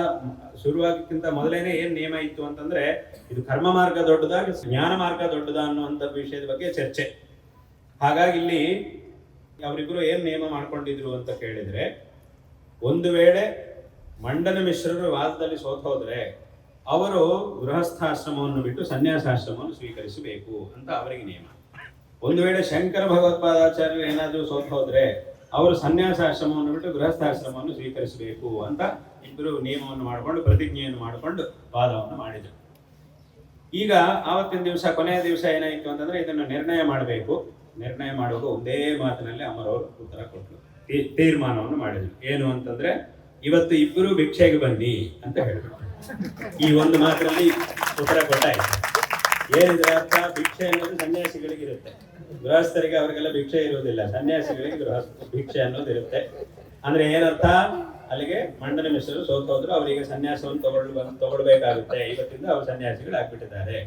ಶುರುವಾಗಕ್ಕಿಂತ ಮೊದಲೇನೆ ಏನ್ ನಿಯಮ ಇತ್ತು ಅಂತಂದ್ರೆ, ಇದು ಕರ್ಮ ಮಾರ್ಗ ದೊಡ್ಡದಾ ಜ್ಞಾನ ಮಾರ್ಗ ದೊಡ್ಡದಾ ಅನ್ನುವಂಥ ವಿಷಯದ ಬಗ್ಗೆ ಚರ್ಚೆ. ಹಾಗಾಗಿ ಇಲ್ಲಿ ಅವರಿಬ್ಬರು ಏನ್ ನಿಯಮ ಮಾಡ್ಕೊಂಡಿದ್ರು ಅಂತ ಕೇಳಿದ್ರೆ, ಒಂದು ವೇಳೆ ಮಂಡನ ಮಿಶ್ರರು ವಾದದಲ್ಲಿ ಸೋತ್ ಹೋದ್ರೆ ಅವರು ಗೃಹಸ್ಥಾಶ್ರಮವನ್ನು ಬಿಟ್ಟು ಸನ್ಯಾಸಾಶ್ರಮವನ್ನು ಸ್ವೀಕರಿಸಬೇಕು ಅಂತ ಅವರಿಗೆ ನಿಯಮ. ಒಂದು ವೇಳೆ ಶಂಕರ ಭಗವತ್ಪಾದಾಚಾರ್ಯರು ಏನಾದರೂ ಸೋತ್ ಹೋದ್ರೆ ಅವರು ಸನ್ಯಾಸಾಶ್ರಮವನ್ನು ಬಿಟ್ಟು ಗೃಹಸ್ಥಾಶ್ರಮವನ್ನು ಸ್ವೀಕರಿಸಬೇಕು ಅಂತ ಇಬ್ಬರು ನಿಯಮವನ್ನು ಮಾಡಿಕೊಂಡು ಪ್ರತಿಜ್ಞೆಯನ್ನು ಮಾಡಿಕೊಂಡು ವಾದವನ್ನು ಮಾಡಿದರು. ಈಗ ಆವತ್ತಿನ ದಿವಸ, ಕೊನೆಯ ದಿವಸ ಏನಾಯಿತು ಅಂತಂದ್ರೆ, ಇದನ್ನು ನಿರ್ಣಯ ಮಾಡಬೇಕು. ನಿರ್ಣಯ ಮಾಡುವಾಗ ಒಂದೇ ಮಾತಿನಲ್ಲಿ ಅಮರವರು ಉತ್ತರ ಕೊಟ್ಟರು, ತೀರ್ಮಾನವನ್ನು ಮಾಡಿದ್ರು. ಏನು ಅಂತಂದ್ರೆ, ಇವತ್ತು ಇಬ್ಬರು ಭಿಕ್ಷೆಗೆ ಬನ್ನಿ ಅಂತ ಹೇಳಿದ್ರು. ಈ ಒಂದು ಮಾತಿನಲ್ಲಿ ಉತ್ತರ ಕೊಟ್ಟಾಯ್ತು. ಏನಿದ್ರ ಅರ್ಥ? ಭಿಕ್ಷೆ ಅನ್ನೋದು ಸನ್ಯಾಸಿಗಳಿಗೆ ಇರುತ್ತೆ, ಗೃಹಸ್ಥರಿಗೆ ಅವರಿಗೆಲ್ಲ ಭಿಕ್ಷೆ ಇರುವುದಿಲ್ಲ, ಸನ್ಯಾಸಿಗಳಿಗೆ ಭಿಕ್ಷೆ ಅನ್ನೋದು ಇರುತ್ತೆ. ಅಂದ್ರೆ ಏನರ್ಥ? ಅಲ್ಲಿಗೆ ಮಂಡನ ಮಿಶ್ರರು ಸೋತು ಹೋದ್ರು, ಅವರಿಗೆ ಸನ್ಯಾಸವನ್ನು ತಗೊಳ್ಬೇಕಾಗುತ್ತೆ. ಇವತ್ತಿಂದ ಅವರು ಸನ್ಯಾಸಿಗಳು ಆಗ್ಬಿಟ್ಟಿದ್ದಾರೆ.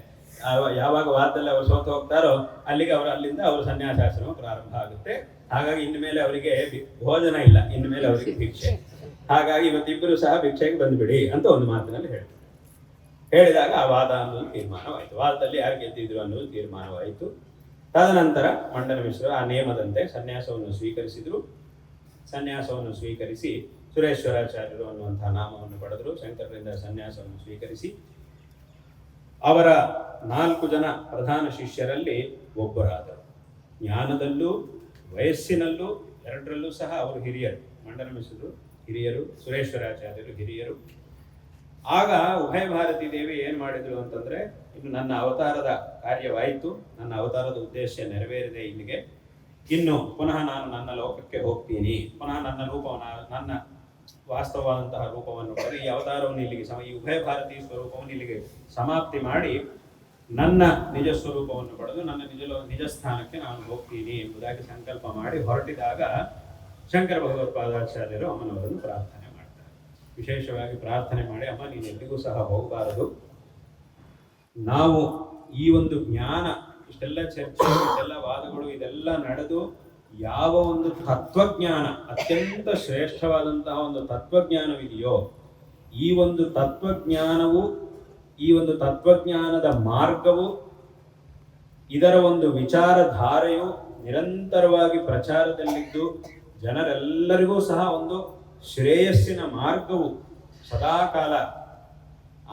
ಯಾವಾಗ ವಾರದಲ್ಲಿ ಅವರು ಸೋತು ಹೋಗ್ತಾರೋ ಅಲ್ಲಿಗೆ ಅಲ್ಲಿಂದ ಅವರು ಸನ್ಯಾಸಾಶ್ರಮ ಪ್ರಾರಂಭ ಆಗುತ್ತೆ. ಹಾಗಾಗಿ ಇನ್ನು ಮೇಲೆ ಅವರಿಗೆ ಭೋಜನ ಇಲ್ಲ, ಇನ್ನು ಮೇಲೆ ಅವರಿಗೆ ಭಿಕ್ಷೆ. ಹಾಗಾಗಿ ಇವತ್ತಿಬ್ಬರು ಸಹ ಭಿಕ್ಷೆಗೆ ಬಂದ್ಬಿಡಿ ಅಂತ ಒಂದು ಮಾತಿನಲ್ಲಿ ಹೇಳಿದಾಗ ಆ ವಾದ ಅನ್ನೋದು ತೀರ್ಮಾನವಾಯಿತು. ವಾದದಲ್ಲಿ ಯಾರು ಗೆದ್ದಿದ್ರು ಅನ್ನೋದು ತೀರ್ಮಾನವಾಯಿತು. ತದನಂತರ ಮಂಡನ ಮಿಶ್ರರು ಆ ನೇಮದಂತೆ ಸನ್ಯಾಸವನ್ನು ಸ್ವೀಕರಿಸಿದ್ರು. ಸನ್ಯಾಸವನ್ನು ಸ್ವೀಕರಿಸಿ ಸುರೇಶ್ವರಾಚಾರ್ಯರು ಅನ್ನುವಂತಹ ನಾಮವನ್ನು ಪಡೆದರು. ಶಂಕರರಿಂದ ಸನ್ಯಾಸವನ್ನು ಸ್ವೀಕರಿಸಿ ಅವರ 4 ಜನ ಪ್ರಧಾನ ಶಿಷ್ಯರಲ್ಲಿ ಒಬ್ಬರಾದರು. ಜ್ಞಾನದಲ್ಲೂ ವಯಸ್ಸಿನಲ್ಲೂ ಎರಡರಲ್ಲೂ ಸಹ ಅವರು ಹಿರಿಯರು. ಮಂಡನ ಮಿಶ್ರರು ಹಿರಿಯರು, ಸುರೇಶ್ವರಾಚಾರ್ಯರು ಹಿರಿಯರು. ಆಗ ಉಭಯ ಭಾರತೀ ದೇವಿ ಏನು ಮಾಡಿದ್ರು ಅಂತಂದ್ರೆ, ಇನ್ನು ನನ್ನ ಅವತಾರದ ಕಾರ್ಯವಾಯಿತು, ನನ್ನ ಅವತಾರದ ಉದ್ದೇಶ ನೆರವೇರಿದೆ, ಇಲ್ಲಿಗೆ ಇನ್ನು ಪುನಃ ನಾನು ನನ್ನ ಲೋಕಕ್ಕೆ ಹೋಗ್ತೀನಿ, ಪುನಃ ನನ್ನ ರೂಪವನ್ನು, ನನ್ನ ವಾಸ್ತವವಾದಂತಹ ರೂಪವನ್ನು ಪಡೆದು ಈ ಅವತಾರವನ್ನು ಇಲ್ಲಿಗೆ ಈ ಉಭಯ ಭಾರತೀಯ ಸ್ವರೂಪವನ್ನು ಇಲ್ಲಿಗೆ ಸಮಾಪ್ತಿ ಮಾಡಿ ನನ್ನ ನಿಜ ಸ್ವರೂಪವನ್ನು ಪಡೆದು ನನ್ನ ನಿಜ ಸ್ಥಾನಕ್ಕೆ ನಾನು ಹೋಗ್ತೀನಿ ಎಂಬುದಾಗಿ ಸಂಕಲ್ಪ ಮಾಡಿ ಹೊರಟಿದಾಗ ಶಂಕರ ಭಗವತ್ಪಾದಾಚಾರ್ಯರು ಅಮ್ಮನವರನ್ನು ಪ್ರಾರ್ಥನೆ ಮಾಡ್ತಾರೆ. ವಿಶೇಷವಾಗಿ ಪ್ರಾರ್ಥನೆ ಮಾಡಿ, ಅಮ್ಮ ನೀನು ಎಲ್ಲಿಗೂ ಸಹ ಹೋಗಬಾರದು, ನಾವು ಈ ಒಂದು ಜ್ಞಾನ, ಇಷ್ಟೆಲ್ಲ ಚರ್ಚೆ, ಇಷ್ಟೆಲ್ಲ ವಾದಗಳು ಇದೆಲ್ಲ ನಡೆದು ಯಾವ ಒಂದು ತತ್ವಜ್ಞಾನ, ಅತ್ಯಂತ ಶ್ರೇಷ್ಠವಾದಂತಹ ಒಂದು ತತ್ವಜ್ಞಾನವಿದೆಯೋ, ಈ ಒಂದು ತತ್ವಜ್ಞಾನವು, ಈ ಒಂದು ತತ್ವಜ್ಞಾನದ ಮಾರ್ಗವು, ಇದರ ಒಂದು ವಿಚಾರಧಾರೆಯು ನಿರಂತರವಾಗಿ ಪ್ರಚಾರದಲ್ಲಿದ್ದು ಜನರೆಲ್ಲರಿಗೂ ಸಹ ಒಂದು ಶ್ರೇಯಸ್ಸಿನ ಮಾರ್ಗವು ಸದಾಕಾಲ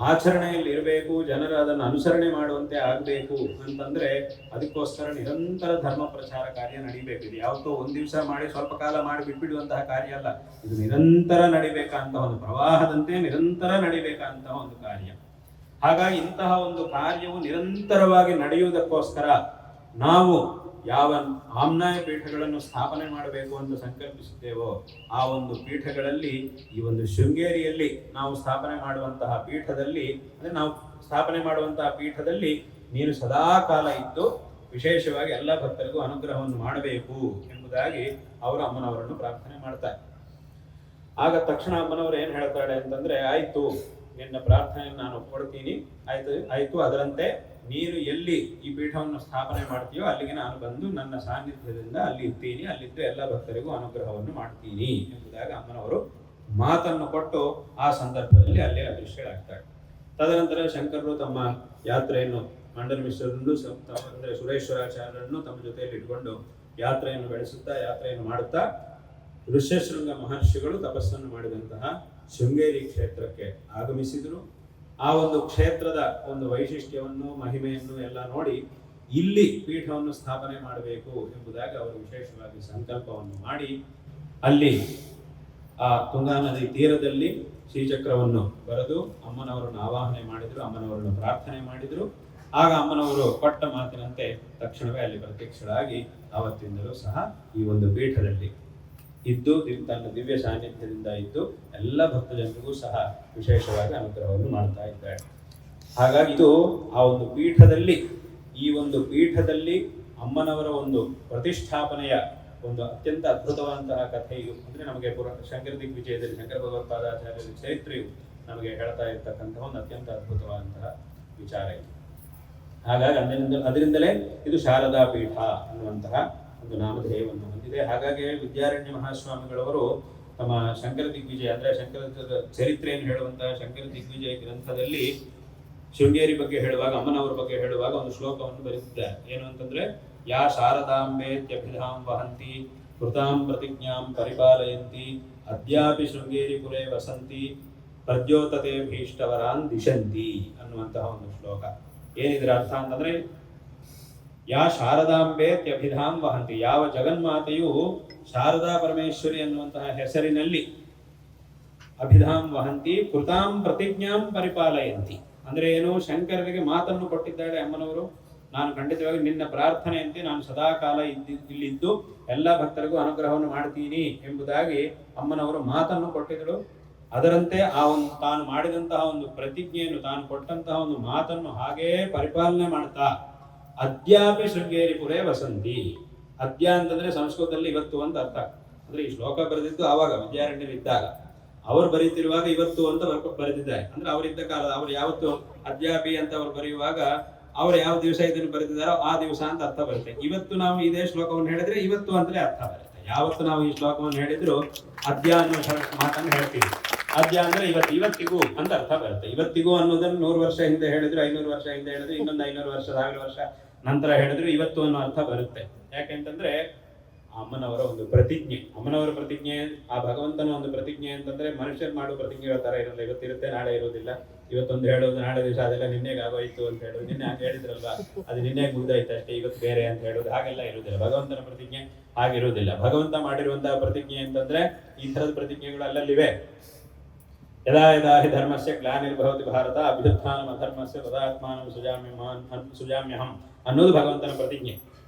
ಆಚರಣೆಯಲ್ಲಿ ಇರಬೇಕು, ಜನರು ಅದನ್ನು ಅನುಸರಣೆ ಮಾಡುವಂತೆ ಆಗಬೇಕು ಅಂತಂದ್ರೆ ಅದಕ್ಕೋಸ್ಕರ ನಿರಂತರ ಧರ್ಮ ಪ್ರಚಾರ ಕಾರ್ಯ ನಡಿಬೇಕು. ಇದು ಯಾವತ್ತೋ ಒಂದು ದಿವಸ ಮಾಡಿ ಸ್ವಲ್ಪ ಕಾಲ ಮಾಡಿ ಬಿಟ್ಬಿಡುವಂತಹ ಕಾರ್ಯ ಅಲ್ಲ, ಇದು ನಿರಂತರ ನಡಿಬೇಕಂತಹ ಒಂದು ಪ್ರವಾಹದಂತೆ ನಿರಂತರ ನಡಿಬೇಕಂತಹ ಒಂದು ಕಾರ್ಯ. ಹಾಗಾಗಿ ಇಂತಹ ಒಂದು ಕಾರ್ಯವು ನಿರಂತರವಾಗಿ ನಡೆಯುವುದಕ್ಕೋಸ್ಕರ ನಾವು ಯಾವ ಆಮ್ನಾಯ ಪೀಠಗಳನ್ನು ಸ್ಥಾಪನೆ ಮಾಡಬೇಕು ಅಂತ ಸಂಕಲ್ಪಿಸುತ್ತೇವೋ ಆ ಒಂದು ಪೀಠಗಳಲ್ಲಿ, ಈ ಒಂದು ಶೃಂಗೇರಿಯಲ್ಲಿ ನಾವು ಸ್ಥಾಪನೆ ಮಾಡುವಂತಹ ಪೀಠದಲ್ಲಿ, ಅಂದ್ರೆ ನಾವು ಸ್ಥಾಪನೆ ಮಾಡುವಂತಹ ಪೀಠದಲ್ಲಿ ನೀನು ಸದಾ ಕಾಲ ಇದ್ದು ವಿಶೇಷವಾಗಿ ಎಲ್ಲ ಭಕ್ತರಿಗೂ ಅನುಗ್ರಹವನ್ನು ಮಾಡಬೇಕು ಎಂಬುದಾಗಿ ಅವರು ಅಮ್ಮನವರನ್ನು ಪ್ರಾರ್ಥನೆ ಮಾಡ್ತಾರೆ. ಆಗ ತಕ್ಷಣ ಅಮ್ಮನವರು ಏನ್ ಹೇಳ್ತಾಳೆ ಅಂತಂದ್ರೆ, ಆಯ್ತು ನಿನ್ನ ಪ್ರಾರ್ಥನೆಯನ್ನು ನಾನು ಒಪ್ಪಿಕೊಡ್ತೀನಿ, ಆಯ್ತು ಅದರಂತೆ ನೀನು ಎಲ್ಲಿ ಈ ಪೀಠವನ್ನು ಸ್ಥಾಪನೆ ಮಾಡ್ತೀಯೋ ಅಲ್ಲಿಗೆ ನಾನು ಬಂದು ನನ್ನ ಸಾನ್ನಿಧ್ಯದಿಂದ ಅಲ್ಲಿ ಇರ್ತೀನಿ, ಅಲ್ಲಿದ್ದು ಎಲ್ಲ ಭಕ್ತರಿಗೂ ಅನುಗ್ರಹವನ್ನು ಮಾಡ್ತೀನಿ ಎಂಬುದಾಗಿ ಅಮ್ಮನವರು ಮಾತನ್ನು ಕೊಟ್ಟು ಆ ಸಂದರ್ಭದಲ್ಲಿ ಅಲ್ಲೇ ಅದೃಶ್ಯರಾಗ್ತಾರೆ. ತದನಂತರ ಶಂಕರರು ತಮ್ಮ ಯಾತ್ರೆಯನ್ನು, ಮಂಡನ ಮಿಶ್ರರನ್ನು ಅಂದ್ರೆ ಸುರೇಶ್ವರಾಚಾರ್ಯರನ್ನು ತಮ್ಮ ಜೊತೆಯಲ್ಲಿ ಇಟ್ಕೊಂಡು ಯಾತ್ರೆಯನ್ನು ಯಾತ್ರೆಯನ್ನು ಮಾಡುತ್ತಾ ಋಷ್ಯಶೃಂಗ ಮಹರ್ಷಿಗಳು ತಪಸ್ಸನ್ನು ಮಾಡಿದಂತಹ ಶೃಂಗೇರಿ ಕ್ಷೇತ್ರಕ್ಕೆ ಆಗಮಿಸಿದರು. ಆ ಒಂದು ಕ್ಷೇತ್ರದ ಒಂದು ವೈಶಿಷ್ಟ್ಯವನ್ನು, ಮಹಿಮೆಯನ್ನು ಎಲ್ಲ ನೋಡಿ ಇಲ್ಲಿ ಪೀಠವನ್ನು ಸ್ಥಾಪನೆ ಮಾಡಬೇಕು ಎಂಬುದಾಗಿ ಅವರು ವಿಶೇಷವಾಗಿ ಸಂಕಲ್ಪವನ್ನು ಮಾಡಿ ಅಲ್ಲಿ ಆ ತುಂಗಾ ನದಿ ತೀರದಲ್ಲಿ ಶ್ರೀಚಕ್ರವನ್ನು ಬರೆದು ಅಮ್ಮನವರನ್ನು ಆವಾಹನೆ ಮಾಡಿದರು, ಅಮ್ಮನವರನ್ನು ಪ್ರಾರ್ಥನೆ ಮಾಡಿದರು. ಆಗ ಅಮ್ಮನವರು ಕೊಟ್ಟ ಮಾತಿನಂತೆ ತಕ್ಷಣವೇ ಅಲ್ಲಿ ಪ್ರತ್ಯಕ್ಷರಾಗಿ ಆವತ್ತಿಂದಲೂ ಸಹ ಈ ಒಂದು ಪೀಠದಲ್ಲಿ ಇದ್ದು ತನ್ನ ದಿವ್ಯ ಸಾನ್ನಿಧ್ಯದಿಂದ ಇದ್ದು ಎಲ್ಲ ಭಕ್ತಜನರಿಗೂ ಸಹ ವಿಶೇಷವಾಗಿ ಅನುಗ್ರಹವನ್ನು ಮಾಡ್ತಾ ಇದ್ದಾರೆ. ಹಾಗಾಗಿ ಇದು ಆ ಒಂದು ಪೀಠದಲ್ಲಿ, ಈ ಒಂದು ಪೀಠದಲ್ಲಿ ಅಮ್ಮನವರ ಒಂದು ಪ್ರತಿಷ್ಠಾಪನೆಯ ಒಂದು ಅತ್ಯಂತ ಅದ್ಭುತವಾದಂತಹ ಕಥೆ ಇದು. ಅಂದ್ರೆ ನಮಗೆ ಶಂಕರ ದಿಗ್ವಿಜಯದಲ್ಲಿ ಶಂಕರ ಭಗವತ್ಪಾದಾಚಾರ್ಯರ ಚರಿತ್ರೆಯು ನಮಗೆ ಹೇಳ್ತಾ ಇರ್ತಕ್ಕಂತಹ ಒಂದು ಅತ್ಯಂತ ಅದ್ಭುತವಾದಂತಹ ವಿಚಾರ ಇದು. ಹಾಗಾಗಿ ಅದರಿಂದಲೇ ಇದು ಶಾರದಾ ಪೀಠ ಅನ್ನುವಂತಹ ಒಂದು ನಾಮಧೇಯವನ್ನು ಹೊಂದಿದೆ. ಹಾಗಾಗಿ ವಿದ್ಯಾರಣ್ಯ ಮಹಾಸ್ವಾಮಿಗಳವರು ತಮ್ಮ ಶಂಕರ ದಿಗ್ವಿಜಯ ಅಂದ್ರೆ ಶಂಕರ ಚರಿತ್ರೆಯನ್ನು ಹೇಳುವಂತಹ ಶಂಕರ ದಿಗ್ವಿಜಯ ಗ್ರಂಥದಲ್ಲಿ ಶೃಂಗೇರಿ ಬಗ್ಗೆ ಹೇಳುವಾಗ, ಅಮ್ಮನವರ ಬಗ್ಗೆ ಹೇಳುವಾಗ ಒಂದು ಶ್ಲೋಕವನ್ನು ಬರೆದಿದ್ದಾರೆ. ಏನು ಅಂತಂದ್ರೆ, ಯಾ ಶಾರದಾಂಬೇತ್ಯಭಿಧಾಂ ವಹಂತಿ ಕೃತಾಂ ಪ್ರತಿಜ್ಞಾಂ ಪರಿಪಾಲಯಂತಿ ಅದ್ಯಾಪಿ ಶೃಂಗೇರಿ ಪುರೇ ವಸಂತಿ ಪ್ರದ್ಯೋತತೆ ಭೀಷ್ಟವರಾನ್ ದಿಶಂತಿ ಅನ್ನುವಂತಹ ಒಂದು ಶ್ಲೋಕ. ಏನಿದ್ರ ಅರ್ಥ ಅಂತಂದ್ರೆ, ಯಾ ಶಾರದಾಂಬೇತ್ಯಭಿಧಾಂ ವಹಂತಿ, ಯಾವ ಜಗನ್ಮಾತೆಯು ಶಾರದಾ ಪರಮೇಶ್ವರಿ ಅನ್ನುವಂತಹ ಹೆಸರಿನಲ್ಲಿ ಅಭಿಧಾಂ ವಹಂತಿ ಕೃತಾಂ ಪ್ರತಿಜ್ಞಾಂ ಪರಿಪಾಲಯಂತಿ, ಅಂದ್ರೆ ಏನು, ಶಂಕರನಿಗೆ ಮಾತನ್ನು ಕೊಟ್ಟಿದ್ದಾಳೆ ಅಮ್ಮನವರು, ನಾನು ಖಂಡಿತವಾಗಿ ನಿನ್ನ ಪ್ರಾರ್ಥನೆಯಂತೆ ನಾನು ಸದಾಕಾಲ ಇಲ್ಲಿದ್ದು ಎಲ್ಲ ಭಕ್ತರಿಗೂ ಅನುಗ್ರಹವನ್ನು ಮಾಡ್ತೀನಿ ಎಂಬುದಾಗಿ ಅಮ್ಮನವರು ಮಾತನ್ನು ಕೊಟ್ಟಿದ್ದಳು. ಅದರಂತೆ ಆ ಒಂದು ತಾನು ಮಾಡಿದಂತಹ ಒಂದು ಪ್ರತಿಜ್ಞೆಯನ್ನು, ತಾನು ಕೊಟ್ಟಂತಹ ಒಂದು ಮಾತನ್ನು ಹಾಗೇ ಪರಿಪಾಲನೆ ಮಾಡ್ತಾ ಅದ್ಯಾಪಿ ಶೃಂಗೇರಿ ಪುರೇ ವಸಂತಿ. ಅದ್ಯ ಅಂತಂದ್ರೆ ಸಂಸ್ಕೃತದಲ್ಲಿ ಇವತ್ತು ಅಂತ ಅರ್ಥ. ಅಂದ್ರೆ ಈ ಶ್ಲೋಕ ಬರೆದಿದ್ದು ಆವಾಗ ವಿದ್ಯಾರಣ್ಯರಿದ್ದಾಗ, ಅವರು ಬರೀತಿರುವಾಗ ಇವತ್ತು ಅಂತ ಬರೆದಿದ್ದಾರೆ. ಅಂದ್ರೆ ಅವರಿದ್ದ ಕಾಲದ, ಅವರು ಯಾವತ್ತು ಅದ್ಯಾಪಿ ಅಂತ ಅವರು ಬರೆಯುವಾಗ ಅವರು ಯಾವ ದಿವಸ ಇದನ್ನು ಬರೆದಿದ್ದಾರೋ ಆ ದಿವಸ ಅಂತ ಅರ್ಥ ಬರುತ್ತೆ. ಇವತ್ತು ನಾವು ಇದೇ ಶ್ಲೋಕವನ್ನು ಹೇಳಿದ್ರೆ ಇವತ್ತು ಅಂತಲೇ ಅರ್ಥ ಬರುತ್ತೆ. ಯಾವತ್ತು ನಾವು ಈ ಶ್ಲೋಕವನ್ನು ಹೇಳಿದ್ರು ಅದ್ಯ ಅನ್ನೋ ಮಾತನ್ನು ಹೇಳ್ತೀವಿ. ಅದ್ಯ ಅಂದ್ರೆ ಇವತ್ತಿಗೂ ಅಂತ ಅರ್ಥ ಬರುತ್ತೆ. ಇವತ್ತಿಗೂ ಅನ್ನೋದನ್ನು 100 ವರ್ಷ ಹಿಂದೆ ಹೇಳಿದ್ರು, 500 ವರ್ಷ ಹಿಂದೆ ಹೇಳಿದ್ರು, ಇನ್ನೊಂದು 500 ವರ್ಷ 1000 ವರ್ಷ ನಂತರ ಹೇಳಿದ್ರು ಇವತ್ತು ಅನ್ನೋ ಅರ್ಥ ಬರುತ್ತೆ. ಯಾಕೆಂತಂದ್ರೆ ಅಮ್ಮನವರ ಒಂದು ಪ್ರತಿಜ್ಞೆ, ಅಮ್ಮನವರ ಪ್ರತಿಜ್ಞೆ, ಆ ಭಗವಂತನ ಒಂದು ಪ್ರತಿಜ್ಞೆ ಅಂತಂದ್ರೆ ಮನುಷ್ಯರು ಮಾಡುವ ಪ್ರತಿಜ್ಞೆಗಳ ತರ ಇರಲ್ಲ. ಇವತ್ತಿರುತ್ತೆ ನಾಳೆ ಇರೋದಿಲ್ಲ, ಇವತ್ತೊಂದು ಹೇಳೋದು ನಾಳೆ ದಿವಸ ಅದೆಲ್ಲ ನಿನ್ನೆಗೆ ಆಗೋಯ್ತು ಅಂತ ಹೇಳೋದು, ನಿನ್ನೆ ಹಾಗೆ ಹೇಳಿದ್ರಲ್ವಾ ಅದು ನಿನ್ನೆಗೆ ಮುಗ್ದಾಯ್ತು ಅಷ್ಟೇ, ಇವತ್ತು ಬೇರೆ ಅಂತ ಹೇಳೋದು ಹಾಗೆಲ್ಲ ಇರುವುದಿಲ್ಲ. ಭಗವಂತನ ಪ್ರತಿಜ್ಞೆ ಹಾಗಿರುವುದಿಲ್ಲ. ಭಗವಂತ ಮಾಡಿರುವಂತಹ ಪ್ರತಿಜ್ಞೆ ಅಂತಂದ್ರೆ ಈ ತರದ ಪ್ರತಿಜ್ಞೆಗಳು ಅಲ್ಲಲ್ಲಿವೆ. ಯದಾ ಯದಾ ಹಿ ಧರ್ಮಸ್ಯ ಗ್ಲಾನಿರ್ಭವತಿ ಭಾರತ ಅಭ್ಯುತ್ಥಾನಂ ಅಧರ್ಮಸ್ಯ ತದಾತ್ಮಾನಂ ಸುಜಾಮ್ಯಹಂ ಅನ್ನೋದು ಭಗವಂತನ ಪ್ರತಿಜ್ಞೆ.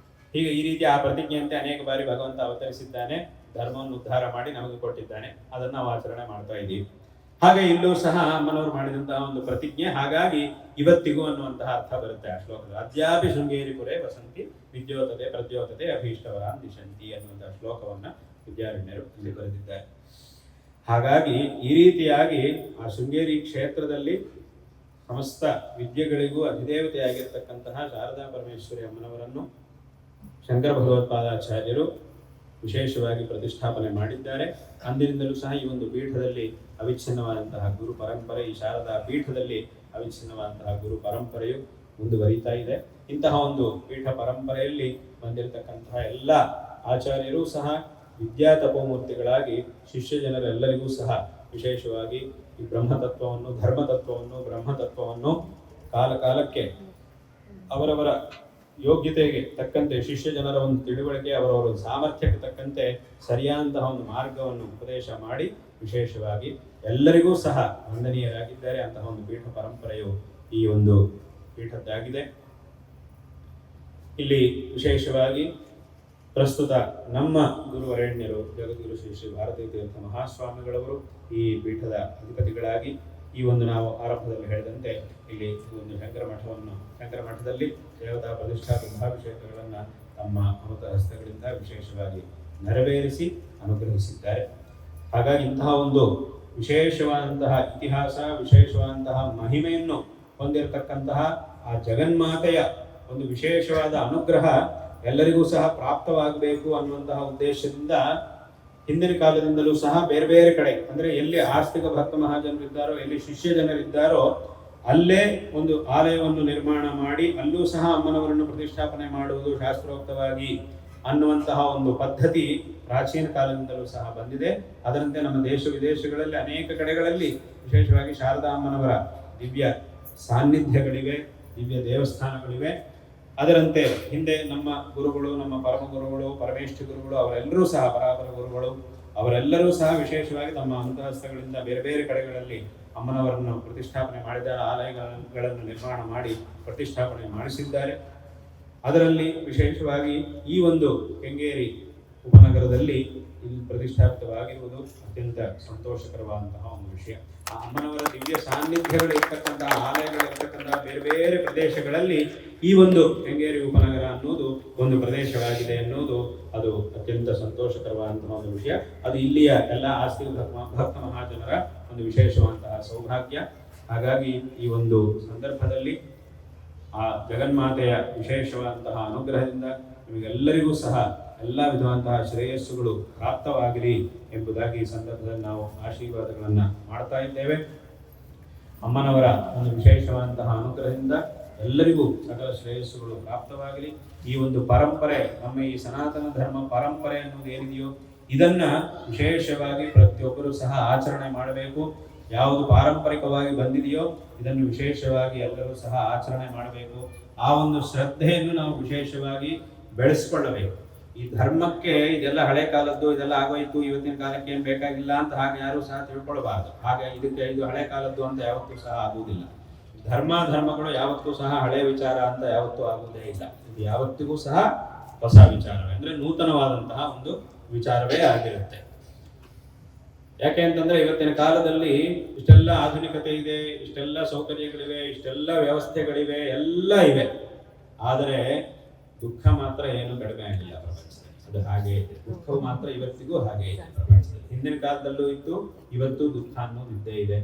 ಹೀಗೆ ಈ ರೀತಿ ಆ ಪ್ರತಿಜ್ಞೆಯಂತೆ ಅನೇಕ ಬಾರಿ ಭಗವಂತ ಅವತರಿಸಿದ್ದಾನೆ, ಧರ್ಮವನ್ನು ಉದ್ಧಾರ ಮಾಡಿ ನಮಗೆ ಕೊಟ್ಟಿದ್ದಾನೆ. ಅದನ್ನು ನಾವು ಆಚರಣೆ ಮಾಡ್ತಾ ಇದ್ದೀವಿ. ಹಾಗೆ ಇಲ್ಲೂ ಸಹ ಅಮ್ಮನವರು ಮಾಡಿದಂತಹ ಒಂದು ಪ್ರತಿಜ್ಞೆ, ಹಾಗಾಗಿ ಇವತ್ತಿಗೂ ಅನ್ನುವಂತಹ ಅರ್ಥ ಬರುತ್ತೆ ಆ ಶ್ಲೋಕದ. ಅದ್ಯಾಪಿ ಶೃಂಗೇರಿಪುರೇ ವಸಂತಿ ವಿದ್ಯೋತತೆ ಪ್ರದ್ಯೋತತೆ ಅಭೀಷ್ಟವರಾನ್ ದಿಶಂತಿ ಅನ್ನುವಂತಹ ಶ್ಲೋಕವನ್ನ ವಿದ್ಯಾರಣ್ಯರು ಇಲ್ಲಿ ಬರೆದಿದ್ದಾರೆ. ಹಾಗಾಗಿ ಈ ರೀತಿಯಾಗಿ ಆ ಶೃಂಗೇರಿ ಕ್ಷೇತ್ರದಲ್ಲಿ ಸಮಸ್ತ ವಿದ್ಯೆಗಳಿಗೂ ಅಧಿದೇವತೆಯಾಗಿರ್ತಕ್ಕಂತಹ ಶಾರದಾ ಪರಮೇಶ್ವರಿ ಅಮ್ಮನವರನ್ನು ಶಂಕರ ಭಗವತ್ಪಾದಾಚಾರ್ಯರು ವಿಶೇಷವಾಗಿ ಪ್ರತಿಷ್ಠಾಪನೆ ಮಾಡಿದ್ದಾರೆ. ಅಂದಿನಿಂದಲೂ ಸಹ ಈ ಒಂದು ಪೀಠದಲ್ಲಿ ಅವಿಚ್ಛಿನ್ನವಾದಂತಹ ಗುರು ಪರಂಪರೆ, ಈ ಶಾರದಾ ಪೀಠದಲ್ಲಿ ಅವಿಚ್ಛಿನ್ನವಾದಂತಹ ಗುರು ಪರಂಪರೆಯು ಮುಂದುವರಿತಾ ಇದೆ. ಇಂತಹ ಒಂದು ಪೀಠ ಪರಂಪರೆಯಲ್ಲಿ ಬಂದಿರತಕ್ಕಂತಹ ಎಲ್ಲ ಆಚಾರ್ಯರು ಸಹ ವಿದ್ಯಾ ತಪೋಮೂರ್ತಿಗಳಾಗಿ ಶಿಷ್ಯ ಜನರೆಲ್ಲರಿಗೂ ಸಹ ವಿಶೇಷವಾಗಿ ಈ ಬ್ರಹ್ಮತತ್ವವನ್ನು, ಧರ್ಮತತ್ವವನ್ನು, ಬ್ರಹ್ಮತತ್ವವನ್ನು ಕಾಲ ಕಾಲಕ್ಕೆ ಅವರವರ ಯೋಗ್ಯತೆಗೆ ತಕ್ಕಂತೆ, ಶಿಷ್ಯ ಜನರ ಒಂದು ತಿಳುವಳಿಕೆ, ಅವರವರ ಸಾಮರ್ಥ್ಯಕ್ಕೆ ತಕ್ಕಂತೆ ಸರಿಯಾದಂತಹ ಒಂದು ಮಾರ್ಗವನ್ನು ಉಪದೇಶ ಮಾಡಿ ವಿಶೇಷವಾಗಿ ಎಲ್ಲರಿಗೂ ಸಹ ವಂದನೀಯರಾಗಿದ್ದಾರೆ. ಅಂತಹ ಒಂದು ಪೀಠ ಪರಂಪರೆಯು ಈ ಒಂದು ಪೀಠದ್ದಾಗಿದೆ. ಇಲ್ಲಿ ವಿಶೇಷವಾಗಿ ಪ್ರಸ್ತುತ ನಮ್ಮ ಗುರುವರೇಣ್ಯರು ಜಗದ್ಗುರು ಶ್ರೀ ಶ್ರೀ ಭಾರತೀ ತೀರ್ಥ ಮಹಾಸ್ವಾಮಿಗಳವರು ಈ ಪೀಠದ ಅಧಿಪತಿಗಳಾಗಿ ಈ ಒಂದು ನಾವು ಆರಂಭದಲ್ಲಿ ಹೇಳಿದಂತೆ ಇಲ್ಲಿ ಒಂದು ಶಂಕರ ಮಠದಲ್ಲಿ ದೇವತಾ ಪ್ರತಿಷ್ಠಾ ಕುಂಭಾಭಿಷೇಕಗಳನ್ನು ತಮ್ಮ ಅಮೃತ ಹಸ್ತಗಳಿಂದ ವಿಶೇಷವಾಗಿ ನೆರವೇರಿಸಿ ಅನುಗ್ರಹಿಸಿದ್ದಾರೆ. ಹಾಗಾಗಿ ಇಂತಹ ಒಂದು ವಿಶೇಷವಾದಂತಹ ಇತಿಹಾಸ, ವಿಶೇಷವಾದಂತಹ ಮಹಿಮೆಯನ್ನು ಹೊಂದಿರತಕ್ಕಂತಹ ಆ ಜಗನ್ಮಾತೆಯ ಒಂದು ವಿಶೇಷವಾದ ಅನುಗ್ರಹ ಎಲ್ಲರಿಗೂ ಸಹ ಪ್ರಾಪ್ತವಾಗಬೇಕು ಅನ್ನುವಂತಹ ಉದ್ದೇಶದಿಂದ ಹಿಂದಿನ ಕಾಲದಿಂದಲೂ ಸಹ ಬೇರೆ ಬೇರೆ ಕಡೆ, ಅಂದ್ರೆ ಎಲ್ಲಿ ಆಸ್ತಿಕ ಭಕ್ತ ಮಹಾಜನರಿದ್ದಾರೋ, ಎಲ್ಲಿ ಶಿಷ್ಯ ಜನರಿದ್ದಾರೋ ಅಲ್ಲೇ ಒಂದು ಆಲಯವನ್ನು ನಿರ್ಮಾಣ ಮಾಡಿ ಅಲ್ಲೂ ಸಹ ಅಮ್ಮನವರನ್ನು ಪ್ರತಿಷ್ಠಾಪನೆ ಮಾಡುವುದು ಶಾಸ್ತ್ರೋಕ್ತವಾಗಿ ಅನ್ನುವಂತಹ ಒಂದು ಪದ್ಧತಿ ಪ್ರಾಚೀನ ಕಾಲದಿಂದಲೂ ಸಹ ಬಂದಿದೆ. ಅದರಂತೆ ನಮ್ಮ ದೇಶ ವಿದೇಶಗಳಲ್ಲಿ ಅನೇಕ ಕಡೆಗಳಲ್ಲಿ ವಿಶೇಷವಾಗಿ ಶಾರದಾ ಅಮ್ಮನವರ ದಿವ್ಯ ಸಾನ್ನಿಧ್ಯಗಳಿವೆ, ದಿವ್ಯ ದೇವಸ್ಥಾನಗಳಿವೆ. ಅದರಂತೆ ಹಿಂದೆ ನಮ್ಮ ಗುರುಗಳು, ನಮ್ಮ ಪರಮ ಗುರುಗಳು, ಪರಮೇಷ್ಠ ಗುರುಗಳು, ಅವರೆಲ್ಲರೂ ಸಹ ಪರಾಪರ ಗುರುಗಳು, ಅವರೆಲ್ಲರೂ ಸಹ ವಿಶೇಷವಾಗಿ ತಮ್ಮ ಅಂತಹಸ್ತಗಳಿಂದ ಬೇರೆ ಬೇರೆ ಕಡೆಗಳಲ್ಲಿ ಅಮ್ಮನವರನ್ನು ಪ್ರತಿಷ್ಠಾಪನೆ ಮಾಡಿದ್ದಾರೆ, ಆಲಯಗಳನ್ನು ನಿರ್ಮಾಣ ಮಾಡಿ ಪ್ರತಿಷ್ಠಾಪನೆ ಮಾಡಿಸಿದ್ದಾರೆ. ಅದರಲ್ಲಿ ವಿಶೇಷವಾಗಿ ಈ ಒಂದು ಕೆಂಗೇರಿ ಉಪನಗರದಲ್ಲಿ ಇಲ್ಲಿ ಪ್ರತಿಷ್ಠಾಪಿತವಾಗಿರುವುದು ಅತ್ಯಂತ ಸಂತೋಷಕರವಾದಂತಹ ಒಂದು ವಿಷಯ. ಆ ಅಮ್ಮನವರ ದಿವ್ಯ ಸಾನ್ನಿಧ್ಯಗಳು ಇರ್ತಕ್ಕಂತಹ ಆಲಯಗಳಿರ್ತಕ್ಕಂತಹ ಬೇರೆ ಬೇರೆ ಪ್ರದೇಶಗಳಲ್ಲಿ ಈ ಒಂದು ಕೆಂಗೇರಿ ಉಪನಗರ ಅನ್ನೋದು ಒಂದು ಪ್ರದೇಶವಾಗಿದೆ ಅನ್ನೋದು ಅದು ಅತ್ಯಂತ ಸಂತೋಷಕರವಾದಂತಹ ಒಂದು ವಿಷಯ. ಅದು ಇಲ್ಲಿಯ ಎಲ್ಲ ಆಸ್ತಿಕ ಭಕ್ತ ಮಹಾಜನರ ಒಂದು ವಿಶೇಷವಾದಂತಹ ಸೌಭಾಗ್ಯ. ಹಾಗಾಗಿ ಈ ಒಂದು ಸಂದರ್ಭದಲ್ಲಿ ಆ ಜಗನ್ಮಾತೆಯ ವಿಶೇಷವಾದಂತಹ ಅನುಗ್ರಹದಿಂದ ನಿಮಗೆಲ್ಲರಿಗೂ ಸಹ ಎಲ್ಲ ವಿಧವಾದಂತಹ ಶ್ರೇಯಸ್ಸುಗಳು ಪ್ರಾಪ್ತವಾಗಲಿ ಎಂಬುದಾಗಿ ಈ ಸಂದರ್ಭದಲ್ಲಿ ನಾವು ಆಶೀರ್ವಾದಗಳನ್ನು ಮಾಡ್ತಾ ಇದ್ದೇವೆ. ಅಮ್ಮನವರ ಒಂದು ವಿಶೇಷವಾದಂತಹ ಅನುಗ್ರಹದಿಂದ ಎಲ್ಲರಿಗೂ ಸಕಲ ಶ್ರೇಯಸ್ಸುಗಳು ಪ್ರಾಪ್ತವಾಗಲಿ. ಈ ಒಂದು ಪರಂಪರೆ, ನಮ್ಮ ಈ ಸನಾತನ ಧರ್ಮ ಪರಂಪರೆ ಅನ್ನೋದು ಏನಿದೆಯೋ ಇದನ್ನ ವಿಶೇಷವಾಗಿ ಪ್ರತಿಯೊಬ್ಬರು ಸಹ ಆಚರಣೆ ಮಾಡಬೇಕು. ಯಾವುದು ಪಾರಂಪರಿಕವಾಗಿ ಬಂದಿದೆಯೋ ಇದನ್ನು ವಿಶೇಷವಾಗಿ ಎಲ್ಲರೂ ಸಹ ಆಚರಣೆ ಮಾಡಬೇಕು. ಆ ಒಂದು ಶ್ರದ್ಧೆಯನ್ನು ನಾವು ವಿಶೇಷವಾಗಿ ಬೆಳೆಸ್ಕೊಳ್ಳಬೇಕು. ಈ ಧರ್ಮಕ್ಕೆ ಇದೆಲ್ಲ ಹಳೆ ಕಾಲದ್ದು, ಇದೆಲ್ಲ ಆಗೋಯ್ತು, ಇವತ್ತಿನ ಕಾಲಕ್ಕೆ ಏನು ಬೇಕಾಗಿಲ್ಲ ಅಂತ ಹಾಗೆ ಯಾರು ಸಹ ತಿಳ್ಕೊಳ್ಬಾರ್ದು. ಹಾಗೆ ಇದು ಹಳೆ ಕಾಲದ್ದು ಅಂತ ಯಾವತ್ತೂ ಸಹ ಆಗುವುದಿಲ್ಲ. ಧರ್ಮಗಳು ಯಾವತ್ತೂ ಸಹ ಹಳೆ ವಿಚಾರ ಅಂತ ಯಾವತ್ತೂ ಆಗುವುದೇ ಇಲ್ಲ. ಇದು ಯಾವತ್ತಿಗೂ ಸಹ ಹೊಸ ವಿಚಾರವೇ, ಅಂದ್ರೆ ನೂತನವಾದಂತಹ ಒಂದು ವಿಚಾರವೇ ಆಗಿರುತ್ತೆ. ಯಾಕೆ ಅಂತಂದ್ರೆ ಇವತ್ತಿನ ಕಾಲದಲ್ಲಿ ಇಷ್ಟೆಲ್ಲ ಆಧುನಿಕತೆ ಇದೆ, ಇಷ್ಟೆಲ್ಲ ಸೌಕರ್ಯಗಳಿವೆ, ಇಷ್ಟೆಲ್ಲ ವ್ಯವಸ್ಥೆಗಳಿವೆ, ಎಲ್ಲ ಇವೆ. ಆದರೆ ದುಃಖ ಮಾತ್ರ ಏನು ಕಡಿಮೆ ಆಗಿಲ್ಲ ಪ್ರಪಂಚದಲ್ಲಿ. ಅದು ಹಾಗೆ ಇದೆ. ದುಃಖವು ಮಾತ್ರ ಇವತ್ತಿಗೂ ಹಾಗೆ ಇದೆ ಪ್ರಪಂಚದಲ್ಲಿ. ಹಿಂದಿನ ಕಾಲದಲ್ಲೂ ಇತ್ತು, ಇವತ್ತು ದುಃಖ ಅನ್ನೋದು ಇದ್ದೇ ಇದೆ.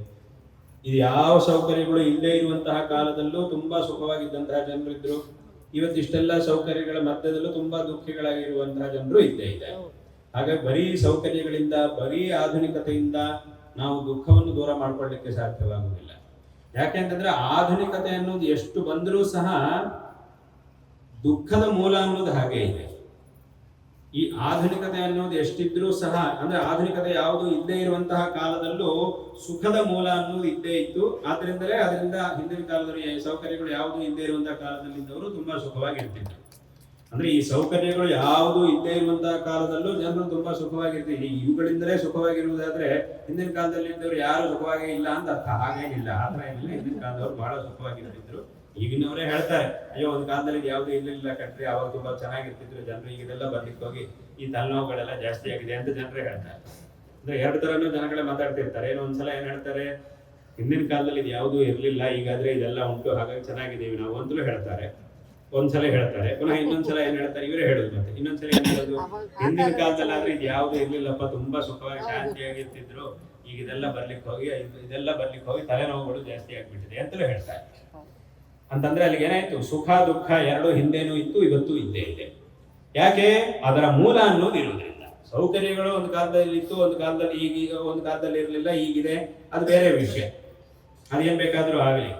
ಇದು ಯಾವ ಸೌಕರ್ಯಗಳು ಇಲ್ಲೇ ಇರುವಂತಹ ಕಾಲದಲ್ಲೂ ತುಂಬಾ ಸುಖವಾಗಿದ್ದಂತಹ ಜನರು ಇದ್ರು. ಇವತ್ತಿಷ್ಟೆಲ್ಲ ಸೌಕರ್ಯಗಳ ಮಧ್ಯದಲ್ಲೂ ತುಂಬಾ ದುಃಖಿಗಳಾಗಿರುವಂತಹ ಜನರು ಇದ್ದೇ ಇದೆ. ಹಾಗಾಗಿ ಬರೀ ಸೌಕರ್ಯಗಳಿಂದ, ಬರೀ ಆಧುನಿಕತೆಯಿಂದ ನಾವು ದುಃಖವನ್ನು ದೂರ ಮಾಡ್ಕೊಳ್ಳಿಕ್ಕೆ ಸಾಧ್ಯವಾಗುವುದಿಲ್ಲ. ಯಾಕೆಂತಂದ್ರೆ ಆಧುನಿಕತೆ ಅನ್ನೋದು ಎಷ್ಟು ಬಂದರೂ ಸಹ ದುಃಖದ ಮೂಲ ಅನ್ನೋದು ಹಾಗೆ ಇದೆ. ಈ ಆಧುನಿಕತೆ ಅನ್ನೋದು ಎಷ್ಟಿದ್ರೂ ಸಹ, ಅಂದ್ರೆ ಆಧುನಿಕತೆ ಯಾವುದು ಇಲ್ಲದೆ ಇರುವಂತಹ ಕಾಲದಲ್ಲೂ ಸುಖದ ಮೂಲ ಅನ್ನೋದು ಇದ್ದೇ ಇತ್ತು. ಆದ್ರಿಂದಲೇ ಅದರಿಂದ ಹಿಂದಿನ ಕಾಲದಲ್ಲಿ ಸೌಕರ್ಯಗಳು ಯಾವುದು ಇಲ್ಲದೆ ಇರುವಂತಹ ಕಾಲದಲ್ಲಿದ್ದವರು ತುಂಬಾ ಸುಖವಾಗಿರ್ತಿದ್ರು. ಅಂದ್ರೆ ಈ ಸೌಕರ್ಯಗಳು ಯಾವುದು ಇಲ್ಲದೆ ಇರುವಂತಹ ಕಾಲದಲ್ಲೂ ಜನರು ತುಂಬಾ ಸುಖವಾಗಿರ್ತಿದ್ರು. ಇವುಗಳಿಂದಲೇ ಸುಖವಾಗಿರುವುದಾದ್ರೆ ಹಿಂದಿನ ಕಾಲದಲ್ಲಿ ಇದ್ದವರು ಯಾರು ಸುಖವಾಗಿ ಇಲ್ಲ ಅಂತ ಅರ್ಥ. ಹಾಗೇನಿಲ್ಲ, ಆತರ ಏನಿಲ್ಲ. ಹಿಂದಿನ ಕಾಲದವ್ರು ಬಹಳ ಸುಖವಾಗಿರ್ತಿದ್ರು. ಈಗಿನವರೇ ಹೇಳ್ತಾರೆ, ಅಯ್ಯೋ ಒಂದು ಕಾಲದಲ್ಲಿ ಯಾವ್ದು ಇರ್ಲಿಲ್ಲ ಕಟ್ರಿ, ಅವಾಗ ತುಂಬಾ ಚೆನ್ನಾಗಿರ್ತಿದ್ರು ಜನರು, ಈಗಿದೆಲ್ಲ ಬರ್ಲಿಕ್ಕೆ ಹೋಗಿ ಈ ತಲೆನೋವುಗಳೆಲ್ಲ ಜಾಸ್ತಿ ಆಗಿದೆ ಅಂತ ಜನರೇ ಹೇಳ್ತಾರೆ. ಅಂದ್ರೆ ಎರಡು ತರನು ಜನಗಳೇ ಮಾತಾಡ್ತಿರ್ತಾರೆ. ಏನೋ ಒಂದ್ಸಲ ಏನ್ ಹೇಳ್ತಾರೆ, ಹಿಂದಿನ ಕಾಲದಲ್ಲಿ ಇದು ಯಾವುದೂ ಇರ್ಲಿಲ್ಲ, ಈಗಾದ್ರೆ ಇದೆಲ್ಲ ಉಂಟು, ಹಾಗಾಗಿ ಚೆನ್ನಾಗಿದ್ದೀವಿ ನಾವು ಅಂತಲೂ ಹೇಳ್ತಾರೆ. ಒಂದ್ಸಲ ಹೇಳ್ತಾರೆ, ಪುನಃ ಇನ್ನೊಂದ್ಸಲ ಏನ್ ಹೇಳ್ತಾರೆ, ಇವರೇ ಹೇಳುದು. ಮತ್ತೆ ಇನ್ನೊಂದ್ಸಲ ಏನ್ ಹೇಳೋದು, ಹಿಂದಿನ ಕಾಲದಲ್ಲಿ ಆದ್ರೆ ಇದು ಯಾವ್ದು ಇರ್ಲಿಲ್ಲಪ್ಪ, ತುಂಬಾ ಸುಖವಾಗಿ ಶಾಂತಿಯಾಗಿರ್ತಿದ್ರು, ಈಗ ಇದೆಲ್ಲ ಬರ್ಲಿಕ್ಕೆ ಹೋಗಿ ತಲೆನೋವುಗಳು ಜಾಸ್ತಿ ಆಗ್ಬಿಟ್ಟಿದೆ ಅಂತಲೂ ಹೇಳ್ತಾರೆ. ಅಂತಂದ್ರೆ ಅಲ್ಲಿಗೆ ಏನಾಯ್ತು, ಸುಖ ದುಃಖ ಎರಡು ಹಿಂದೇನೂ ಇತ್ತು, ಇವತ್ತು ಇದ್ದೇ ಇದೆ. ಯಾಕೆ? ಅದರ ಮೂಲ ಅನ್ನೋದು ಇರುವುದರಿಂದ. ಸೌಕರ್ಯಗಳು ಒಂದು ಕಾಲದಲ್ಲಿ ಇತ್ತು, ಒಂದು ಕಾಲದಲ್ಲಿ ಈಗೀಗ, ಒಂದು ಕಾಲದಲ್ಲಿ ಇರಲಿಲ್ಲ, ಈಗಿದೆ, ಅದು ಬೇರೆ ವಿಷಯ. ಅದೇನ್ ಬೇಕಾದ್ರೂ ಆಗಲಿ.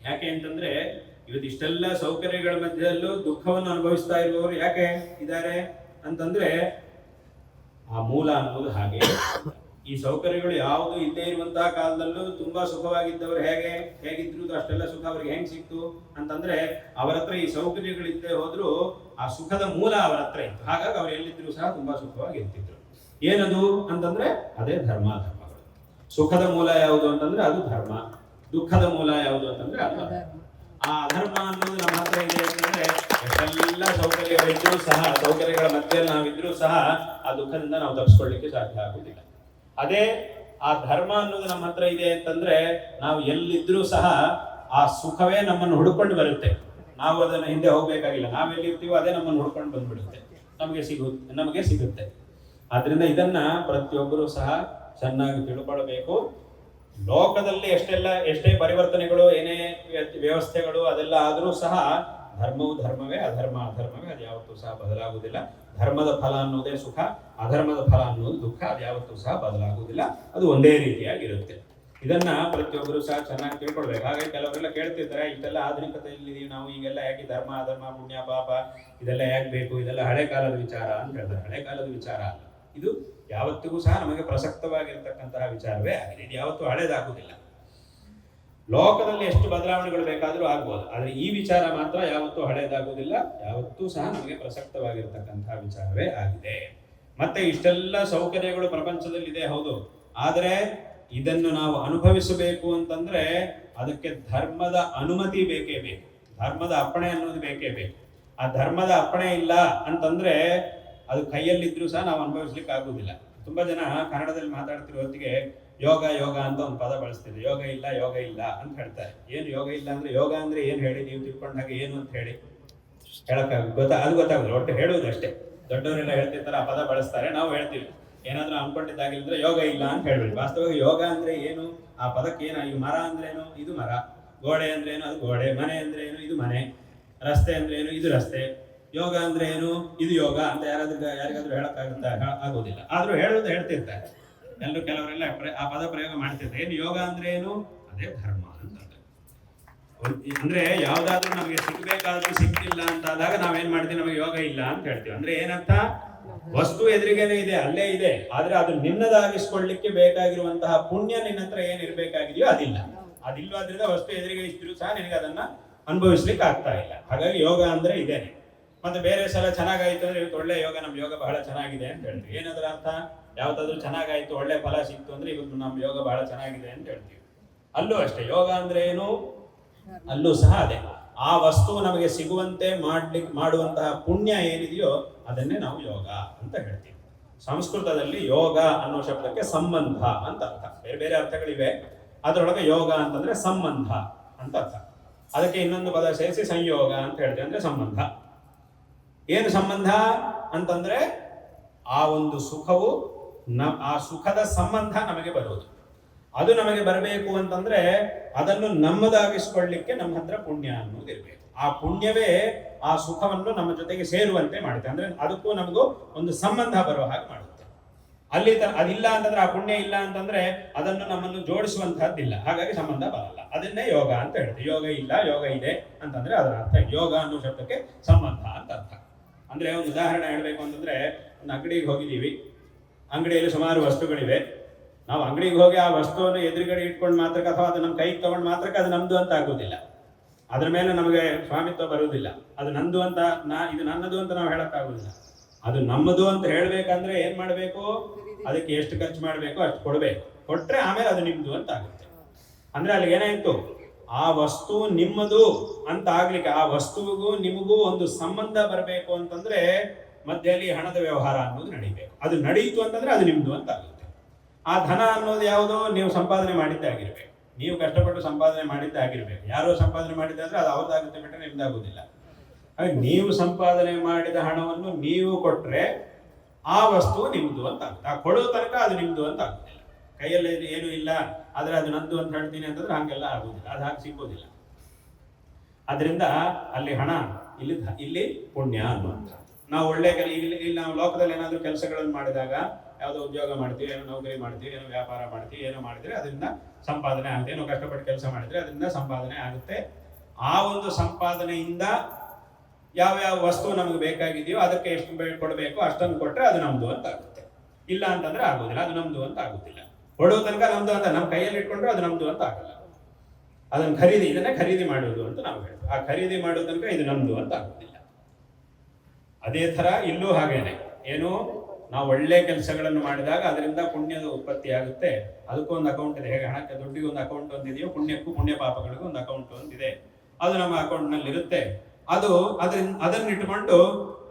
ಯಾಕೆ ಅಂತಂದ್ರೆ ಇವತ್ತು ಇಷ್ಟೆಲ್ಲ ಸೌಕರ್ಯಗಳ ಮಧ್ಯದಲ್ಲೂ ದುಃಖವನ್ನು ಅನುಭವಿಸ್ತಾ ಇರುವವರು ಯಾಕೆ ಇದ್ದಾರೆ ಅಂತಂದ್ರೆ ಆ ಮೂಲ ಅನ್ನೋದು ಹಾಗೆ. ಈ ಸೌಕರ್ಯಗಳು ಯಾವುದು ಇಲ್ಲೇ ಇರುವಂತಹ ಕಾಲದಲ್ಲೂ ತುಂಬಾ ಸುಖವಾಗಿದ್ದವರು ಹೇಗಿದ್ರು ಅಷ್ಟೆಲ್ಲ ಸುಖ ಅವ್ರಿಗೆ ಹೆಂಗ್ ಸಿಕ್ತು ಅಂತಂದ್ರೆ ಅವರ ಹತ್ರ ಈ ಸೌಕರ್ಯಗಳಿದ್ದೇ ಹೋದ್ರು ಆ ಸುಖದ ಮೂಲ ಅವರ ಹತ್ರ ಇತ್ತು. ಹಾಗಾಗಿ ಅವ್ರು ಎಲ್ಲಿದ್ರು ಸಹ ತುಂಬಾ ಸುಖವಾಗಿರ್ತಿದ್ರು. ಏನದು ಅಂತಂದ್ರೆ ಅದೇ ಧರ್ಮಗಳು. ಸುಖದ ಮೂಲ ಯಾವುದು ಅಂತಂದ್ರೆ ಅದು ಧರ್ಮ, ದುಃಖದ ಮೂಲ ಯಾವುದು ಅಂತಂದ್ರೆ ಅದು ಅಧರ್ಮ. ಆ ಅಧರ್ಮ ಅನ್ನೋದು ನಮ್ಮ ಹತ್ರ ಇದೆ ಅಂತಂದ್ರೆ ಎಷ್ಟೆಲ್ಲ ಸೌಕರ್ಯಗಳಿದ್ರೂ ಸಹ, ಸೌಕರ್ಯಗಳ ಮಧ್ಯದಲ್ಲಿ ನಾವಿದ್ರೂ ಸಹ ಆ ದುಃಖದಿಂದ ನಾವು ತಪ್ಪಿಸ್ಕೊಳ್ಳಿಕ್ಕೆ ಸಾಧ್ಯ ಆಗುವುದಿಲ್ಲ. ಅದೇ ಆ ಧರ್ಮ ಅನ್ನೋದು ನಮ್ಮ ಹತ್ರ ಇದೆ ಅಂತಂದ್ರೆ ನಾವು ಎಲ್ಲಿದ್ರೂ ಸಹ ಆ ಸುಖವೇ ನಮ್ಮನ್ನು ಹುಡುಕೊಂಡು ಬರುತ್ತೆ. ನಾವು ಅದನ್ನ ಹಿಂದೆ ಹೋಗ್ಬೇಕಾಗಿಲ್ಲ, ನಾವೆಲ್ಲಿರ್ತೀವೋ ಅದೇ ನಮ್ಮನ್ನು ಹುಡ್ಕೊಂಡು ಬಂದ್ಬಿಡುತ್ತೆ, ನಮಗೆ ಸಿಗುತ್ತೆ. ಆದ್ರಿಂದ ಇದನ್ನ ಪ್ರತಿಯೊಬ್ಬರು ಸಹ ಚೆನ್ನಾಗಿ ತಿಳ್ಕೊಳ್ಬೇಕು. ಲೋಕದಲ್ಲಿ ಎಷ್ಟೇ ಪರಿವರ್ತನೆಗಳು, ಏನೇ ವ್ಯವಸ್ಥೆಗಳು ಅದೆಲ್ಲ ಆದ್ರೂ ಸಹ ಧರ್ಮವು ಧರ್ಮವೇ, ಅಧರ್ಮ ಅಧರ್ಮವೇ, ಅದು ಯಾವತ್ತೂ ಸಹ ಬದಲಾಗುವುದಿಲ್ಲ. ಧರ್ಮದ ಫಲ ಅನ್ನೋದೇ ಸುಖ, ಅಧರ್ಮದ ಫಲ ಅನ್ನೋದು ದುಃಖ, ಅದು ಯಾವತ್ತೂ ಸಹ ಬದಲಾಗುವುದಿಲ್ಲ. ಅದು ಒಂದೇ ರೀತಿಯಾಗಿರುತ್ತೆ. ಇದನ್ನ ಪ್ರತಿಯೊಬ್ಬರು ಸಹ ಚೆನ್ನಾಗಿ ತಿಳ್ಕೊಳ್ಬೇಕು. ಹಾಗಾಗಿ ಕೆಲವರೆಲ್ಲ ಕೇಳ್ತಿರ್ತಾರೆ, ಇಷ್ಟೆಲ್ಲ ಆಧುನಿಕತೆಯಲ್ಲಿದ್ದೀವಿ ನಾವು, ಈಗೆಲ್ಲ ಯಾಕೆ ಧರ್ಮ ಅಧರ್ಮ ಪುಣ್ಯ ಪಾಪ ಇದೆಲ್ಲ ಯಾಕೆ ಬೇಕು, ಇದೆಲ್ಲ ಹಳೆ ಕಾಲದ ವಿಚಾರ ಅಂತ ಹೇಳ್ತಾರೆ. ಹಳೆ ಕಾಲದ ವಿಚಾರ ಅಲ್ಲ, ಇದು ಯಾವತ್ತಿಗೂ ಸಹ ನಮಗೆ ಪ್ರಸಕ್ತವಾಗಿರ್ತಕ್ಕಂತಹ ವಿಚಾರವೇ ಆಗಿದೆ. ಇದು ಯಾವತ್ತೂ ಹಳೇದಾಗುವುದಿಲ್ಲ. ಲೋಕದಲ್ಲಿ ಎಷ್ಟು ಬದಲಾವಣೆಗಳು ಬೇಕಾದರೂ ಆಗ್ಬೋದು, ಆದ್ರೆ ಈ ವಿಚಾರ ಮಾತ್ರ ಯಾವತ್ತೂ ಹಳೇದಾಗುವುದಿಲ್ಲ, ಯಾವತ್ತೂ ಸಹ ನಮಗೆ ಪ್ರಸಕ್ತವಾಗಿರ್ತಕ್ಕಂತಹ ವಿಚಾರವೇ ಆಗಿದೆ. ಮತ್ತೆ ಇಷ್ಟೆಲ್ಲ ಸೌಕರ್ಯಗಳು ಪ್ರಪಂಚದಲ್ಲಿ ಇದೆ, ಹೌದು, ಆದರೆ ಇದನ್ನು ನಾವು ಅನುಭವಿಸಬೇಕು ಅಂತಂದ್ರೆ ಅದಕ್ಕೆ ಧರ್ಮದ ಅನುಮತಿ ಬೇಕೇ ಬೇಕು, ಧರ್ಮದ ಅಪ್ಪಣೆ ಅನ್ನೋದು ಬೇಕೇ ಬೇಕು. ಆ ಧರ್ಮದ ಅಪ್ಪಣೆ ಇಲ್ಲ ಅಂತಂದ್ರೆ ಅದು ಕೈಯಲ್ಲಿದ್ರೂ ಸಹ ನಾವು ಅನುಭವಿಸ್ಲಿಕ್ಕೆ ಆಗುವುದಿಲ್ಲ. ತುಂಬಾ ಜನ ಕನ್ನಡದಲ್ಲಿ ಮಾತಾಡ್ತಿರೋ ಹೊತ್ತಿಗೆ ಯೋಗ ಯೋಗ ಅಂತ ಒಂದು ಪದ ಬಳಸ್ತಿದೆ. ಯೋಗ ಇಲ್ಲ ಅಂತ ಹೇಳ್ತಾರೆ. ಏನು ಯೋಗ ಇಲ್ಲ ಅಂದ್ರೆ, ಯೋಗ ಅಂದ್ರೆ ಏನು ಹೇಳಿ, ನೀವು ತಿಳ್ಕೊಂಡಾಗ ಏನು ಅಂತ ಹೇಳಿ ಅದು ಗೊತ್ತಾಗುದಿಲ್ಲ. ಒಟ್ಟು ಹೇಳುವುದು ಅಷ್ಟೇ. ದೊಡ್ಡವರೆಲ್ಲ ಹೇಳ್ತಿರ್ತಾರೆ, ಆ ಪದ ಬಳಸ್ತಾರೆ, ನಾವು ಹೇಳ್ತೀವಿ. ಏನಾದ್ರೂ ಅನ್ಕೊಂಡಿದ್ದಾಗಿದ್ರೆ ಯೋಗ ಇಲ್ಲ ಅಂತ ಹೇಳ್ಬೇಡಿ. ವಾಸ್ತವವಾಗಿ ಯೋಗ ಅಂದ್ರೆ ಏನು, ಆ ಪದಕ್ಕೆ ಏನು, ಈ ಮರ ಅಂದ್ರೆ ಏನು, ಇದು ಮರ, ಗೋಡೆ ಅಂದ್ರೆ ಏನು, ಅದು ಗೋಡೆ, ಮನೆ ಅಂದ್ರೆ ಏನು, ಇದು ಮನೆ, ರಸ್ತೆ ಅಂದ್ರೆ ಏನು, ಇದು ರಸ್ತೆ, ಯೋಗ ಅಂದ್ರೆ ಏನು, ಇದು ಯೋಗ ಅಂತ ಯಾರಿಗಾದ್ರೂ ಹೇಳಕ್ಕಾಗುತ್ತಾ? ಆಗೋದಿಲ್ಲ. ಆದ್ರೂ ಹೇಳ್ತಿರ್ತಾರೆ ಎಲ್ಲರೂ. ಕೆಲವರೆಲ್ಲ ಆ ಪದ ಪ್ರಯೋಗ ಮಾಡ್ತಿರ್ತಾರೆ. ಏನು ಯೋಗ ಅಂದ್ರೆ ಏನು, ಅದೇ ಧರ್ಮ ಅಂತ. ಅಂದ್ರೆ ಯಾವ್ದಾದ್ರೂ ನಮಗೆ ಸಿಗ್ಬೇಕಾದ್ರೂ ಸಿಕ್ತಿಲ್ಲ ಅಂತ ಆದಾಗ ನಾವೇನ್ ಮಾಡ್ತೀವಿ, ನಮಗೆ ಯೋಗ ಇಲ್ಲ ಅಂತ ಹೇಳ್ತೀವಿ. ಅಂದ್ರೆ ಏನಂತ, ವಸ್ತು ಎದುರಿಗೇನೆ ಇದೆ, ಅಲ್ಲೇ ಇದೆ, ಆದ್ರೆ ಅದು ನಿನ್ನದಾಗಿಸ್ಕೊಳ್ಳಿಕ್ಕೆ ಬೇಕಾಗಿರುವಂತಹ ಪುಣ್ಯ ನಿನ್ನ ಹತ್ರ ಏನಿರ್ಬೇಕಾಗಿದೆಯೋ ಅದಿಲ್ವಾದ್ರಿಂದ ವಸ್ತು ಎದುರಿಗೆ ಇದ್ರು ಸಹ ನಿನಗೆ ಅದನ್ನ ಅನುಭವಿಸ್ಲಿಕ್ಕೆ ಆಗ್ತಾ ಇಲ್ಲ. ಹಾಗಾಗಿ ಯೋಗ ಅಂದ್ರೆ ಇದೇನೆ. ಮತ್ತೆ ಬೇರೆ ಸಲ ಚೆನ್ನಾಗಾಯ್ತು ಅಂದ್ರೆ ಇವತ್ತು ಒಳ್ಳೆ ಯೋಗ, ನಮ್ ಯೋಗ ಬಹಳ ಚೆನ್ನಾಗಿದೆ ಅಂತ ಹೇಳ್ತೀವಿ. ಏನದ್ರ ಅರ್ಥ, ಯಾವತ್ತಾದ್ರೂ ಚೆನ್ನಾಗಾಯ್ತು, ಒಳ್ಳೆ ಫಲ ಸಿಕ್ತು ಅಂದ್ರೆ ಇವತ್ತು ನಮ್ ಯೋಗ ಬಹಳ ಚೆನ್ನಾಗಿದೆ ಅಂತ ಹೇಳ್ತೀವಿ. ಅಲ್ಲೂ ಅಷ್ಟೇ, ಯೋಗ ಅಂದ್ರೆ ಏನು, ಅಲ್ಲೂ ಸಹ ಅದೇ, ಆ ವಸ್ತು ನಮಗೆ ಸಿಗುವಂತೆ ಮಾಡುವಂತಹ ಪುಣ್ಯ ಏನಿದೆಯೋ ಅದನ್ನೇ ನಾವು ಯೋಗ ಅಂತ ಹೇಳ್ತೀವಿ. ಸಂಸ್ಕೃತದಲ್ಲಿ ಯೋಗ ಅನ್ನೋ ಶಬ್ದಕ್ಕೆ ಸಂಬಂಧ ಅಂತ ಅರ್ಥ. ಬೇರೆ ಬೇರೆ ಅರ್ಥಗಳಿವೆ, ಅದರೊಳಗೆ ಯೋಗ ಅಂತಂದ್ರೆ ಸಂಬಂಧ ಅಂತ ಅರ್ಥ. ಅದಕ್ಕೆ ಇನ್ನೊಂದು ಪದ ಸೇರಿಸಿ ಸಂಯೋಗ ಅಂತ ಹೇಳ್ತೀವಿ, ಅಂದ್ರೆ ಸಂಬಂಧ. ಏನು ಸಂಬಂಧ ಅಂತಂದ್ರೆ ಆ ಒಂದು ಸುಖವು ಆ ಸುಖದ ಸಂಬಂಧ ನಮಗೆ ಬರುವುದು. ಅದು ನಮಗೆ ಬರಬೇಕು ಅಂತಂದ್ರೆ ಅದನ್ನು ನಮ್ಮದಾಗಿಸ್ಕೊಳ್ಳಿಕ್ಕೆ ನಮ್ಮ ಹತ್ರ ಪುಣ್ಯ ಅನ್ನೋದು ಇರಬೇಕು. ಆ ಪುಣ್ಯವೇ ಆ ಸುಖವನ್ನು ನಮ್ಮ ಜೊತೆಗೆ ಸೇರುವಂತೆ ಮಾಡುತ್ತೆ. ಅಂದ್ರೆ ಅದಕ್ಕೂ ನಮಗೂ ಒಂದು ಸಂಬಂಧ ಬರುವ ಹಾಗೆ ಮಾಡುತ್ತೆ. ಅಲ್ಲಿ ಅದಿಲ್ಲ ಅಂತಂದ್ರೆ, ಆ ಪುಣ್ಯ ಇಲ್ಲ ಅಂತಂದ್ರೆ ಅದನ್ನು ನಮ್ಮನ್ನು ಜೋಡಿಸುವಂತಹದ್ದಿಲ್ಲ, ಹಾಗಾಗಿ ಸಂಬಂಧ ಬರಲ್ಲ. ಅದನ್ನೇ ಯೋಗ ಅಂತ ಹೇಳ್ತೀವಿ. ಯೋಗ ಇಲ್ಲ, ಯೋಗ ಇದೆ ಅಂತಂದ್ರೆ ಅದರ ಅರ್ಥ ಯೋಗ ಅನ್ನೋ ಶಬ್ದಕ್ಕೆ ಸಂಬಂಧ ಅಂತ ಅರ್ಥ. ಅಂದ್ರೆ ಒಂದು ಉದಾಹರಣೆ ಹೇಳ್ಬೇಕು ಅಂತಂದ್ರೆ, ಒಂದು ಅಂಗಡಿಗೆ ಹೋಗಿದ್ದೀವಿ, ಅಂಗಡಿಯಲ್ಲಿ ಸುಮಾರು ವಸ್ತುಗಳಿವೆ. ನಾವು ಅಂಗಡಿಗೆ ಹೋಗಿ ಆ ವಸ್ತುವನ್ನು ಎದುರುಗಡೆ ಇಟ್ಕೊಂಡು ಮಾತ್ರಕ್ಕೆ ಅಥವಾ ಅದು ನಮ್ಮ ಕೈಗೆ ತಗೊಂಡು ಮಾತ್ರಕ್ಕೆ ಅದು ನಮ್ದು ಅಂತ ಆಗೋದಿಲ್ಲ. ಅದ್ರ ಮೇಲೆ ನಮಗೆ ಸ್ವಾಮಿತ್ವ ಬರುವುದಿಲ್ಲ. ಅದು ನಂದು ಅಂತ ಇದು ನನ್ನದು ಅಂತ ನಾವು ಹೇಳಕ್ಕಾಗುದಿಲ್ಲ. ಅದು ನಮ್ಮದು ಅಂತ ಹೇಳ್ಬೇಕಂದ್ರೆ ಏನ್ ಮಾಡ್ಬೇಕು, ಅದಕ್ಕೆ ಎಷ್ಟು ಖರ್ಚು ಮಾಡ್ಬೇಕು ಅಷ್ಟು ಕೊಡ್ಬೇಕು. ಕೊಟ್ರೆ ಆಮೇಲೆ ಅದು ನಿಮ್ದು ಅಂತ ಆಗುತ್ತೆ. ಅಂದ್ರೆ ಅಲ್ಲಿ ಏನಾಯ್ತು, ಆ ವಸ್ತು ನಿಮ್ಮದು ಅಂತ ಆಗ್ಲಿಕ್ಕೆ ಆ ವಸ್ತುವಿಗೂ ನಿಮಗೂ ಒಂದು ಸಂಬಂಧ ಬರಬೇಕು ಅಂತಂದ್ರೆ ಮಧ್ಯದಲ್ಲಿ ಹಣದ ವ್ಯವಹಾರ ಅನ್ನೋದು ನಡೀಬೇಕು. ಅದು ನಡೀತು ಅಂತಂದ್ರೆ ಅದು ನಿಮ್ದು ಅಂತ ಆಗುತ್ತೆ. ಆ ಧನ ಅನ್ನೋದು ಯಾವುದೋ ನೀವು ಸಂಪಾದನೆ ಮಾಡಿದ್ದೇ ಆಗಿರ್ಬೇಕು, ನೀವು ಕಷ್ಟಪಟ್ಟು ಸಂಪಾದನೆ ಮಾಡಿದ್ದೇ ಆಗಿರ್ಬೇಕು. ಯಾರೋ ಸಂಪಾದನೆ ಮಾಡಿದ್ದಾದ್ರೆ ಅದು ಅವ್ರದ್ದಾಗುತ್ತೆ ಬಿಟ್ಟರೆ ನಿಮ್ದಾಗುದಿಲ್ಲ. ಹಾಗೆ ನೀವು ಸಂಪಾದನೆ ಮಾಡಿದ ಹಣವನ್ನು ನೀವು ಕೊಟ್ರೆ ಆ ವಸ್ತು ನಿಮ್ದು ಅಂತ ಆಗುತ್ತೆ. ಆ ಕೊಡೋ ತನಕ ಅದು ನಿಮ್ದು ಅಂತ ಆಗುದಿಲ್ಲ. ಕೈಯಲ್ಲಿ ಏನು ಇಲ್ಲ ಆದ್ರೆ ಅದು ನಂದು ಅಂತ ಹೇಳ್ತೀನಿ ಅಂತಂದ್ರೆ ಹಂಗೆಲ್ಲ ಆಗುದಿಲ್ಲ, ಅದು ಹಾಗೆ ಸಿಗೋದಿಲ್ಲ. ಅದರಿಂದ ಅಲ್ಲಿ ಹಣ, ಇಲ್ಲಿ ಪುಣ್ಯ ಅನ್ನುವಂಥ. ನಾವು ಒಳ್ಳೆ ಇಲ್ಲಿ ನಾವು ಲೋಕದಲ್ಲಿ ಏನಾದರೂ ಕೆಲಸಗಳನ್ನು ಮಾಡಿದಾಗ, ಯಾವುದೋ ಉದ್ಯೋಗ ಮಾಡ್ತೀವಿ, ಏನೋ ನೌಕರಿ ಮಾಡ್ತೀವಿ, ಏನೋ ವ್ಯಾಪಾರ ಮಾಡ್ತೀವಿ, ಏನೋ ಮಾಡಿದ್ರೆ ಅದರಿಂದ ಸಂಪಾದನೆ ಆಗುತ್ತೆ. ಏನೋ ಕಷ್ಟಪಟ್ಟು ಕೆಲಸ ಮಾಡಿದ್ರೆ ಅದರಿಂದ ಸಂಪಾದನೆ ಆಗುತ್ತೆ. ಆ ಒಂದು ಸಂಪಾದನೆಯಿಂದ ಯಾವ್ಯಾವ ವಸ್ತು ನಮಗೆ ಬೇಕಾಗಿದೆಯೋ ಅದಕ್ಕೆ ಎಷ್ಟು ಕೊಡಬೇಕು ಅಷ್ಟನ್ನು ಕೊಟ್ಟರೆ ಅದು ನಮ್ದು ಅಂತ ಆಗುತ್ತೆ. ಇಲ್ಲ ಅಂತಂದ್ರೆ ಆಗೋದಿಲ್ಲ, ಅದು ನಮ್ದು ಅಂತ ಆಗುದಿಲ್ಲ. ಕೊಡೋ ತನಕ ನಮ್ದು ಅಂತ ನಮ್ಮ ಕೈಯಲ್ಲಿ ಇಟ್ಕೊಂಡ್ರೆ ಅದು ನಮ್ದು ಅಂತ ಆಗಲ್ಲ. ಅದನ್ನು ಇದನ್ನೇ ಖರೀದಿ ಮಾಡುವುದು ಅಂತ ನಾವು ಹೇಳ್ತೀವಿ. ಆ ಖರೀದಿ ಮಾಡೋ ತನಕ ಇದು ನಮ್ದು ಅಂತ ಆಗುದಿಲ್ಲ. ಅದೇ ತರ ಇಲ್ಲೂ ಹಾಗೇನೆ, ಏನು ನಾವು ಒಳ್ಳೆ ಕೆಲಸಗಳನ್ನು ಮಾಡಿದಾಗ ಅದರಿಂದ ಪುಣ್ಯದ ಉತ್ಪತ್ತಿ ಆಗುತ್ತೆ. ಅದಕ್ಕೊಂದು ಅಕೌಂಟ್ ಇದೆ. ಹೇಗೆ ಹಣಕ್ಕೆ ದುಡ್ಡಿಗೆ ಒಂದು ಅಕೌಂಟ್ ಒಂದಿದೆಯೋ, ಪುಣ್ಯಕ್ಕೂ ಪುಣ್ಯ ಪಾಪಗಳಿಗೂ ಒಂದು ಅಕೌಂಟ್ ಒಂದಿದೆ. ಅದು ನಮ್ಮ ಅಕೌಂಟ್ ನಲ್ಲಿ ಇರುತ್ತೆ. ಅದನ್ನ ಇಟ್ಕೊಂಡು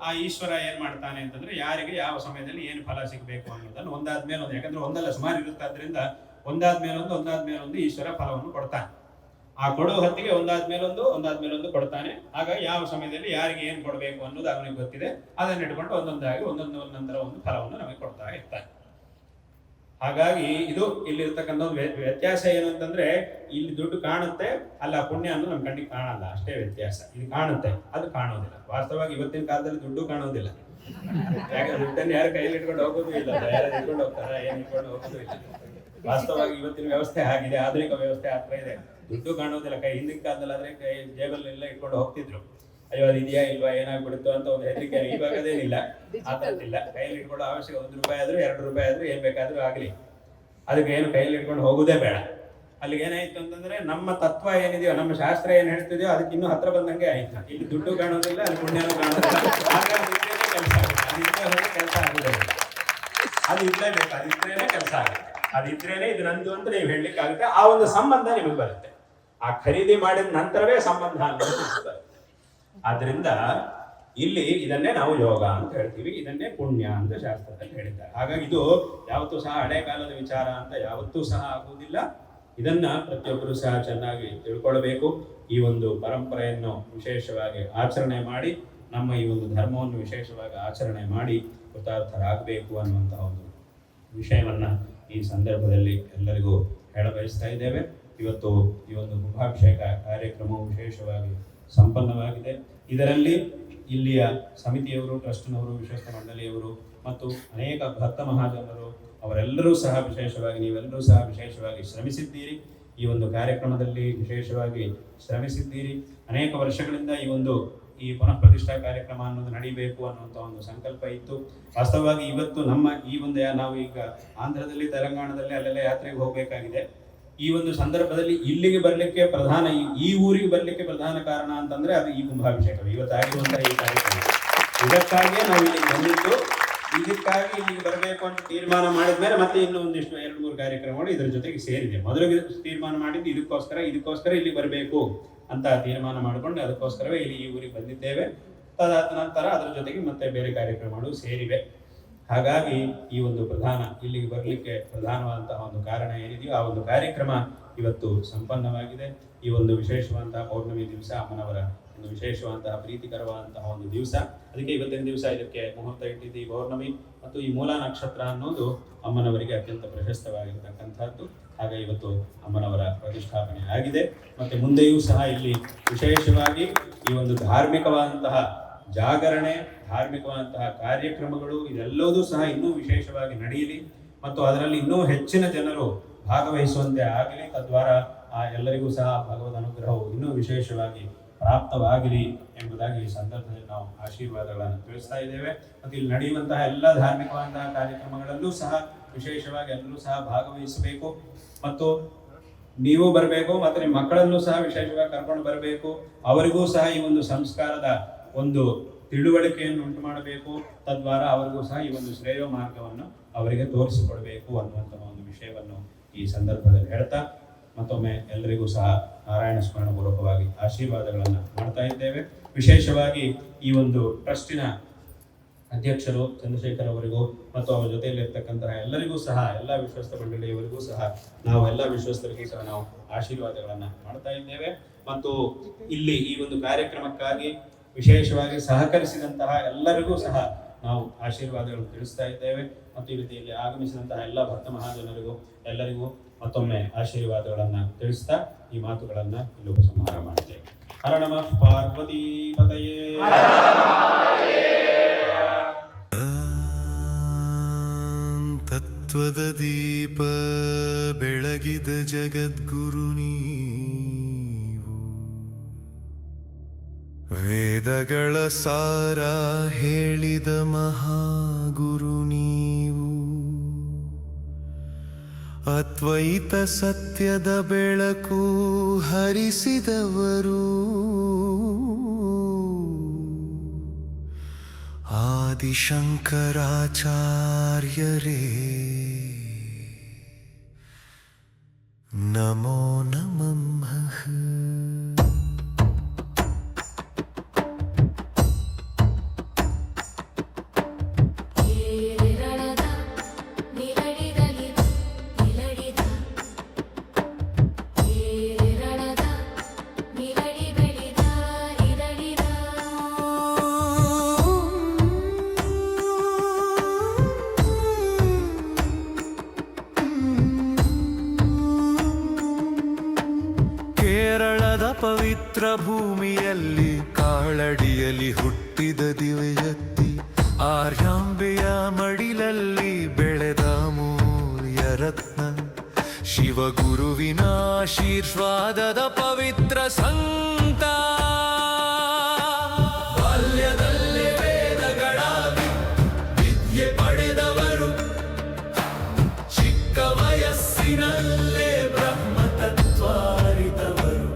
ಆ ಈಶ್ವರ ಏನ್ ಮಾಡ್ತಾನೆ ಅಂತಂದ್ರೆ, ಯಾರಿಗೆ ಯಾವ ಸಮಯದಲ್ಲಿ ಏನು ಫಲ ಸಿಗಬೇಕು ಅನ್ನೋದನ್ನು ಒಂದಾದ್ಮೇಲೆ ಒಂದು, ಯಾಕಂದ್ರೆ ಒಂದಲ್ಲ ಸುಮಾರು ಇರುತ್ತೆ, ಅದರಿಂದ ಒಂದಾದ್ಮೇಲೊಂದು ಈಶ್ವರ ಫಲವನ್ನು ಕೊಡ್ತಾನೆ. ಆ ಕೊಡೋ ಹೊತ್ತಿಗೆ ಒಂದಾದ್ಮೇಲೊಂದು ಕೊಡ್ತಾನೆ. ಹಾಗಾಗಿ ಯಾವ ಸಮಯದಲ್ಲಿ ಯಾರಿಗೆ ಏನ್ ಕೊಡಬೇಕು ಅನ್ನೋದು ಅವನಿಗೆ ಗೊತ್ತಿದೆ. ಅದನ್ನ ಇಟ್ಕೊಂಡು ಒಂದೊಂದಾಗಿ ಒಂದೊಂದು ನಂತರ ಒಂದು ಫಲವನ್ನು ನಮಗೆ ಕೊಡ್ತಾ ಇರ್ತಾನೆ. ಹಾಗಾಗಿ ಇದು ಇಲ್ಲಿರ್ತಕ್ಕಂಥ ಒಂದು ವ್ಯತ್ಯಾಸ ಏನು ಅಂತಂದ್ರೆ, ಇಲ್ಲಿ ದುಡ್ಡು ಕಾಣುತ್ತೆ, ಅಲ್ಲ ಪುಣ್ಯ ಅನ್ನೋದು ನಮ್ಮ ಕಣ್ಣಿಗೆ ಕಾಣಲ್ಲ, ಅಷ್ಟೇ ವ್ಯತ್ಯಾಸ. ಇದು ಕಾಣುತ್ತೆ, ಅದು ಕಾಣೋದಿಲ್ಲ. ವಾಸ್ತವವಾಗಿ ಇವತ್ತಿನ ಕಾಲದಲ್ಲಿ ದುಡ್ಡು ಕಾಣೋದಿಲ್ಲ. ಯಾಕಂದ್ರೆ ದುಡ್ಡನ್ನು ಯಾರು ಕೈಯಲ್ಲಿ ಇಟ್ಕೊಂಡು ಹೋಗೋದು ಇಲ್ಲ, ಯಾರು ಇಟ್ಕೊಂಡು ಹೋಗ್ತಾರ, ಏನ್ ಇಟ್ಕೊಂಡು ಹೋಗೋದು ಇಲ್ಲ. ವಾಸ್ತವವಾಗಿ ಇವತ್ತಿನ ವ್ಯವಸ್ಥೆ ಆಗಿದೆ, ಆಧುನಿಕ ವ್ಯವಸ್ಥೆ ಆಗ್ತಾ ಇದೆ. ದುಡ್ಡು ಕಾಣೋದಿಲ್ಲ. ಹಿಂದಿನ ಕಾಲದಲ್ಲಿ ಆದ್ರೆ ಕೈ ಜೇಬಲ್ಲೆಲ್ಲ ಇಟ್ಕೊಂಡು ಹೋಗ್ತಿದ್ರು. ಅಯ್ಯೋ ಅದು ಇದೆಯಾ ಇಲ್ವಾ, ಏನಾಗ್ಬಿಡುತ್ತೋ ಅಂತ ಒಂದು ಹೆದರಿಕೆ. ಇವಾಗ ಅದೇನಿಲ್ಲ, ಆತದಿಲ್ಲ. ಕೈಯಲ್ಲಿ ಇಟ್ಕೊಳ್ಳೋ ಅವಶ್ಯಕ ₹1 ಆದ್ರೂ ₹2 ಆದ್ರೂ ಏನ್ ಬೇಕಾದ್ರೂ ಆಗ್ಲಿ, ಅದಕ್ಕೆ ಏನು ಕೈಯಲ್ಲಿ ಇಟ್ಕೊಂಡು ಹೋಗುದೇ ಬೇಡ. ಅಲ್ಲಿಗೆ ಏನಾಯ್ತು ಅಂತಂದ್ರೆ, ನಮ್ಮ ತತ್ವ ಏನಿದೆಯೋ, ನಮ್ಮ ಶಾಸ್ತ್ರ ಏನ್ ಹೇಳ್ತಿದೆಯೋ ಅದಕ್ಕೆ ಇನ್ನೂ ಹತ್ರ ಬಂದಂಗೆ ಆಯ್ತು. ಇಲ್ಲಿ ದುಡ್ಡು ಕಾಣೋದಿಲ್ಲ, ಅಲ್ಲಿ ಪುಣ್ಯನೂ ಕಾಣೋದಿಲ್ಲ. ಹಾಗಾಗಿ ಕೆಲಸ ಆಗುತ್ತೆ. ಅದಿದ್ರೆ ಹೋಗಿ ಕೆಲಸ ಆಗುದಿಲ್ಲ. ಅದು ಇರ್ಲೇಬೇಕು, ಅದಿದ್ರೇನೆ ಕೆಲಸ ಆಗುತ್ತೆ. ಅದಿದ್ರೇನೆ ಇದು ನಂದು ಅಂತ ನೀವು ಹೇಳಲಿಕ್ಕೆ ಆಗುತ್ತೆ. ಆ ಒಂದು ಸಂಬಂಧ ನಿಮಗೆ ಬರುತ್ತೆ. ಆ ಖರೀದಿ ಮಾಡಿದ ನಂತರವೇ ಸಂಬಂಧ ಅನ್ನೋದು ಬರುತ್ತೆ. ಆದ್ರಿಂದ ಇಲ್ಲಿ ಇದನ್ನೇ ನಾವು ಯೋಗ ಅಂತ ಹೇಳ್ತೀವಿ, ಇದನ್ನೇ ಪುಣ್ಯ ಅಂತ ಶಾಸ್ತ್ರದಲ್ಲಿ ಹೇಳಿದ್ದಾರೆ. ಹಾಗಾಗಿ ಇದು ಯಾವತ್ತೂ ಸಹ ಹಳೆ ಕಾಲದ ವಿಚಾರ ಅಂತ ಯಾವತ್ತೂ ಸಹ ಆಗುವುದಿಲ್ಲ. ಇದನ್ನ ಪ್ರತಿಯೊಬ್ಬರು ಸಹ ಚೆನ್ನಾಗಿ ತಿಳ್ಕೊಳ್ಬೇಕು. ಈ ಒಂದು ಪರಂಪರೆಯನ್ನು ವಿಶೇಷವಾಗಿ ಆಚರಣೆ ಮಾಡಿ, ನಮ್ಮ ಈ ಒಂದು ಧರ್ಮವನ್ನು ವಿಶೇಷವಾಗಿ ಆಚರಣೆ ಮಾಡಿ ಕೃತಾರ್ಥರಾಗಬೇಕು ಅನ್ನುವಂತಹ ಒಂದು ವಿಷಯವನ್ನ ಈ ಸಂದರ್ಭದಲ್ಲಿ ಎಲ್ಲರಿಗೂ ಹೇಳಬಯಸ್ತಾ ಇದ್ದೇವೆ. ಇವತ್ತು ಈ ಒಂದು ಕುಂಭಾಭಿಷೇಕ ಕಾರ್ಯಕ್ರಮವು ವಿಶೇಷವಾಗಿ ಸಂಪನ್ನವಾಗಿದೆ. ಇದರಲ್ಲಿ ಇಲ್ಲಿಯ ಸಮಿತಿಯವರು, ಟ್ರಸ್ಟ್ನವರು, ವಿಶ್ವಸ್ತ ಮಂಡಳಿಯವರು ಮತ್ತು ಅನೇಕ ಭಕ್ತ ಮಹಾಜನರು ಅವರೆಲ್ಲರೂ ಸಹ ವಿಶೇಷವಾಗಿ, ನೀವೆಲ್ಲರೂ ಸಹ ವಿಶೇಷವಾಗಿ ಶ್ರಮಿಸಿದ್ದೀರಿ. ಈ ಒಂದು ಕಾರ್ಯಕ್ರಮದಲ್ಲಿ ವಿಶೇಷವಾಗಿ ಶ್ರಮಿಸಿದ್ದೀರಿ. ಅನೇಕ ವರ್ಷಗಳಿಂದ ಈ ಪುನಃ ಪ್ರತಿಷ್ಠಾ ಕಾರ್ಯಕ್ರಮ ಅನ್ನೋದು ನಡೀಬೇಕು ಅನ್ನುವಂಥ ಒಂದು ಸಂಕಲ್ಪ ಇತ್ತು. ವಾಸ್ತವವಾಗಿ ಇವತ್ತು ನಮ್ಮ ಈ ಒಂದು ನಾವು ಈಗ ಆಂಧ್ರದಲ್ಲಿ, ತೆಲಂಗಾಣದಲ್ಲಿ ಅಲ್ಲೆಲ್ಲ ಯಾತ್ರೆಗೆ ಹೋಗಬೇಕಾಗಿದೆ. ಈ ಒಂದು ಸಂದರ್ಭದಲ್ಲಿ ಇಲ್ಲಿಗೆ ಬರಲಿಕ್ಕೆ ಪ್ರಧಾನ, ಈ ಊರಿಗೆ ಬರಲಿಕ್ಕೆ ಪ್ರಧಾನ ಕಾರಣ ಅಂತಂದ್ರೆ ಅದು ಈ ಕುಂಭಾಭಿಷೇಕ ಇವತ್ತಾಗಿರುವಂತಹ ಈ ಕಾರ್ಯಕ್ರಮ. ಇದಕ್ಕಾಗಿಯೇ ನಾವು ಇಲ್ಲಿಗೆ ಬಂದಿದ್ದು. ಇದಕ್ಕಾಗಿ ಇಲ್ಲಿಗೆ ಬರಬೇಕು ಅಂತ ತೀರ್ಮಾನ ಮಾಡಿದ್ಮೇಲೆ ಮತ್ತೆ ಇನ್ನೂ ಒಂದಿಷ್ಟು 2-3 ಕಾರ್ಯಕ್ರಮಗಳು ಇದರ ಜೊತೆಗೆ ಸೇರಿದೆ. ಮೊದಲಿಗೆ ತೀರ್ಮಾನ ಮಾಡಿದ್ದು ಇದಕ್ಕೋಸ್ಕರ ಇಲ್ಲಿ ಬರಬೇಕು ಅಂತ ತೀರ್ಮಾನ ಮಾಡಿಕೊಂಡು ಅದಕ್ಕೋಸ್ಕರವೇ ಇಲ್ಲಿ ಈ ಊರಿಗೆ ಬಂದಿದ್ದೇವೆ. ತದಾದ ನಂತರ ಅದರ ಜೊತೆಗೆ ಮತ್ತೆ ಬೇರೆ ಕಾರ್ಯಕ್ರಮಗಳು ಸೇರಿವೆ. ಹಾಗಾಗಿ ಈ ಒಂದು ಇಲ್ಲಿಗೆ ಬರಲಿಕ್ಕೆ ಪ್ರಧಾನವಾದಂತಹ ಒಂದು ಕಾರಣ ಏನಿದೆಯೋ ಆ ಒಂದು ಕಾರ್ಯಕ್ರಮ ಇವತ್ತು ಸಂಪನ್ನವಾಗಿದೆ. ಈ ಒಂದು ವಿಶೇಷವಾದಂತಹ ಪೌರ್ಣಮಿ ದಿವಸ ಅಮ್ಮನವರ ಒಂದು ವಿಶೇಷವಾದಂತಹ ಪ್ರೀತಿಕರವಾದಂತಹ ಒಂದು ದಿವಸ. ಅದಕ್ಕೆ ಇವತ್ತಿನ ದಿವಸ ಇದಕ್ಕೆ ಮುಹೂರ್ತ ಇಟ್ಟಿದ್ದು ಈ ಪೌರ್ಣಮಿ ಮತ್ತು ಈ ಮೂಲ ನಕ್ಷತ್ರ ಅನ್ನೋದು ಅಮ್ಮನವರಿಗೆ ಅತ್ಯಂತ ಪ್ರಶಸ್ತವಾಗಿರ್ತಕ್ಕಂಥದ್ದು. ಹಾಗೆ ಇವತ್ತು ಅಮ್ಮನವರ ಪ್ರತಿಷ್ಠಾಪನೆ ಆಗಿದೆ. ಮತ್ತು ಮುಂದೆಯೂ ಸಹ ಇಲ್ಲಿ ವಿಶೇಷವಾಗಿ ಈ ಒಂದು ಧಾರ್ಮಿಕವಾದಂತಹ ಜಾಗರಣೆ, ಧಾರ್ಮಿಕವಾದಂತಹ ಕಾರ್ಯಕ್ರಮಗಳು ಇದೆಲ್ಲದೂ ಸಹ ಇನ್ನೂ ವಿಶೇಷವಾಗಿ ನಡೆಯಲಿ ಮತ್ತು ಅದರಲ್ಲಿ ಇನ್ನೂ ಹೆಚ್ಚಿನ ಜನರು ಭಾಗವಹಿಸುವಂತೆ ಆಗಲಿ. ತದ್ವಾರ ಎಲ್ಲರಿಗೂ ಸಹ ಭಗವದ್ ಅನುಗ್ರಹವು ಇನ್ನೂ ವಿಶೇಷವಾಗಿ ಪ್ರಾಪ್ತವಾಗಲಿ ಎಂಬುದಾಗಿ ಈ ಸಂದರ್ಭದಲ್ಲಿ ನಾವು ಆಶೀರ್ವಾದಗಳನ್ನು ತಿಳಿಸ್ತಾ ಇದ್ದೇವೆ. ಮತ್ತು ಇಲ್ಲಿ ನಡೆಯುವಂತಹ ಎಲ್ಲ ಧಾರ್ಮಿಕವಾದಂತಹ ಕಾರ್ಯಕ್ರಮಗಳಲ್ಲೂ ಸಹ ವಿಶೇಷವಾಗಿ ಎಲ್ಲರೂ ಸಹ ಭಾಗವಹಿಸಬೇಕು ಮತ್ತು ನೀವು ಬರಬೇಕು ಮತ್ತು ನಿಮ್ಮ ಮಕ್ಕಳನ್ನು ಸಹ ವಿಶೇಷವಾಗಿ ಕರ್ಕೊಂಡು ಬರಬೇಕು. ಅವರಿಗೂ ಸಹ ಈ ಒಂದು ಸಂಸ್ಕಾರದ ಒಂದು ತಿಳುವಳಿಕೆಯನ್ನು ಉಂಟು ಮಾಡಬೇಕು. ತದ್ವಾರ ಅವರಿಗೂ ಸಹ ಈ ಒಂದು ಶ್ರೇಯ ಮಾರ್ಗವನ್ನು ಅವರಿಗೆ ತೋರಿಸಿಕೊಡಬೇಕು ಅನ್ನುವಂತಹ ಒಂದು ವಿಷಯವನ್ನು ಈ ಸಂದರ್ಭದಲ್ಲಿ ಹೇಳ್ತಾ ಮತ್ತೊಮ್ಮೆ ಎಲ್ಲರಿಗೂ ಸಹ ನಾರಾಯಣ ಸ್ಮರಣ ಪೂರ್ವಕವಾಗಿ ಆಶೀರ್ವಾದಗಳನ್ನು ಮಾಡ್ತಾ ಇದ್ದೇವೆ. ವಿಶೇಷವಾಗಿ ಈ ಒಂದು ಟ್ರಸ್ಟಿನ ಅಧ್ಯಕ್ಷರು ಚಂದ್ರಶೇಖರ್ ಅವರಿಗೂ ಮತ್ತು ಅವರ ಜೊತೆಯಲ್ಲಿರ್ತಕ್ಕಂತಹ ಎಲ್ಲರಿಗೂ ಸಹ ಎಲ್ಲ ವಿಶ್ವಸ್ತ ಮಂಡಳಿಯವರಿಗೂ ಸಹ ನಾವು ಎಲ್ಲ ವಿಶ್ವಸ್ತರಿಗೂ ಸಹ ನಾವು ಆಶೀರ್ವಾದಗಳನ್ನು ಮಾಡ್ತಾ ಇದ್ದೇವೆ. ಮತ್ತು ಇಲ್ಲಿ ಈ ಒಂದು ಕಾರ್ಯಕ್ರಮಕ್ಕಾಗಿ ವಿಶೇಷವಾಗಿ ಸಹಕರಿಸಿದಂತಹ ಎಲ್ಲರಿಗೂ ಸಹ ನಾವು ಆಶೀರ್ವಾದಗಳನ್ನು ತಿಳಿಸ್ತಾ ಇದ್ದೇವೆ. ಮತ್ತು ಈ ರೀತಿಯಲ್ಲಿ ಆಗಮಿಸಿದಂತಹ ಎಲ್ಲ ಭಕ್ತ ಮಹಾಜನರಿಗೂ ಎಲ್ಲರಿಗೂ ಮತ್ತೊಮ್ಮೆ ಆಶೀರ್ವಾದಗಳನ್ನು ತಿಳಿಸ್ತಾ ಈ ಮಾತುಗಳನ್ನು ಇಲ್ಲಿ ಉಪಸಂಹಾರ ಮಾಡ್ತೇವೆ. ಹರ ನಮಃ ಪಾರ್ವತೀ ಪತಯೇ. ತತ್ವದ ದೀಪ ಬೆಳಗಿದ ಜಗದ್ಗುರು ನೀವು, ವೇದಗಳ ಸಾರ ಹೇಳಿದ ಮಹಾಗುರು ನೀವು, ಅದ್ವೈತ ಸತ್ಯದ ಬೆಳಕು ಹರಿಸಿದವರು, ಆದಿಶಂಕರಾಚಾರ್ಯರೇ ನಮೋ ನಮಃ. ಪವಿತ್ರ ಭೂಮಿಯಲ್ಲಿ ಕಾಳಡಿಯಲ್ಲಿ ಹುಟ್ಟಿದ ದಿವ್ಯಜ್ಯೋತಿ, ಆರ್ಯಾಂಬೆಯ ಮಡಿಲಲ್ಲಿ ಬೆಳೆದ ಅಮೂಲ್ಯ ರತ್ನ, ಶಿವಗುರುವಿನ ಆಶೀರ್ವಾದದ ಪವಿತ್ರ ಸಂತ, ಬಾಲ್ಯದಲ್ಲೇ ವೇದಗಳ ವಿದ್ಯೆ ಪಡೆದವರು, ಚಿಕ್ಕ ವಯಸ್ಸಿನಲ್ಲೇ ಬ್ರಹ್ಮತತ್ವ ಅರಿತವರು,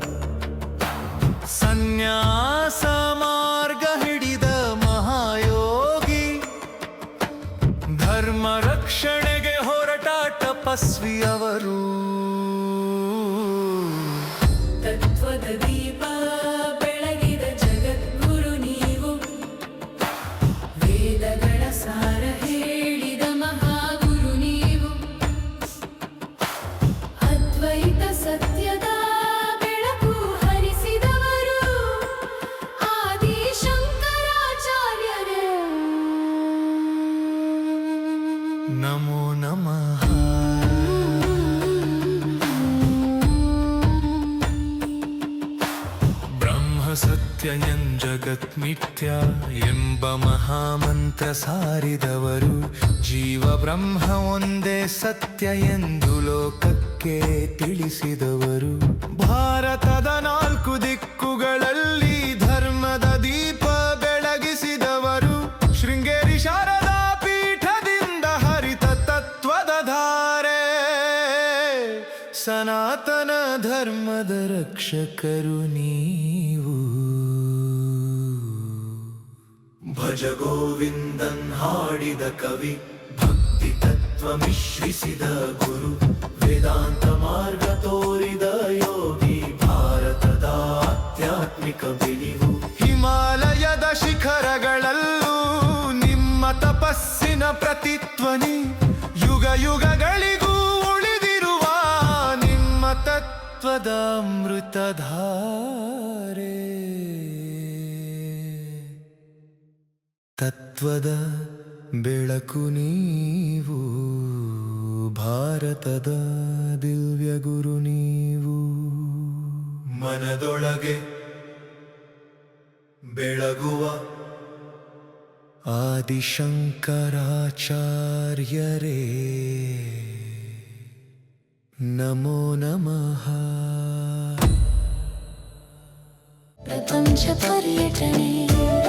ಸನ್ಯಾಸ ಮಾರ್ಗ ಹಿಡಿದ ಮಹಾಯೋಗಿ, ಧರ್ಮ ರಕ್ಷಣೆಗೆ ಹೊರಟ ತಪಸ್ವಿಯವರು, ತತ್ವದ ದೀಪ ಬೆಳಗಿದ ಜಗದ್ಗುರು ನೀವು, ವೇದಗಳ ಸಾರ ಹೇಳಿದ ಮಹಾಗುರು ನೀವು, ಅದ್ವೈತ ಸತ್ಯದ ನಮೋ ನಮಃ. ಬ್ರಹ್ಮ ಸತ್ಯ ಜಗತ್ ಮಿಥ್ಯ ಎಂಬ ಮಹಾಮಂತ್ರ ಸಾರಿದವರು, ಜೀವ ಬ್ರಹ್ಮ ಒಂದೇ ಸತ್ಯ ಎಂದು ಲೋಕಕ್ಕೆ ತಿಳಿಸಿದವರು, ಭಾರತದ 4 ದಿಕ್ಕುಗಳಲ್ಲಿ ಧರ್ಮದ ದೀಪ ಬೆಳಗಿಸಿದವರು, ಶೃಂಗೇರಿ ಶಾರದಾ ಸನಾತನ ಧರ್ಮದ ರಕ್ಷಕರು ನೀವು. ಭಜ ಗೋವಿಂದನ್ ಹಾಡಿದ ಕವಿ, ಭಕ್ತಿ ತತ್ವ ಮಿಶ್ರಿಸಿದ ಗುರು, ವೇದಾಂತ ಮಾರ್ಗ ತೋರಿದ ಯೋಗಿ, ಭಾರತದ ಆಧ್ಯಾತ್ಮಿಕ ಬಿಳಿವು, ಹಿಮಾಲಯದ ಶಿಖರಗಳಲ್ಲೂ ನಿಮ್ಮ ತಪಸ್ಸಿನ ಪ್ರತಿಧ್ವನಿ, ಯುಗ ಯುಗಗಳಿಗೂ ತತ್ವದ ಅಮೃತಧಾರೆ. ತತ್ವದ ಬೆಳಕು ನೀವು, ಭಾರತದ ದಿವ್ಯ ಗುರು ನೀವು. ಮನದೊಳಗೆ ಬೆಳಗುವ ಆದಿಶಂಕರಾಚಾರ್ಯರೇ ನಮೋ ನಮಃ. प्रपंच पर्यटने